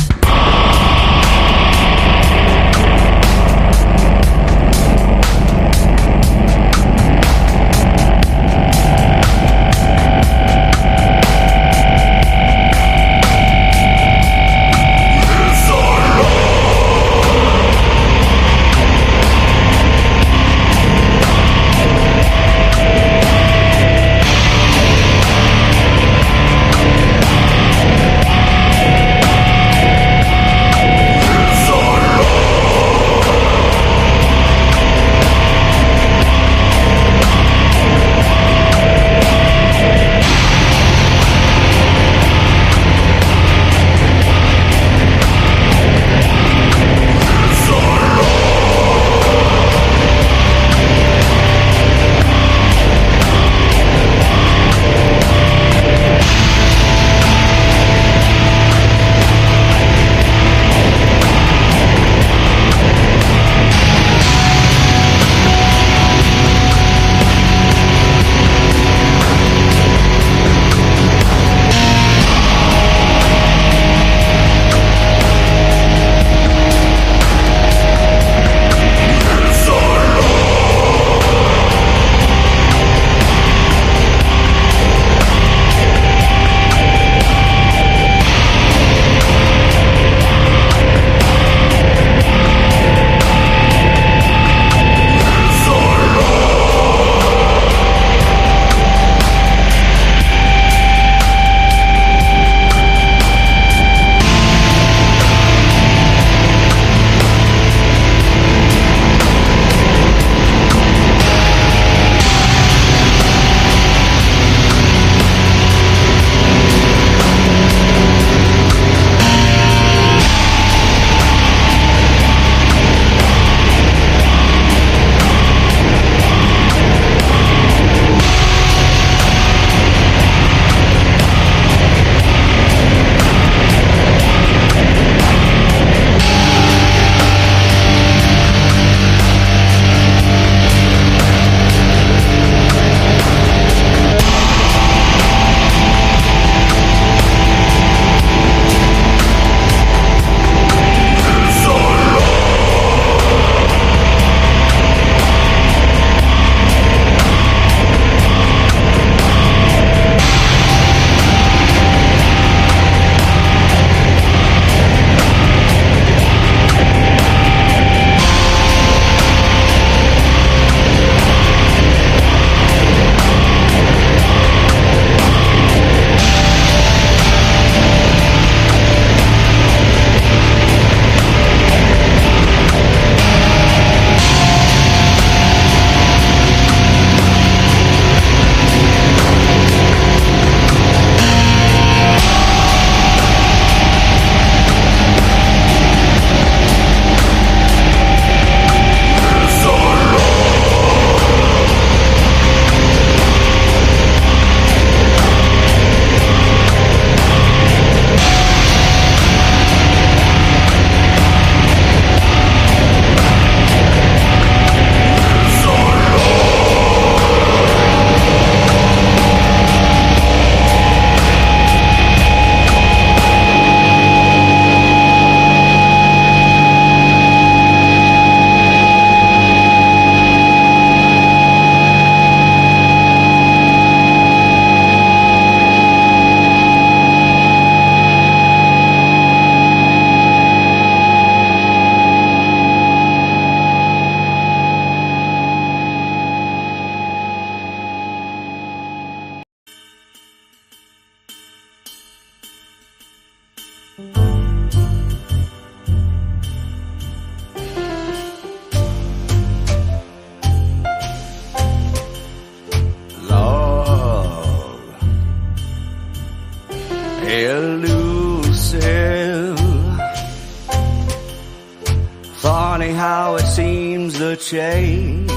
funny how it seems the chase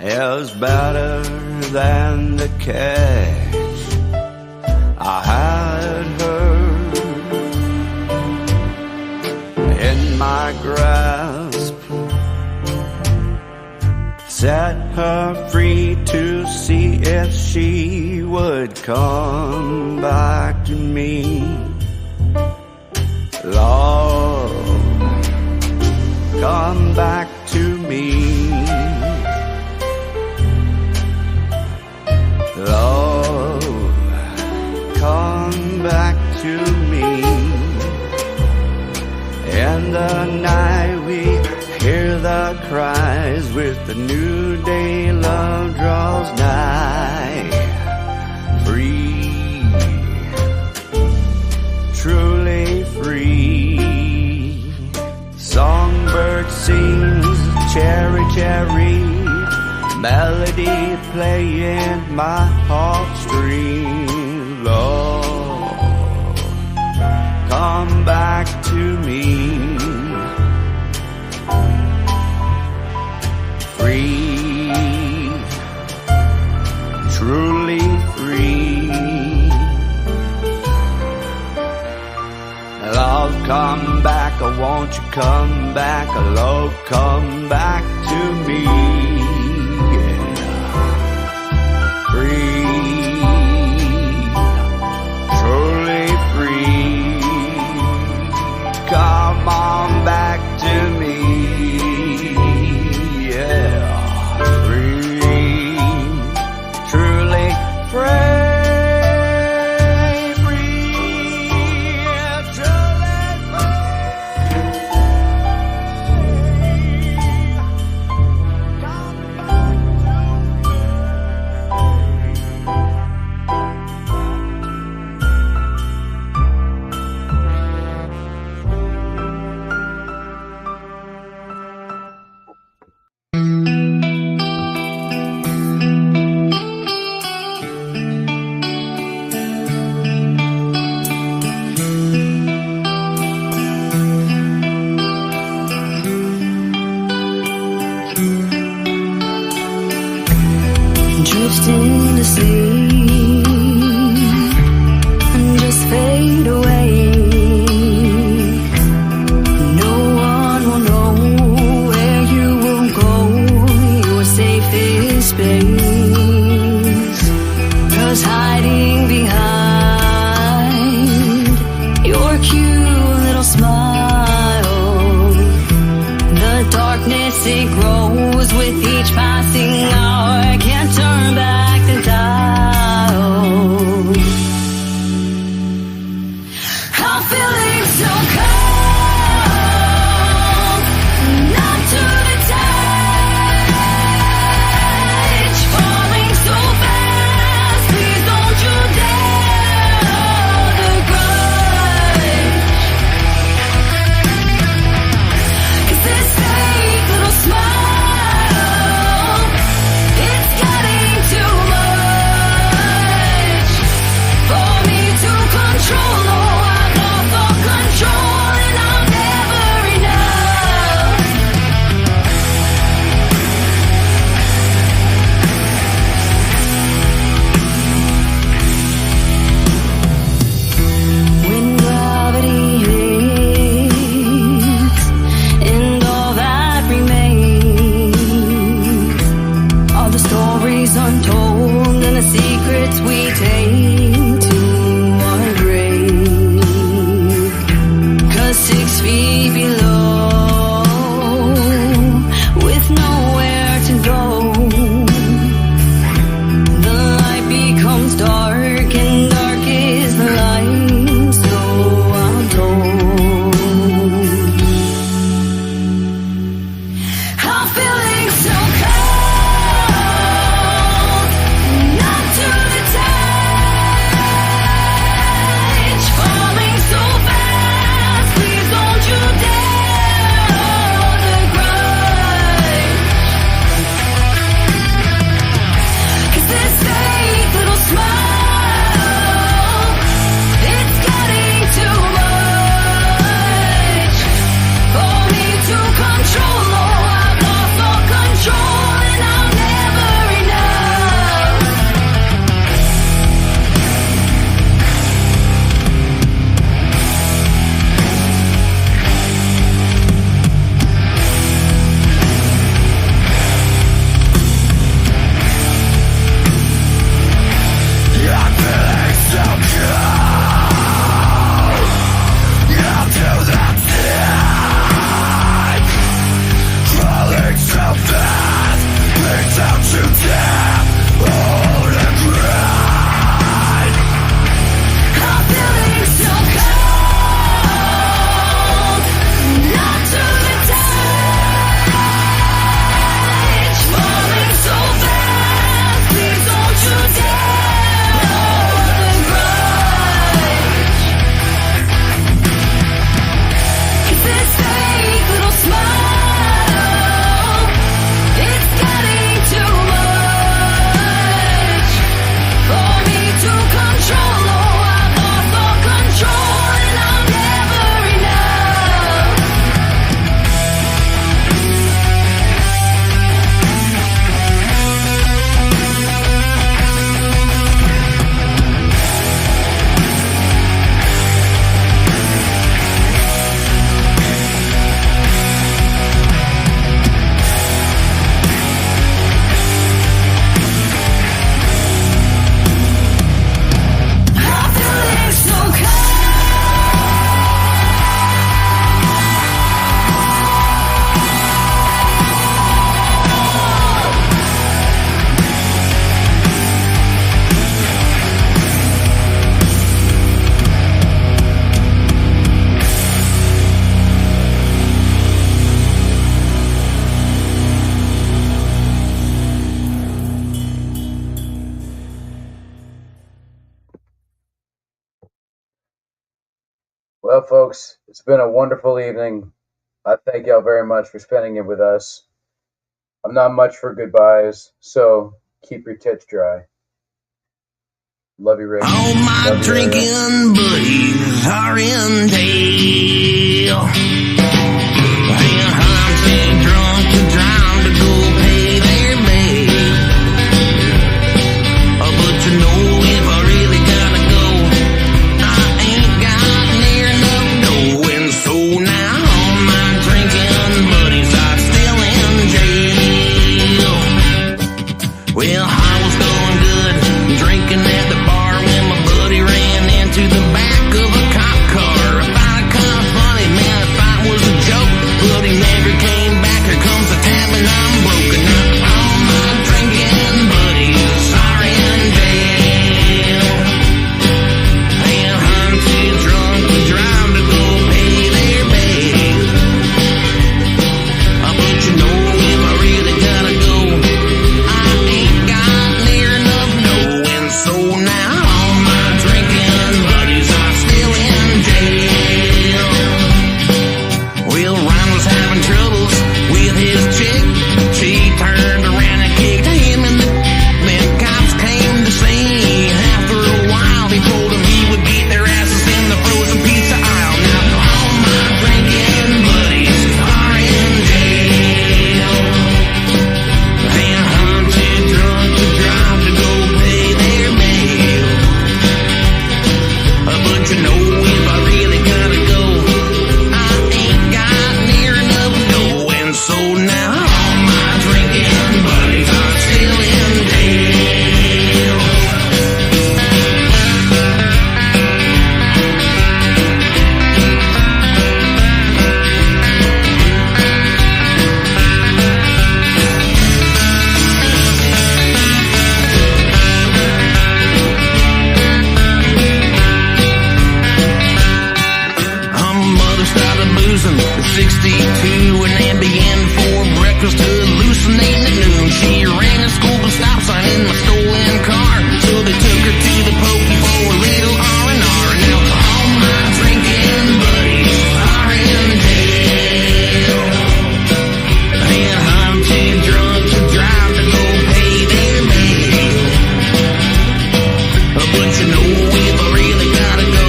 is better than the catch. I had her in my grasp, set her free to see if she would come back to me. Love, come back to me. Love, come back to me. In the night we hear the cries, with the new day love draws nigh. Free, truly free. Songbird sings, cherry, cherry, melody playing my heartstrings. Lord, come back to me. Free, truly free. Love, come back, oh, won't you come back? Love, come back to me. Yeah. Free, truly free. Come on back to me. Yeah. Free, truly free. Drifting to sleep and just fade away. No one will know where you will go, your safest space. 'Cause hiding behind your cute little smile, the darkness it grows with each passing hour. Can't turn back the dial. I'm feeling so cold, not to the touch, falling so fast. Please don't you dare hold the grudge. 'Cause this fake little smile, it's getting folks, it's been a wonderful evening. I thank y'all very much for spending it with us. I'm not much for goodbyes, so keep your tits dry. Love you, Rick. All my Love you, drinking Ariel. buddies are in jail. And I'm too drunk to drive to go pay their bail. But you know if I really gotta go, I ain't got near enough dough. And so now all my drinking buddies are still in jail. Well, I was going good, drinking at the bar when my buddy ran into the back of a cop car. I found it kind of funny, man, if I was a joke, but he never came back. Here comes the tab and I'm broken up. All my drinking buddies are in jail. And I'm too drunk to drive to go pay their bail. But you know if I really gotta go, I ain't got near enough dough. And so now all my drinking buddies are still in jail. Well, Ryan was having troubles with his chick. She turned around and kicked him in the then cops came to see. After a while he told them he would beat their asses in the frozen pizza aisle. Now all my drinking buddies are in jail. And I'm too drunk to drive to go pay their bail. But you know if I really gotta go, I ain't got near enough dough. And so now all my drinking buddies are still in jail. Mother started boozing at 62 and then began for breakfast to hallucinating at noon. She ran a school bus stop sign in my stolen car, so they took her to the Pkwy for a little R&R. Now all my drinking buddies are in jail. And I'm too drunk to drive to go pay their bail. But you know if I really gotta go,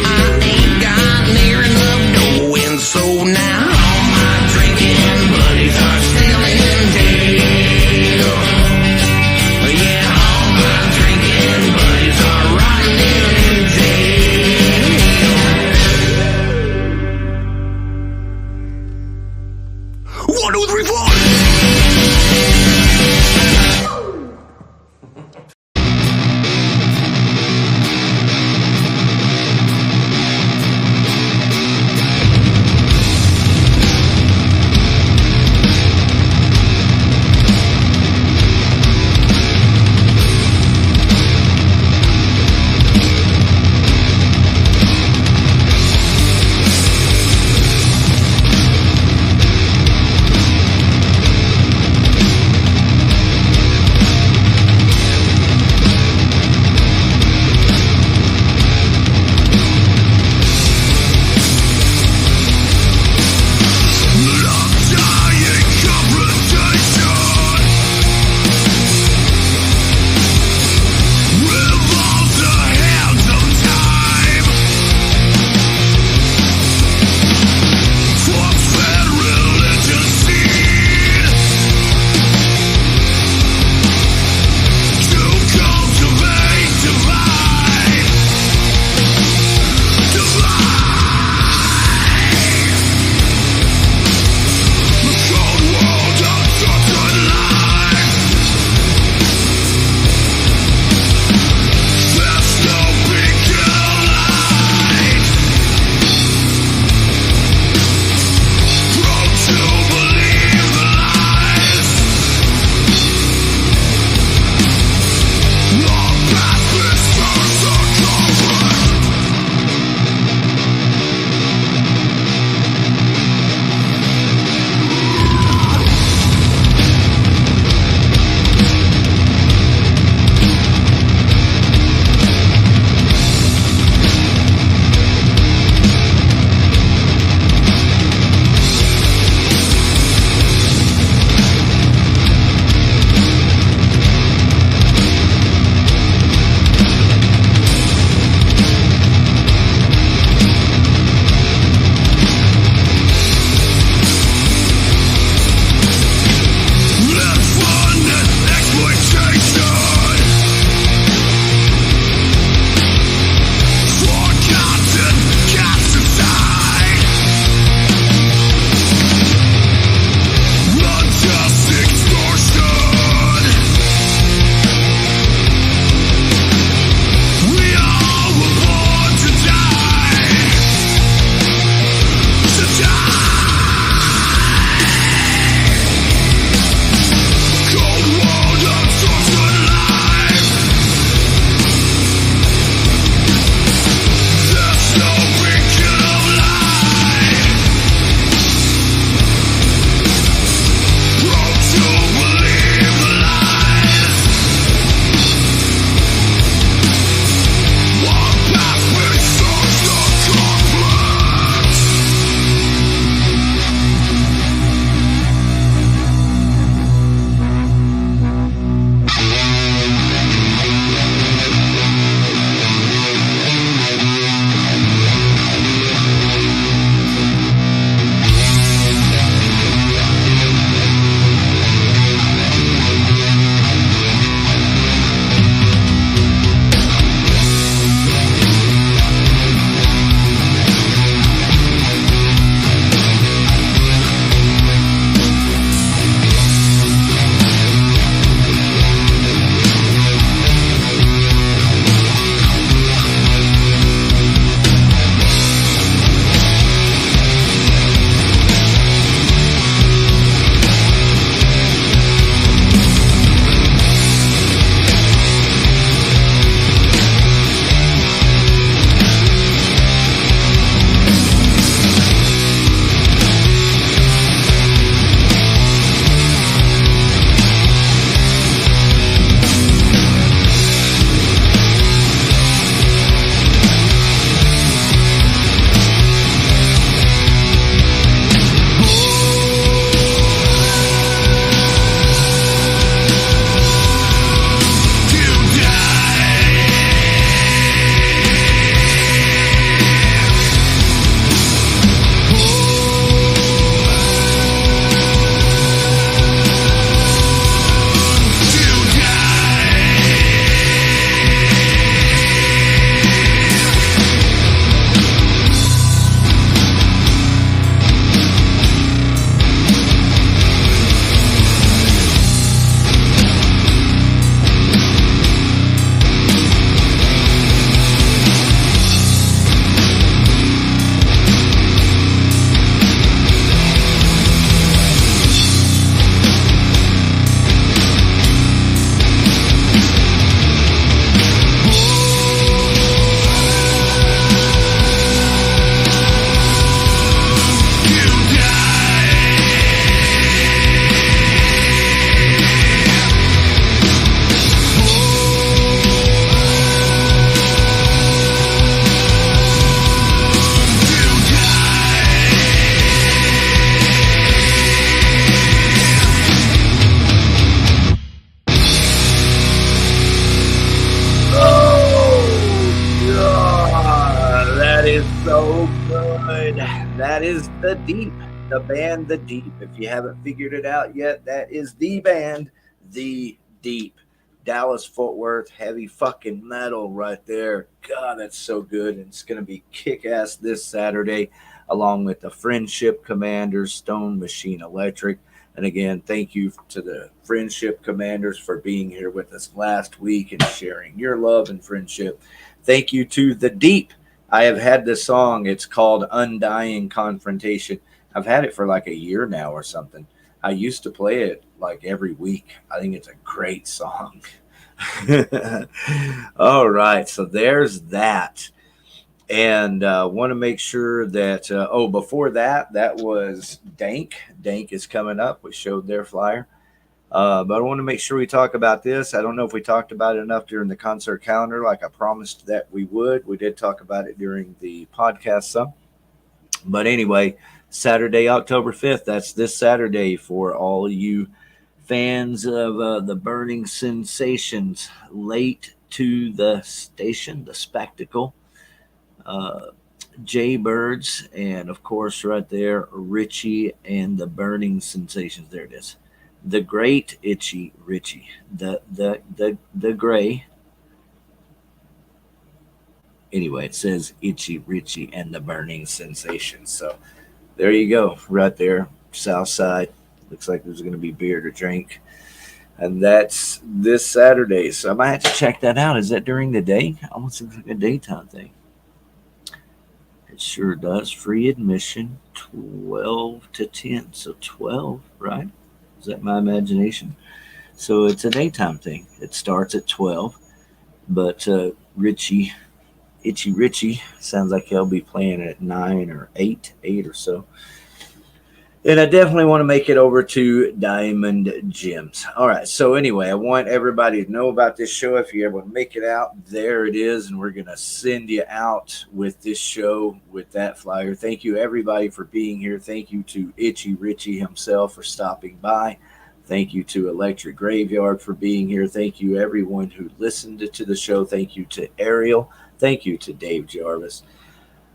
I ain't got near enough dough. And so now all my drinking buddies are still in jail. Yeah, all my drinking buddies are rotting in jail. 1, 2, 3, 4. that is The Deep, the band The Deep. If you haven't figured it out yet, that is the band The Deep. Dallas Fort Worth, heavy fucking metal right there. God, that's so good. And it's going to be kick-ass this Saturday, along with the Friendship Commanders, Stone Machine Electric. And again, thank you to the Friendship Commanders for being here with us last week and sharing your love and friendship. Thank you to The Deep. I have had this song. It's called Undying Confrontation. I've had it for like a year now or something. I used to play it like every week. I think it's a great song. All right, so there's that. And want to make sure that, before that, that was DANK. DANK is coming up. We showed their flyer. But I want to make sure we talk about this. I don't know if we talked about it enough during the concert calendar, like I promised that we would. We did talk about it during the podcast some. But anyway, Saturday, October 5th, that's this Saturday for all you fans of the Burning Sensations. Late to the station, the spectacle. Jaybirds, and of course right there, Richie and the Burning Sensations. There it is. The great Itchy Richie. The gray. Anyway, it says Itchy Richie and the Burning Sensations. So there you go, right there, south side. Looks like there's going to be beer to drink. And that's this Saturday. So I might have to check that out. Is that during the day? Almost looks like a daytime thing. It sure does. Free admission, 12 to 10. So 12, right? Is that my imagination? So it's a daytime thing. It starts at 12. But Itchy Richie sounds like he'll be playing at 9 or 8 or so. And I definitely want to make it over to Diamond Gems. All right. So anyway, I want everybody to know about this show. If you ever make it out, there it is. And we're going to send you out with this show, with that flyer. Thank you, everybody, for being here. Thank you to Itchy Richie himself for stopping by. Thank you to Electric Graveyard for being here. Thank you, everyone who listened to the show. Thank you to Ariel. Thank you to Dave Jarvis.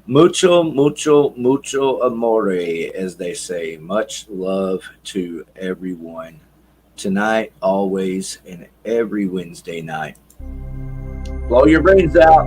Mucho, mucho, mucho amore, as they say. Much love to everyone. Tonight, always, and every Wednesday night. Blow your brains out.